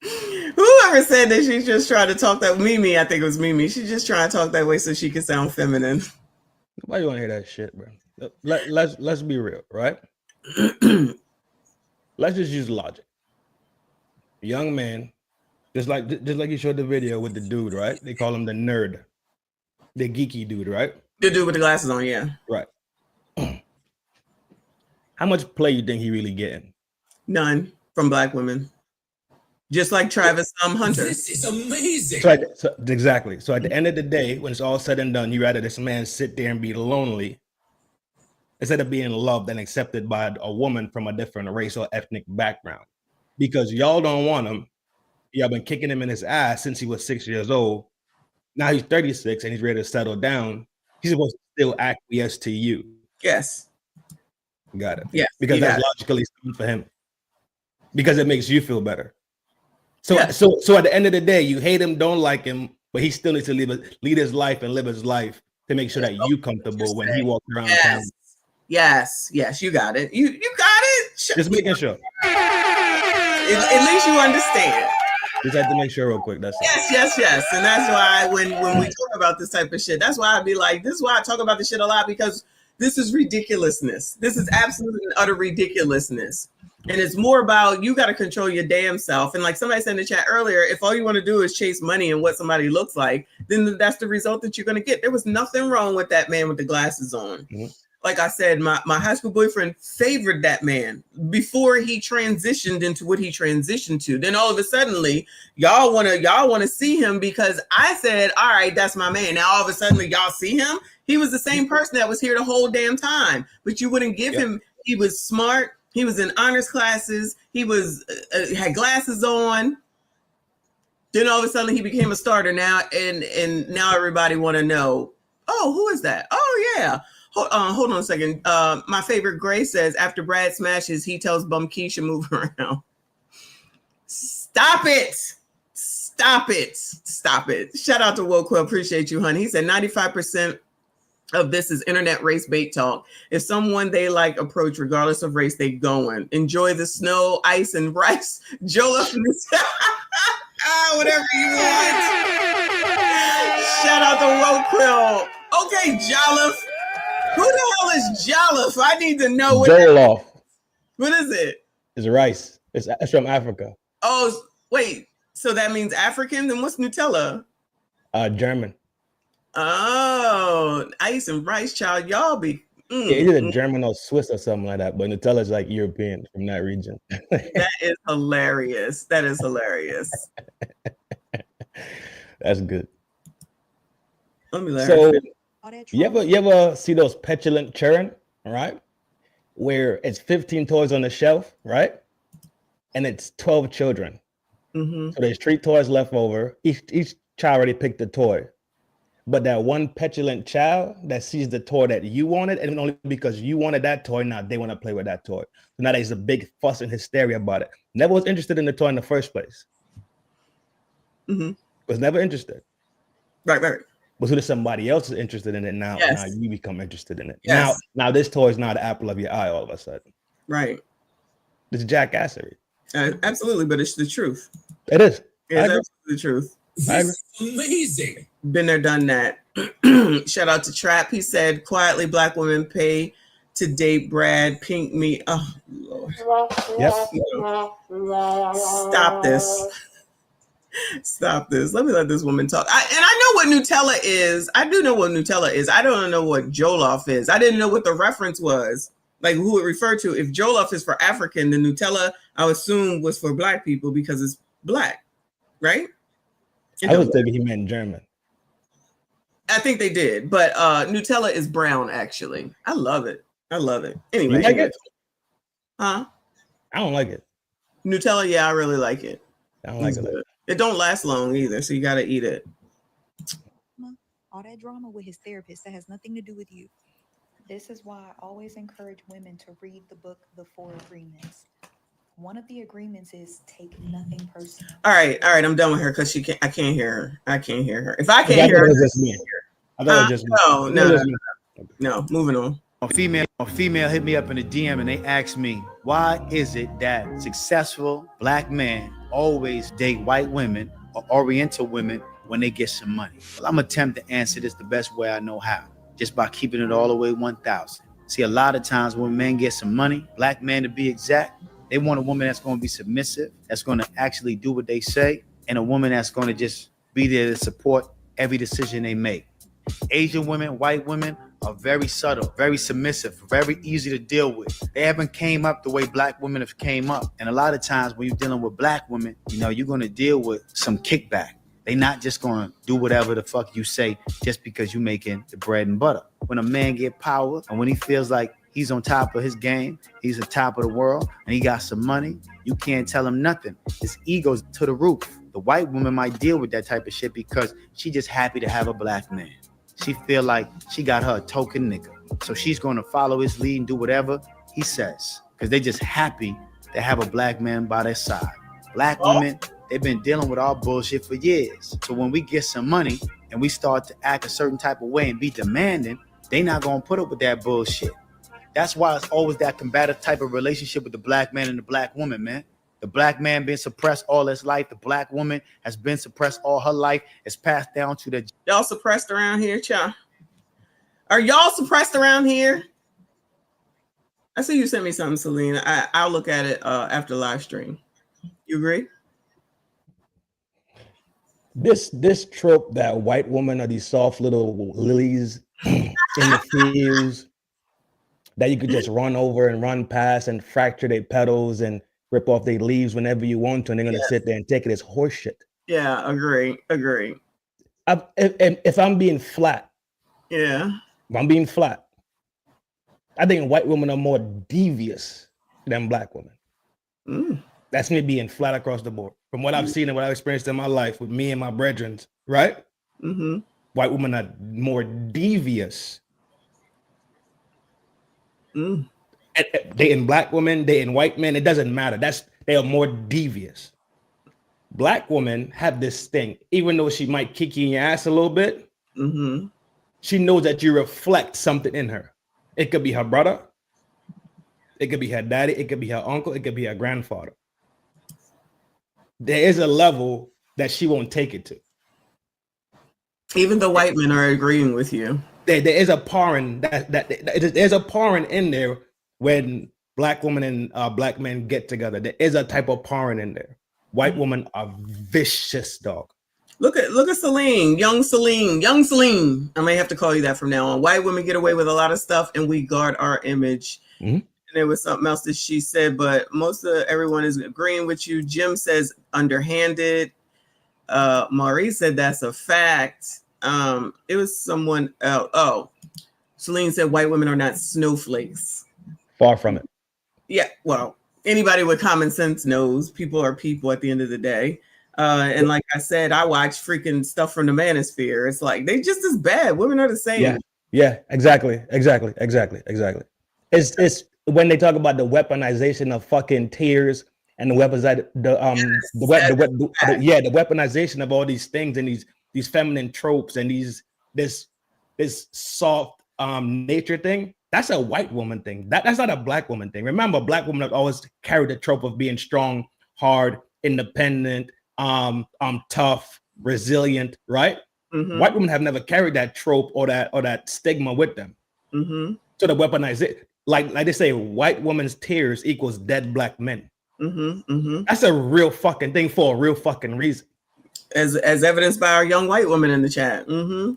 Whoever said that she's just trying to talk that Mimi, I think it was Mimi. She's just trying to talk that way so she can sound feminine. Why you want to hear that shit, bro? Let's be real, right? Let's just use logic. Young man, just like you showed the video with the dude, right? They call him the nerd, the geeky dude, right? The dude with the glasses on, yeah. Right. How much play you think he really getting? None from black women. Just like Travis Hunter. This is amazing. Exactly. So at the end of the day, when it's all said and done, you rather this man sit there and be lonely instead of being loved and accepted by a woman from a different race or ethnic background. Because y'all don't want him. Y'all been kicking him in his ass since he was 6 years old. Now he's 36 and he's ready to settle down. He's supposed to still acquiesce to you. Yes. Got it. Yes. Because that's logically sound for him. Because it makes you feel better. So at the end of the day, you hate him, don't like him, but he still needs to lead his life and live his life to make sure that you're comfortable when he walks around town. Yes, you got it. You got it. Just making sure. At least you understand. Just had to make sure real quick. That's it. Yes. And that's why when we talk about this type of shit, that's why I'd be like, this is why I talk about this shit a lot, because this is ridiculousness. This is absolute and utter ridiculousness. And it's more about you got to control your damn self. And like somebody said in the chat earlier, if all you want to do is chase money and what somebody looks like, then that's the result that you're going to get. There was nothing wrong with that man with the glasses on. Mm-hmm. Like I said, my high school boyfriend favored that man before he transitioned into what he transitioned to. Then all of a sudden, y'all want to see him because I said, all right, that's my man. Now all of a sudden y'all see him. He was the same person that was here the whole damn time, but you wouldn't give him. He was smart. He was in honors classes. He was had glasses on. Then all of a sudden he became a starter now, and now everybody want to know, oh, who is that? Oh yeah. Hold on a second. My favorite Gray says after Brad smashes, he tells Bum Keisha move around. Stop it. Stop it. Stop it. Shout out to Woquil. Appreciate you, honey. He said 95% of this is internet race bait talk. If someone they like approach, regardless of race, they going. Enjoy the snow, ice, and rice. Jollof. Whatever you want. Shout out to Woquil. Okay, Jollof. Who the hell is Jollof? I need to know what. Jollof. What is it? It's rice. It's from Africa. Oh, wait. So that means African? Then what's Nutella? German. Oh, ice and rice, child. Y'all be. Yeah, either German or Swiss or something like that. But Nutella is like European from that region. That is hilarious. That is hilarious. That's good. Let me learn. So you ever see those petulant children, right? Where it's 15 toys on the shelf, right? And it's 12 children. Mm-hmm. So there's 3 toys left over. Each child already picked a toy. But that one petulant child that sees the toy that you wanted, and only because you wanted that toy, now they want to play with that toy. So now there's a big fuss and hysteria about it. Never was interested in the toy in the first place. Mm-hmm. Was never interested. Right. But so somebody else is interested in it now. Yes. Now you become interested in it. Yes. Now this toy is not the apple of your eye all of a sudden. Right. It's jackassery. Absolutely, but it's the truth. It is. It's absolutely the truth. Amazing. Been there, done that. Shout out to Trap. He said, quietly, black women pay to date Brad. Pink me. Oh, Lord. Yep. Stop this. Stop this. Let me let this woman talk. I know what Nutella is. I do know what Nutella is. I don't know what Jollof is. I didn't know what the reference was. Like who it referred to. If Jollof is for African, then Nutella, I would assume, was for black people because it's black. Right? I was thinking he meant German. I think they did, but Nutella is brown, actually. I love it. Anyway. You like it? Huh? I don't like it. Nutella, yeah, I really like it. I don't like it. It don't last long either, so you got to eat it. All that drama with his therapist, that has nothing to do with you. This is why I always encourage women to read the book, The 4 Agreements. One of the agreements is take nothing personal. All right, I'm done with her because I can't hear her. If I can't hear her, it's just me. I thought it was just me. No, moving on. A female hit me up in a DM and they asked me, why is it that successful black men always date white women or Oriental women when they get some money? Well, I'm attempt to answer this the best way I know how, just by keeping it all the way 1,000. See, a lot of times when men get some money, black men to be exact, they want a woman that's going to be submissive, that's going to actually do what they say, and a woman that's going to just be there to support every decision they make. Asian women, white women are very subtle, very submissive, very easy to deal with. They haven't came up the way black women have came up. And a lot of times when you're dealing with black women, you're going to deal with some kickback. They're not just going to do whatever the fuck you say just because you're making the bread and butter. When a man get power and when he feels like he's on top of his game, he's on top of the world, and he got some money, you can't tell him nothing. His ego's to the roof. The white woman might deal with that type of shit because she just happy to have a black man. She feel like she got her a token nigga. So she's going to follow his lead and do whatever he says because they just happy to have a black man by their side. Black women, they've been dealing with our bullshit for years. So when we get some money and we start to act a certain type of way and be demanding, they not going to put up with that bullshit. That's why it's always that combative type of relationship with the black man and the black woman, man. The black man been suppressed all his life. The black woman has been suppressed all her life. It's passed down to the... Y'all suppressed around here, child? Are y'all suppressed around here? I see you sent me something, Selena. I'll look at it after live stream. You agree? This trope that white women are these soft little lilies in the fields that you could just run over and run past and fracture their petals and rip off their leaves whenever you want to, and they're gonna sit there and take it as horseshit. Yeah, agree. If I'm being flat, I think white women are more devious than black women. That's me being flat across the board. From what I've seen and what I've experienced in my life with me and my brethren, right? Mm-hmm. White women are more devious. Dating black women, dating white men, it doesn't matter. They are more devious. black women have this thing, even though she might kick you in your ass a little bit, she knows that you reflect something in her. It could be her brother, it could be her daddy, it could be her uncle, it could be her grandfather. There is a level that she won't take it to. Even the white men are agreeing with you. There is a pouring there's a pouring in there when black women and black men get together. There is a type of pouring in there. White women are vicious, dog. Look at Celine, young Celine. I may have to call you that from now on. White women get away with a lot of stuff, and we guard our image. And there was something else that she said, but most of everyone is agreeing with you. Jim says underhanded. Maurice said that's a fact. It was someone else. Oh, Celine said white women are not snowflakes. Far from it. Yeah, well, anybody with common sense knows people are people at the end of the day. And like I said, I watch freaking stuff from the manosphere. It's like they just as bad. Women are the same. Yeah, exactly. It's when they talk about the weaponization of fucking tears and the weaponization of all these things and these feminine tropes and this soft nature thing. That's a white woman thing. That's not a black woman thing. Remember, black women have always carried the trope of being strong, hard, independent, tough, resilient, right? White women have never carried that trope or that stigma with them. So the weaponize it, like they say, white woman's tears equals dead black men. That's a real fucking thing for a real fucking reason. As evidenced by our young white woman in the chat.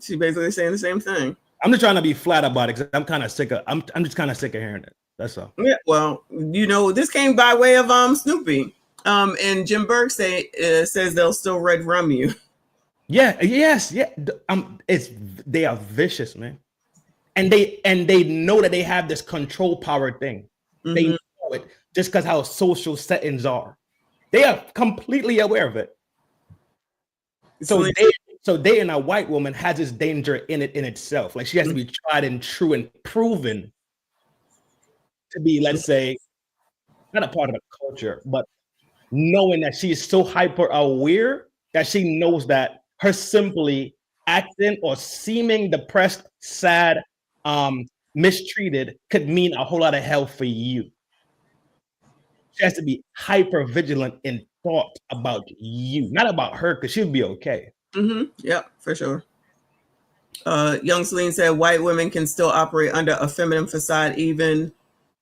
She's basically saying the same thing. I'm just trying to be flat about it because I'm kind of sick of. I'm just kind of sick of hearing it. That's all. Yeah. Well, this came by way of Snoopy. And Jim Burke says they'll still red rum you. Yeah. Yes. Yeah. They are vicious, man, and they know that they have this control power thing. They know it just because how social settings are. They are completely aware of it. So they and a white woman has this danger in itself. Like she has to be tried and true and proven to be, let's say, not a part of the culture, but knowing that she is so hyper aware that she knows that her simply acting or seeming depressed, sad, mistreated could mean a whole lot of hell for you. She has to be hyper vigilant in thought about you, not about her, because she'll be okay. Yeah, for sure. Young Celine said white women can still operate under a feminine facade even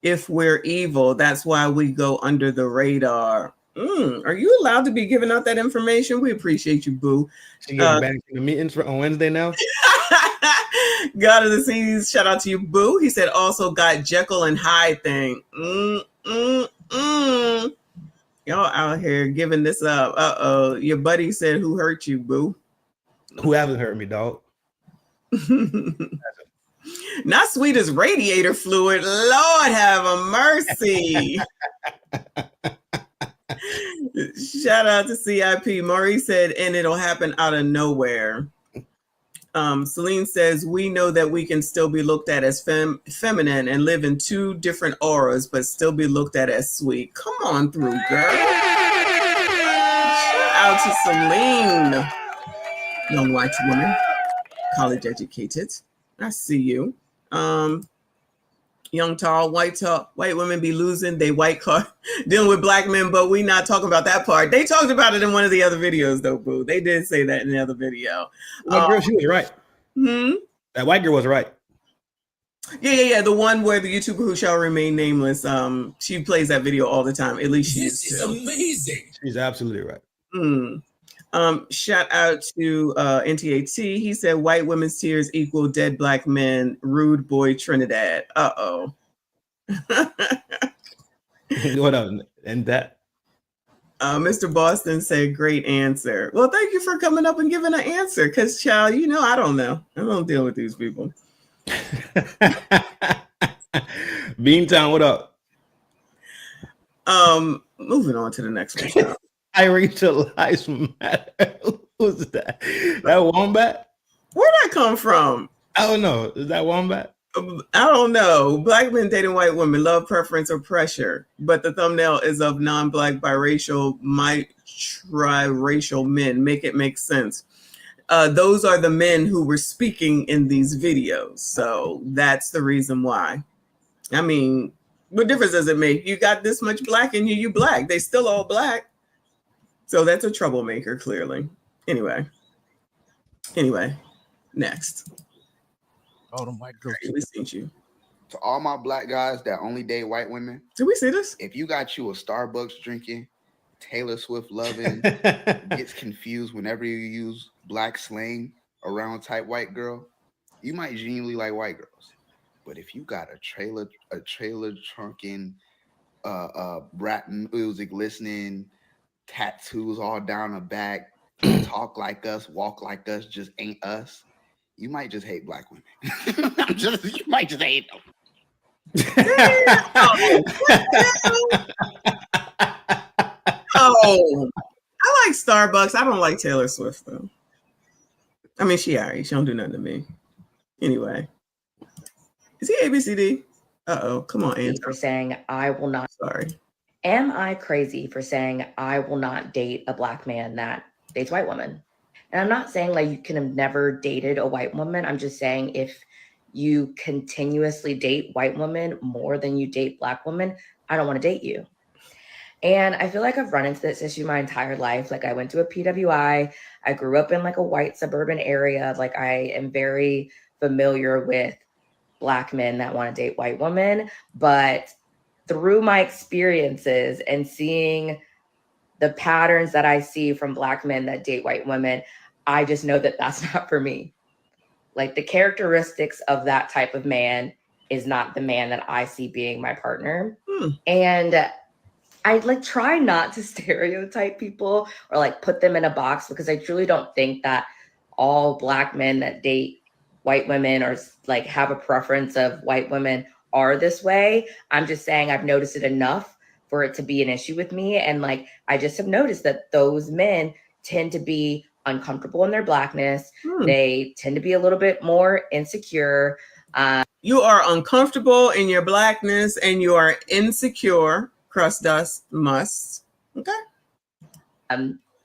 if we're evil. That's why we go under the radar. Are you allowed to be giving out that information? We appreciate you, boo. She getting back to the meetings on Wednesday now. God of the Seas, shout out to you, boo. He said also got Jekyll and Hyde thing. Y'all out here giving this up. Your buddy said who hurt you, boo? Who hasn't hurt me, dog? Not sweet as radiator fluid. Lord have a mercy. Shout out to CIP. Maurice said, and it'll happen out of nowhere. Celine says, we know that we can still be looked at as feminine and live in two different auras, but still be looked at as sweet. Come on through, girl. Shout out to Celine. Young white woman, college educated. I see you. Young, tall, white women be losing they white card dealing with black men, but we not talking about that part. They talked about it in one of the other videos, though, boo. They did say that in the other video. Girl, she was right. That white girl was right. Yeah. The one where the YouTuber who shall remain nameless. She plays that video all the time. At least she is. This is amazing. She's absolutely right. Shout out to NTAT. He said white women's tears equal dead black men. Rude boy Trinidad. Uh-oh. What up? And that Mr. Boston said great answer. Well, thank you for coming up and giving an answer. Because child, I don't know. I don't deal with these people. Beantown, what up? Moving on to the next one. I realize matter. Who's that? That wombat? Where'd that come from? I don't know. Is that wombat? I don't know. Black men dating white women, love, preference, or pressure. But the thumbnail is of non-black biracial triracial men. Make it make sense. Those are the men who were speaking in these videos. So that's the reason why. I mean, what difference does it make? You got this much black in you, you black. They still all black. So that's a troublemaker, clearly. Anyway, next. Oh, the white girl. We seen you. To all my black guys that only date white women. Did we see this? If you got you a Starbucks drinking, Taylor Swift loving, gets confused whenever you use black slang around type white girl, you might genuinely like white girls. But if you got a trailer trunking, rap music listening, tattoos all down the back, talk like us, walk like us, just ain't us, you might just hate black women. You might just hate them. Oh, I like Starbucks. I don't like Taylor Swift though. I mean, she alright. She don't do nothing to me. Anyway, is he ABCD? Uh-oh, come on, Anton. For saying I will not. Sorry. Am I crazy for saying I will not date a black man that dates white women? And I'm not saying like you can have never dated a white woman. I'm just saying if you continuously date white women more than you date black women, I don't want to date you. And I feel like I've run into this issue my entire life. Like I went to a PWI. I grew up in like a white suburban area. Like I am very familiar with black men that want to date white women. But through my experiences and seeing the patterns that I see from black men that date white women, I just know that that's not for me. Like the characteristics of that type of man is not the man that I see being my partner. And I like try not to stereotype people or like put them in a box because I truly don't think that all black men that date white women or like have a preference of white women are this way. I'm just saying I've noticed it enough for it to be an issue with me. And like, I just have noticed that those men tend to be uncomfortable in their blackness. They tend to be a little bit more insecure. You are uncomfortable in your blackness and you are insecure. Crust dust must. Okay.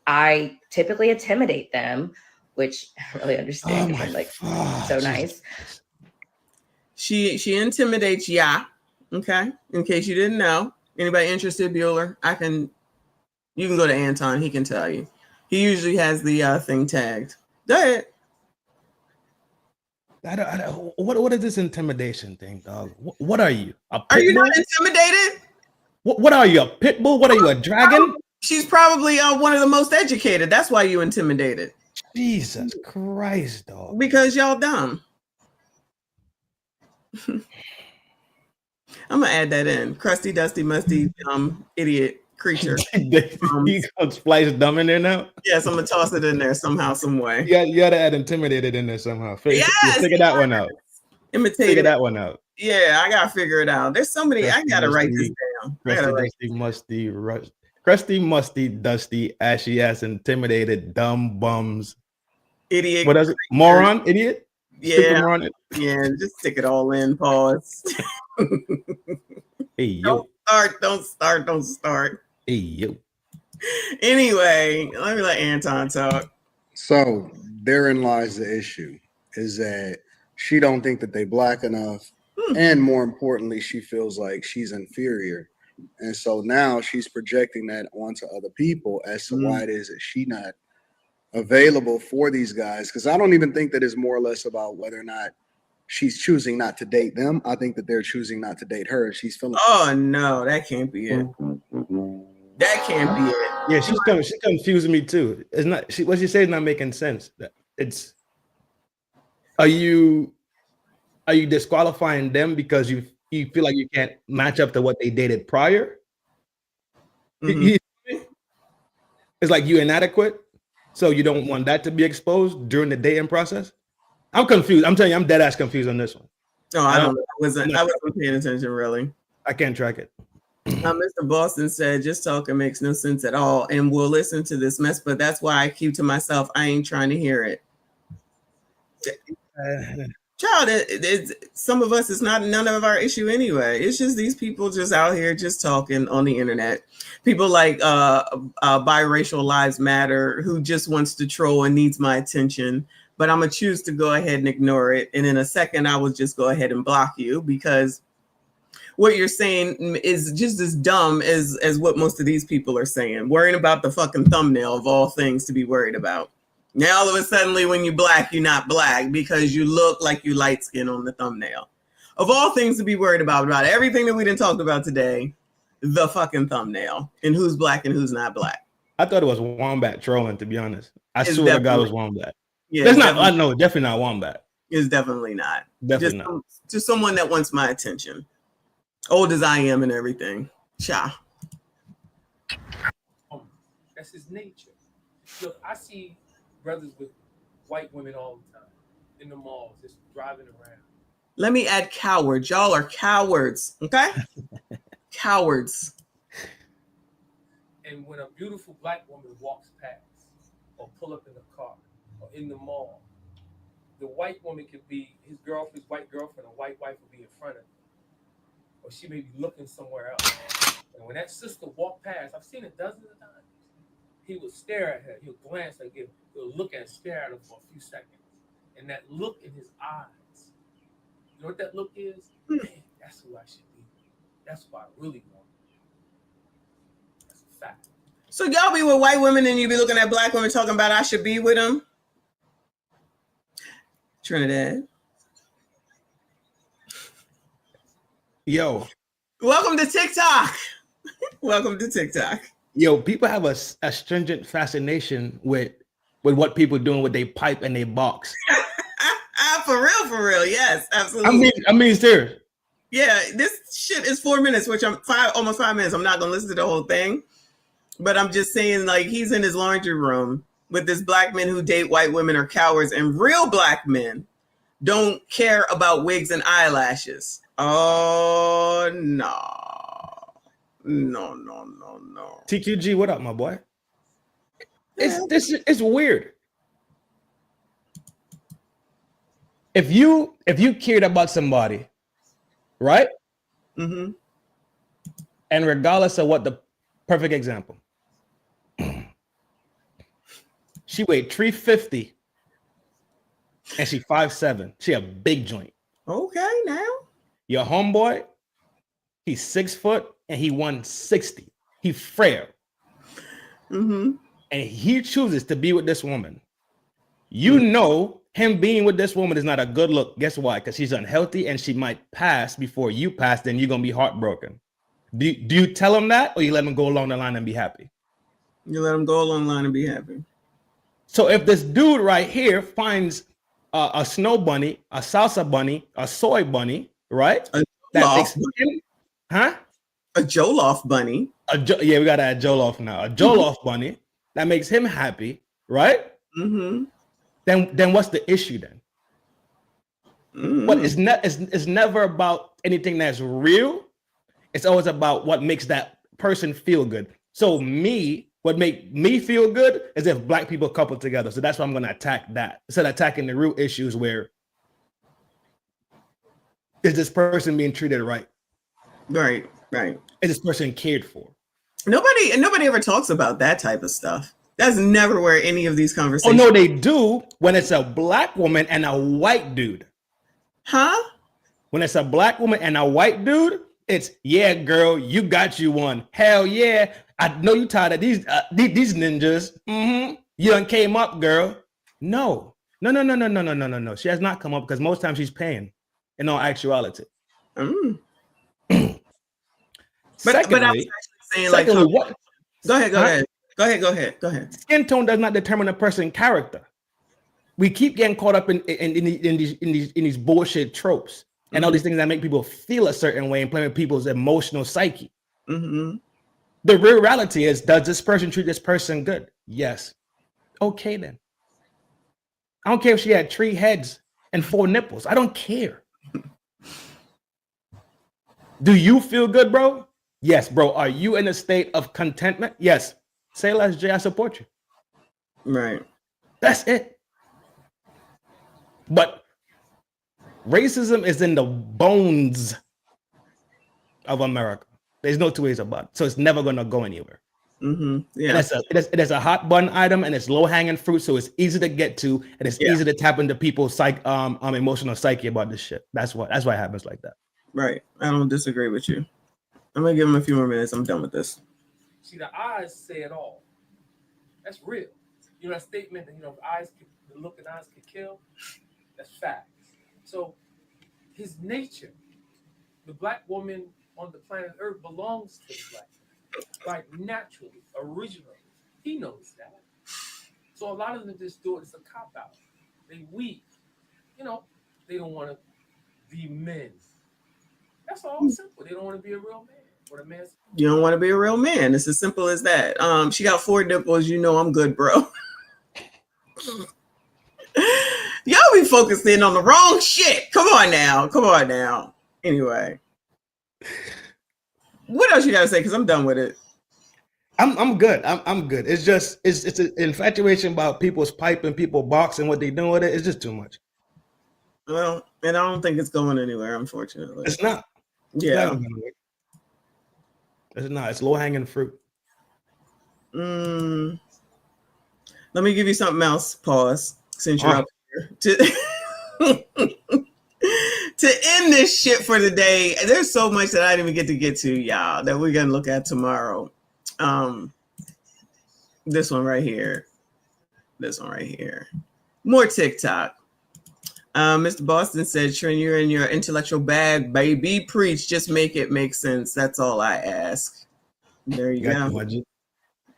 I typically intimidate them, which I don't really understand. I'm like so nice. She intimidates ya. Okay. In case you didn't know. Anybody interested, Bueller? You can go to Anton, he can tell you. He usually has the thing tagged. Go ahead. What is this intimidation thing, dog? What are you? Are you not intimidated? What are you, a pit bull? What are you, a dragon? She's probably one of the most educated. That's why you intimidated. Jesus Christ, dog. Because y'all dumb. I'm gonna add that in. Crusty, dusty, musty, idiot creature. You gonna splice dumb in there now? Yes, I'm gonna toss it in there somehow, some way. You gotta add intimidated in there somehow. Figure that one out. Imitated. Figure that one out. Yeah, I gotta figure it out. There's so many. I gotta write this down. Crusty, musty, dusty, ashy ass, intimidated, dumb bums. Idiot. What is it? Moron, idiot? Yeah. Moron. Yeah, just stick it all in. Pause. Hey, yo. Don't start. Hey, yo. Anyway, let me let Anton talk. So therein lies the issue, is that she don't think that they black enough. And more importantly, she feels like she's inferior. And so now she's projecting that onto other people as to why it is that she not available for these guys. Because I don't even think that it's more or less about whether or not she's choosing not to date them. I think that they're choosing not to date her. She's feeling. Oh no, that can't be it. That can't be it. Yeah, she's confusing me too. It's not. What she says is not making sense. It's. Are you disqualifying them because you feel like you can't match up to what they dated prior? It's like you're inadequate, so you don't want that to be exposed during the dating process. I'm confused. I'm telling you, I'm dead ass confused on this one. No, I don't. I wasn't paying attention really. I can't track it. Mr. Boston said, "Just talking makes no sense at all," and we'll listen to this mess. But that's why I keep to myself. I ain't trying to hear it. Child, some of us, it's not none of our issue anyway. It's just these people just out here just talking on the internet. People like Biracial Lives Matter, who just wants to troll and needs my attention. But I'm going to choose to go ahead and ignore it. And in a second, I will just go ahead and block you, because what you're saying is just as dumb as what most of these people are saying. Worrying about the fucking thumbnail of all things to be worried about. Now, all of a sudden, when you black, you're not black because you look like you light skin on the thumbnail. Of all things to be worried about everything that we didn't talk about today, the fucking thumbnail and who's black and who's not black. I thought it was Wombat trolling, to be honest. I It's swear to God it was definitely- Wombat. Yeah, That's it's not. I know, definitely not Wombat. It's definitely not. Definitely just, not. Just someone that wants my attention. Old as I am and everything. Cha. That's his nature. Look, I see brothers with white women all the time in the malls, just driving around. Let me add cowards. Y'all are cowards. Okay? Cowards. And when a beautiful black woman walks past or pull up in the car or in the mall, the white woman could be his white girlfriend, or white wife will be in front of him. Or she may be looking somewhere else. And when that sister walked past, I've seen it dozens of times, he would stare at her, he'll glance at her, he'll look and stare at her for a few seconds. And that look in his eyes, you know what that look is? Man, that's who I should be. That's who I really want. That's a fact. So y'all be with white women and you be looking at black women talking about I should be with them? Trinidad. Yo. Welcome to TikTok. Welcome to TikTok. Yo, people have a stringent fascination with what people doing with their pipe and their box. For real, yes, absolutely. I mean, serious. Yeah, this shit is 4 minutes, which I'm almost 5 minutes. I'm not gonna listen to the whole thing, but I'm just saying, like, he's in his laundry room with this black men who date white women are cowards, and real black men don't care about wigs and eyelashes. Oh no. TQG, what up, my boy? It's weird. If you cared about somebody, right? Mm-hmm. And regardless of what the perfect example, she weighed 350 and she 5'7". She a big joint. Okay, now. Your homeboy, he's 6 foot and he 160. He frail. Mm-hmm. And he chooses to be with this woman. You know him being with this woman is not a good look. Guess why? Because she's unhealthy and she might pass before you pass. Then you're going to be heartbroken. Do you tell him that, or you let him go along the line and be happy? You let him go along the line and be happy. So if this dude right here finds a snow bunny, a salsa bunny, a soy bunny, right? That makes him, huh? A Jollof bunny. Yeah, we got to add Jollof now. A Jollof bunny that makes him happy, right? Mm-hmm. Then what's the issue then? Mm-hmm. But it's never about anything that's real. It's always about what makes that person feel good. So what make me feel good is if black people couple together. So that's why I'm going to attack that instead of attacking the root issues where is this person being treated right? Right. Is this person cared for? Nobody ever talks about that type of stuff. That's never where any of these conversations. Oh no, they do when it's a black woman and a white dude. Huh? When it's a black woman and a white dude, it's yeah, girl, you got you one. Hell yeah, I know you tired of these ninjas. Mm-hmm. You done came up, girl. No. She has not come up because most times she's paying. In all actuality. Mm. Secondly, but I was actually saying, what? Go ahead. Skin tone does not determine a person's character. We keep getting caught up in these bullshit tropes and all these things that make people feel a certain way and play with people's emotional psyche. Mm-hmm. The real reality is, does this person treat this person good? Yes. Okay, then. I don't care if she had 3 heads and 4 nipples. I don't care. Do you feel good, bro? Yes, bro. Are you in a state of contentment? Yes. Say less, Jay. I support you. Right. That's it. But Racism is in the bones of America. There's no two ways about it. So it's never gonna go anywhere. Yeah. And it is a hot button item, and it's low hanging fruit, so it's easy to get to, and it's easy to tap into people's emotional psyche about this shit. That's why it happens like that. Right. I don't disagree with you. I'm gonna give him a few more minutes. I'm done with this. See, the eyes say it all. That's real. You know that statement that the look in eyes could kill. That's fact. So his nature, the black woman on the planet Earth belongs to the black man, like naturally, originally. He knows that. So a lot of them just do it as a cop out. They weak. They don't want to be men. That's all simple. They don't want to be a real man. What a man's. You don't want to be a real man. It's as simple as that. She got 4 nipples. I'm good, bro. Y'all be focusing on the wrong shit. Come on now. Anyway, what else you gotta say? Because I'm done with it. I'm good. I'm good. It's just it's an infatuation about people's pipe and people box and what they doing with it. It's just too much. Well, and I don't think it's going anywhere, unfortunately. It's not. Yeah. It's not. It's low hanging fruit. Let me give you something else. Pause. Since you're up here to end this shit for the day. There's so much that I didn't even get to, y'all, that we're gonna look at tomorrow. This one right here. More TikTok. Mr. Boston said, Trin, you're in your intellectual bag, baby. Preach, just make it make sense. That's all I ask. There you go.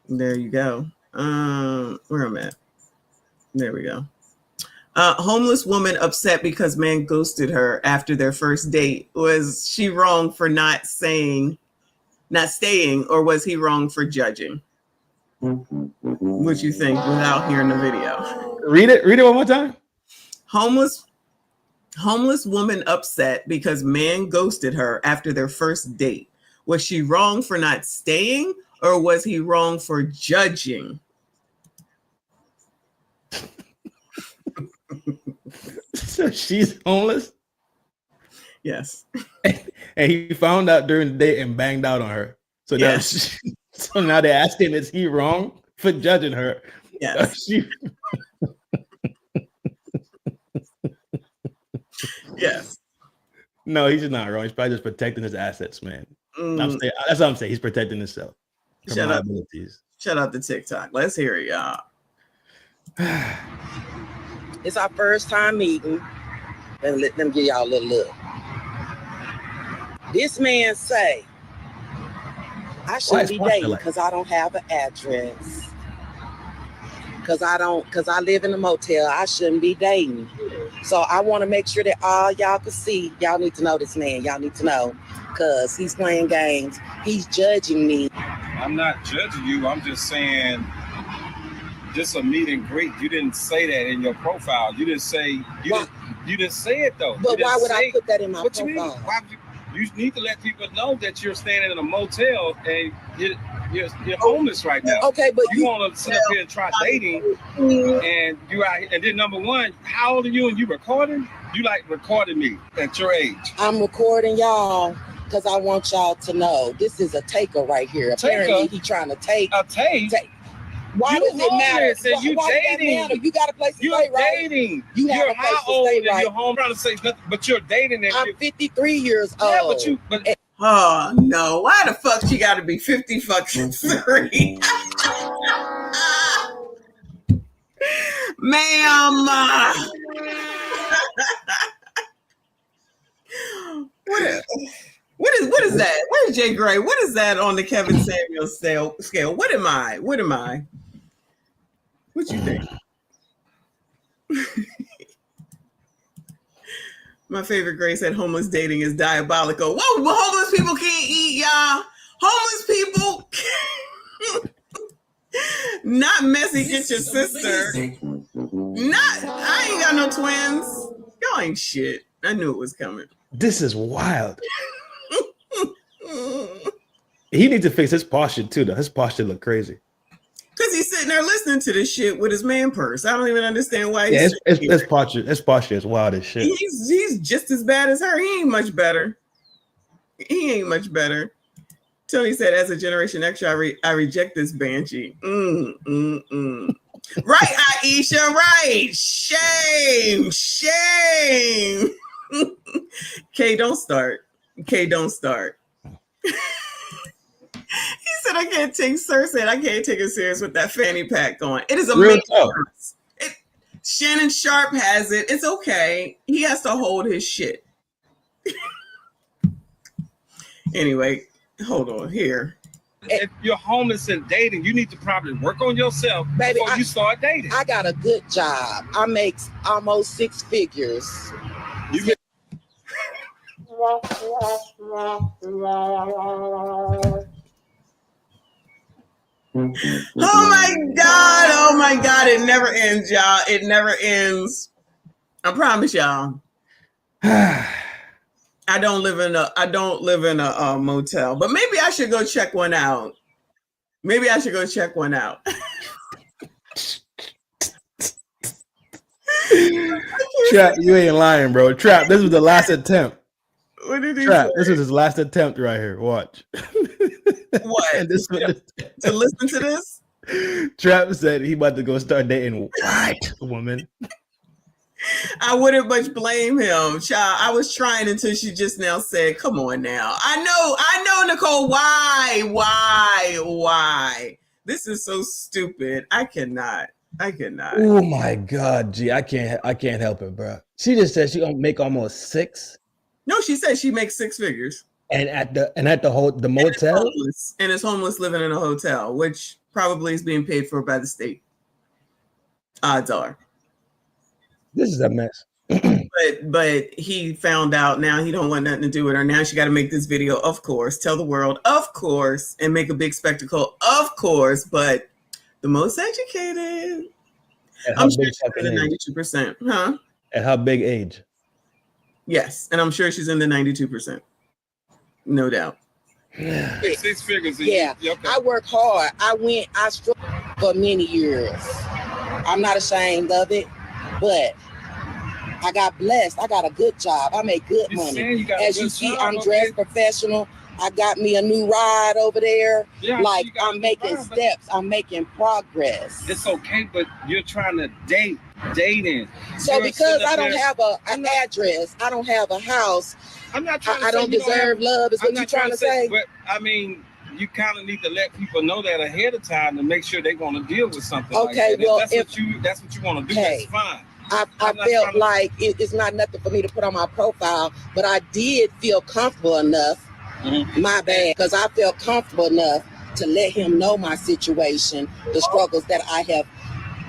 There you go. Where am I at? There we go. Homeless woman upset because man ghosted her after their first date. Was she wrong for not staying, or was he wrong for judging? What you think without hearing the video? Read it one more time. Homeless woman upset because man ghosted her after their first date. Was she wrong for not staying, or was he wrong for judging? So she's homeless? Yes. And he found out during the date and banged out on her. So yes. So now they're asking, is he wrong for judging her? Yes. Yes. No, he's not wrong. He's probably just protecting his assets, man. That's what I'm saying. He's protecting himself. Shout out to TikTok. Let's hear it, y'all. It's our first time meeting. And let them give y'all a little look. This man say, I shouldn't be dating because I don't have an address. Because I live in a motel. I shouldn't be dating. So I want to make sure that all y'all can see. Y'all need to know this man. Y'all need to know. Because he's playing games. He's judging me. I'm not judging you. I'm just saying, just a meet and greet. You didn't say that in your profile. You didn't say you didn't say it though. But why would I put that in my profile? Why would you need to let people know that you're staying in a motel and you're homeless right now. Okay, but you want to sit up here and try dating, and you out here, and then number one, how old are you and you recording? You like recording me at your age? I'm recording y'all because I want y'all to know this is a taker right here. Apparently, he trying to take a take. Why does it matter? Why dating? You got a place to stay, right? Dating. You have a place to stay, right? You're home trying to say nothing, but you're dating. And I'm 53 years old. Yeah, oh no! Why the fuck she got to be 50 fucking 3? Ma'am. What is that? Where's Jay Gray? What is that on the Kevin Samuels scale? What am I? What you think? My favorite Gray said homeless dating is diabolical. Whoa, but homeless people can't eat, y'all. Homeless people not messy, get your sister. I ain't got no twins. Y'all ain't shit. I knew it was coming. This is wild. He needs to fix his posture too, though. His posture look crazy. Because he's sitting sitting there listening to this shit with his man purse. I don't even understand why. Yeah, He's it's partial as wild as shit. He's just as bad as her. He ain't much better. He ain't much better. Tony said, as a Generation X, I reject this banshee. Right, Aisha, right. Shame. Kay, don't start. He said, I can't take, sir said, I can't take it serious with that fanny pack on. It is a Real major talk. purse. Shannon Sharp has it. It's okay. He has to hold his shit. Anyway, hold on here. If you're homeless and dating, you need to probably work on yourself before you start dating. I got a good job. I make almost 6 figures. Oh my God, it never ends, y'all. It never ends. I promise y'all. I don't live in a motel, but maybe I should go check one out. Trap, you ain't lying, bro. Trap, this was the last attempt. What did he Trap, say? this was his last attempt right here. Watch. What? To listen to this? Trap said he about to go start dating white woman. I wouldn't much blame him, child. I was trying until she just now said, "Come on now." I know, Nicole. Why? This is so stupid. I cannot. Oh my God, G, I can't help it, bro. She just said she gonna make almost 6. No, she said she makes 6 figures. And at the motel, and is homeless living in a hotel, which probably is being paid for by the state. Odds are. This is a mess. but he found out now he don't want nothing to do with her. Now she got to make this video, of course, tell the world, of course, and make a big spectacle, of course. But the most educated, I'm sure she's in the 92%, huh? At her big age. Yes, and I'm sure she's in the 92%, no doubt. 6 figures. Yeah, I work hard. I struggled for many years. I'm not ashamed of it, but I got blessed. I got a good job. I make good money. As you see, I'm dressed professional. I got me a new ride over there. Yeah, like I'm making steps. I'm making progress. It's okay, but you're trying to dating. So because I don't have an address, I don't have a house, I'm not trying to I don't deserve love, is what you're trying to say? But I mean, you kind of need to let people know that ahead of time to make sure they're going to deal with something like that. Well, if that's what you want to do, that's fine. I felt like it's not nothing for me to put on my profile, but I did feel comfortable enough. My bad, because I felt comfortable enough to let him know my situation, the struggles that I have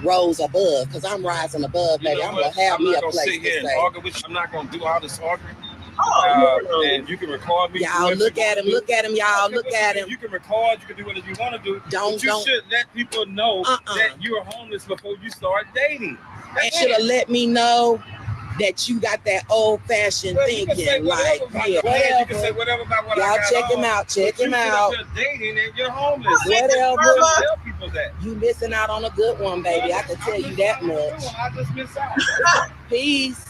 rose above, because I'm rising above, baby. I'm gonna have me a place to stay. I'm not gonna do all this arguing. And you can record me. Y'all look at him, y'all look at him. You can record, you can do whatever you want to do. But you should let people know that you're homeless before you start dating. And should have let me know that you got that old-fashioned thinking, like, you can say whatever about what y'all I got check on. him out, check him out. You're dating and you're homeless. Whatever. Tell people that. You missing out on a good one, baby. I can tell you that much. I just miss out. Peace.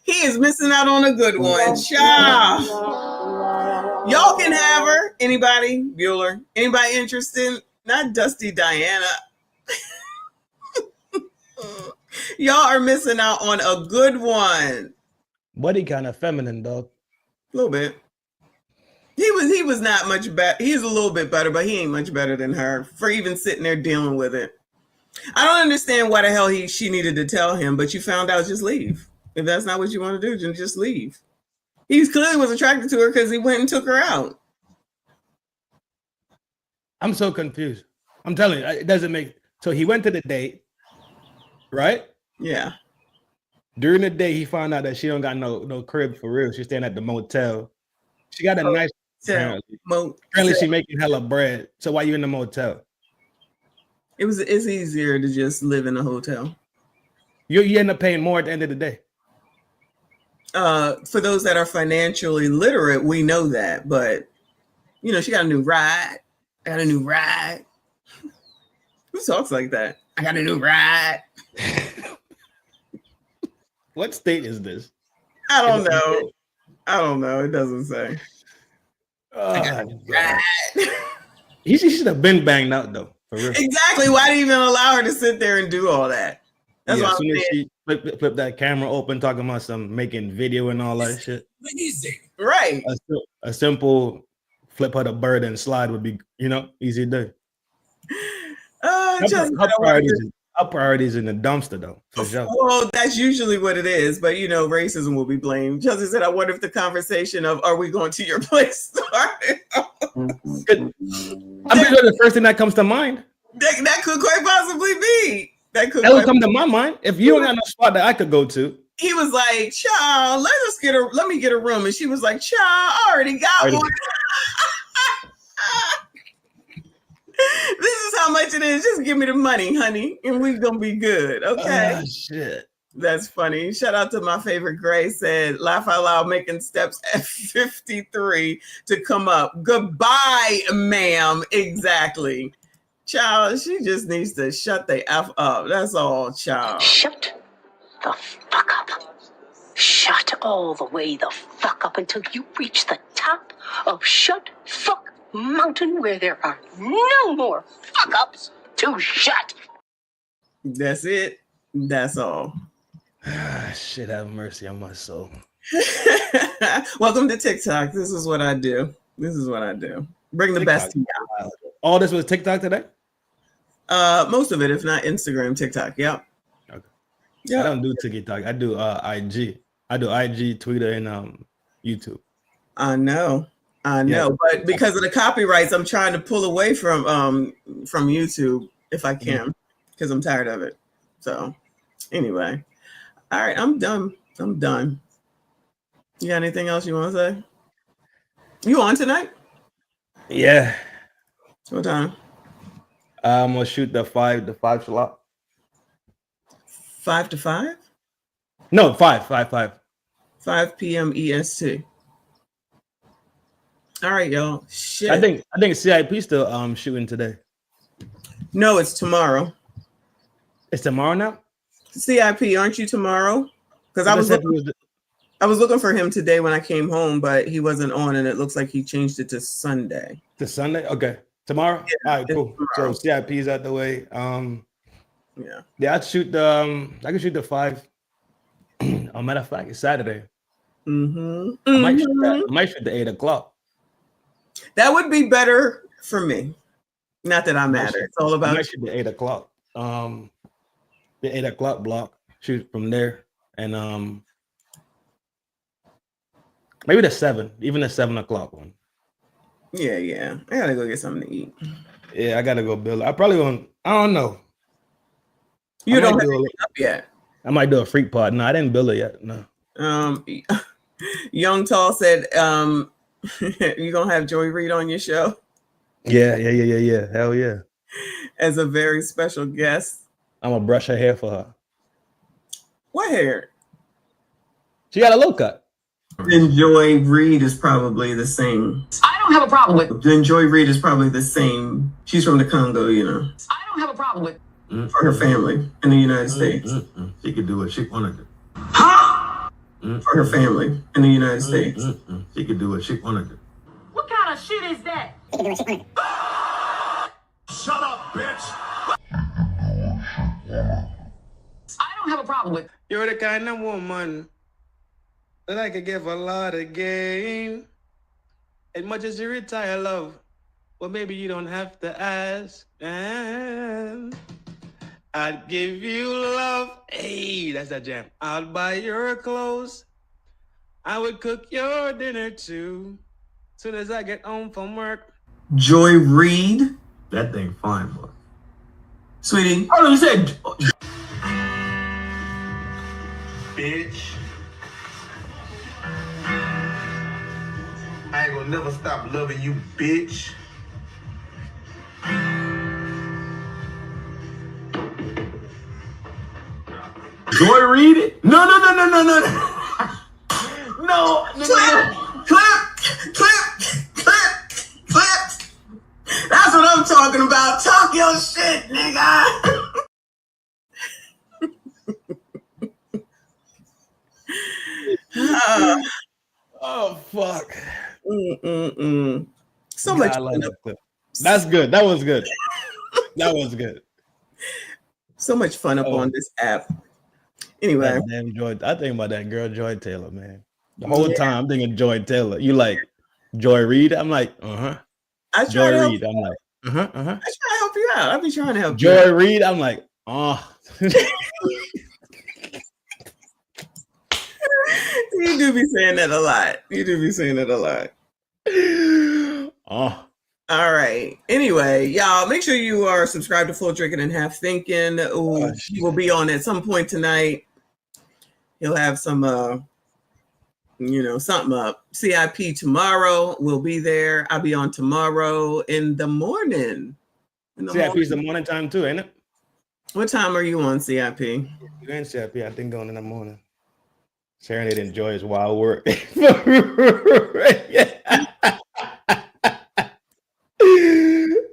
He is missing out on a good one. Child. Y'all can have her. Anybody? Bueller? Anybody interested? Not Dusty Diana. Y'all are missing out on a good one. Buddy kind of feminine, dog. A little bit. He was not much better. He's a little bit better, but he ain't much better than her for even sitting there dealing with it. I don't understand why the hell she needed to tell him, but you found out, just leave. If that's not what you want to do, then just leave. He clearly was attracted to her because he went and took her out. I'm so confused. I'm telling you, it doesn't make. So he went to the date, right? Yeah. During the day, he found out that she don't got no crib for real. She's staying at the motel. She got a nice apparently. Apparently, she making hella bread. So why you in the motel? It's easier to just live in a hotel. You end up paying more at the end of the day. For those that are financially literate, we know that. But she got a new ride. Who talks like that? I got a new ride. What state is this? I don't know. I don't know. It doesn't say. She should have been banged out though. For real. Exactly. Why did you even allow her to sit there and do all that? That's As what soon I'm as saying. she flip that camera open, talking about some making video and all that shit. Right. A simple flip her the bird and slide would be, easy to do. Her priorities in the dumpster though, for sure. Well, that's usually what it is, but racism will be blamed. Chelsea said, I wonder if the conversation of "Are we going to your place?" started. I'm pretty sure the first thing that comes to mind. That could quite possibly be. That would come to my mind. If you don't got no spot that I could go to. He was like, "Child, let me get a room," and she was like, "Child, I already got one." This is how much it is. Just give me the money, honey, and we're gonna be good. Okay. Oh, shit. That's funny. Shout out to my favorite Gray said, laugh out loud, making steps at 53 to come up. Goodbye, ma'am. Exactly. Child, she just needs to shut the F up. That's all, child. Shut the fuck up. Shut all the way the fuck up until you reach the top of Shut Fuck Mountain, where there are no more fuck ups to shut. That's it. That's all. Shit, have mercy on my soul. Welcome to TikTok. This is what I do. Bring the best to you. All this was TikTok today? Most of it, if not Instagram, TikTok. Yep. Okay. Yeah. I don't do TikTok. I do IG. I do IG, Twitter, and YouTube. I know, but because of the copyrights, I'm trying to pull away from YouTube if I can, because I'm tired of it. So, anyway, all right, I'm done. You got anything else you want to say? You on tonight? Yeah. What time? I'm gonna shoot the 5 slot. 5 to 5? No, 5. 5 p.m. EST. All right, y'all. Shit. I think CIP still shooting today. No, it's tomorrow. It's tomorrow now? CIP, aren't you tomorrow? Because I was looking for him today when I came home, but he wasn't on, and it looks like he changed it to Sunday. To Sunday? Okay. Tomorrow? Yeah, all right, cool. Tomorrow. So CIP is out the way. Yeah, I can shoot the 5. Matter of fact, it's Saturday. Mm-hmm. I might shoot the 8 o'clock. That would be better for me. Not that I matter. It's all about shoot the 8 o'clock. The 8 o'clock block. Shoot from there, and maybe the 7, even the 7 o'clock one. Yeah. I gotta go get something to eat. Yeah, I gotta go build. I probably won't. I don't know. You don't have it up yet. I might do a freak pod. No, I didn't build it yet. No. Young Tall said, "You gonna have Joy Reid on your show?" Yeah. Hell yeah. As a very special guest. I'm gonna brush her hair for her. What hair? She got a low cut. Then Joy Reid is probably the same. I don't have a problem with. Then Joy Reid is probably the same. She's from the Congo, I don't have a problem with. For her family in the United States. She could do what she wanted to. Huh? For her family in the United States. She could do what she wanted to. What kind of shit is that? Shut up, bitch! I don't have a problem with. You're the kind of woman that I could give a lot of game. As much as you retire, love, well, maybe you don't have to ask. And I'd give you love. Hey, that's that jam. I'd buy your clothes. I would cook your dinner too. Soon as I get home from work. Joy Reid. That thing fine, boy. Sweetie. Oh, you said. Bitch. I ain't gonna never stop loving you, bitch. Joy Reid it? No. No. Clip. That's what I'm talking talking about. Talk your shit, nigga. Oh fuck. So much fun. That's good. That was good. That was good. So much fun up on this app. Anyway. That damn Joy. I think about that girl Joy Taylor, man. The whole time I'm thinking Joy Taylor. You like Joy Reid? I'm like, I try Joy to help Reid. I'm like, I try to help you out. I'll be trying to help you Joy out. Reid. I'm like, You do be saying that a lot. All right. Anyway, y'all, make sure you are subscribed to Full Drinking and Half Thinking. He will be on at some point tonight. He'll have some, something up. CIP tomorrow. We'll be there. I'll be on tomorrow in the morning. CIP is the morning time too, ain't it? What time are you on CIP? You in CIP? I think going in the morning. Sharon didn't enjoy his wild work.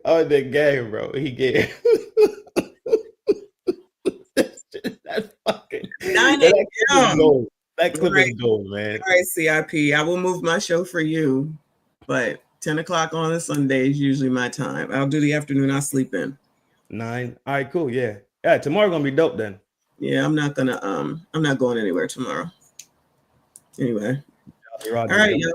Oh, the game, bro. He gave. That's fucking 9 that a.m. clip is gold, man. All right, CIP. I will move my show for you, but 10 o'clock on a Sunday is usually my time. I'll do the afternoon. I'll sleep in. 9. All right, cool. Yeah. Yeah, tomorrow gonna be dope then. Yeah, I'm not going anywhere tomorrow. Anyway. All right, y'all.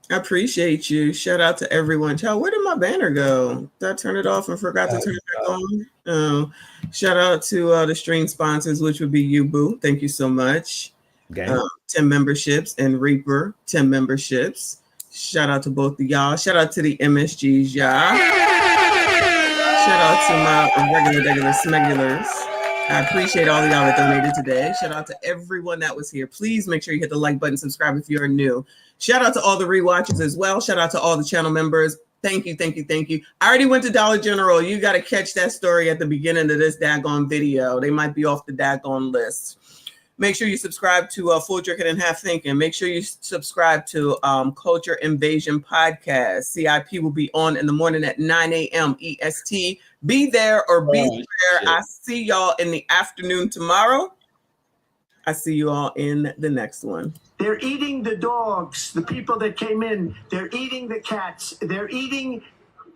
I appreciate you. Shout out to everyone. Child, where did my banner go? Did I turn it off and forgot to turn it back on? Oh, shout out to the stream sponsors, which would be you, Boo. Thank you so much. 10 memberships and Reaper, 10 memberships. Shout out to both of y'all. Shout out to the MSGs, y'all. Shout out to my regular smegulars. I appreciate all of y'all that donated today. Shout out to everyone that was here. Please make sure you hit the like button, subscribe if you're new. Shout out to all the rewatches as well. Shout out to all the channel members. Thank you. I already went to Dollar General. You got to catch that story at the beginning of this daggone video. They might be off the daggone list. Make sure you subscribe to Full Drinking and Half Thinking. Make sure you subscribe to Culture Invasion Podcast. CIP will be on in the morning at 9 a.m. EST. Be there or be there. I see y'all in the afternoon tomorrow. I see you all in the next one. They're eating the dogs, the people that came in. They're eating the cats. They're eating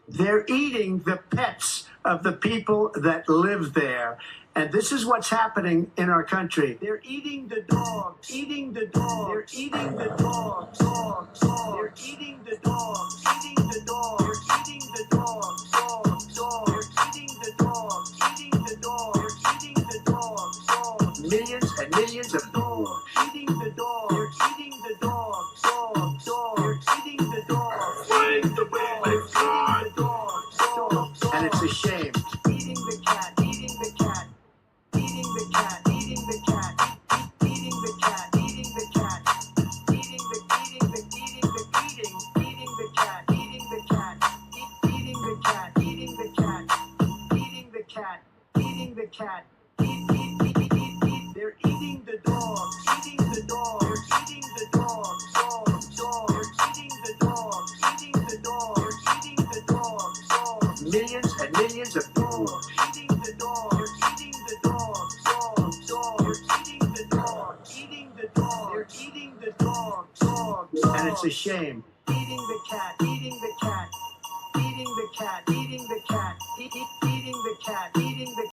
the pets of the people that live there. And this is what's happening in our country. They're eating the dogs, eating the dogs. They're eating the dogs, dogs. They're eating the dogs, eating the dogs. They're eating the dogs, dogs, dogs. They're eating the dogs, eating the dogs. They're eating the dogs, dogs. Millions and millions of dogs eating the dogs. They're eating the dogs, dogs, dogs. They're eating the dogs. Find the way to God. Eating the dogs, dogs. And it's a shame. Eating the cat, eating the cat. Eating the cat, eating the cat, eating the cat, eating the cat, eating the cat, eating the cat, eating the cat, eating the cat, eating the cat, eating the cat. They're eating the dogs, eating the dogs, they're eating the dogs, dogs, dogs. They're eating the dogs, eating the dogs, they're eating the dogs, dogs. Millions and millions of dogs eating the dogs. They're eating the dogs, dogs, dogs. They're eating the dogs, eating the dogs. They're eating the dogs, dogs. And it's a shame. Eating the cat, eating the cat, eating the cat, eating the cat, eating the cat, eating the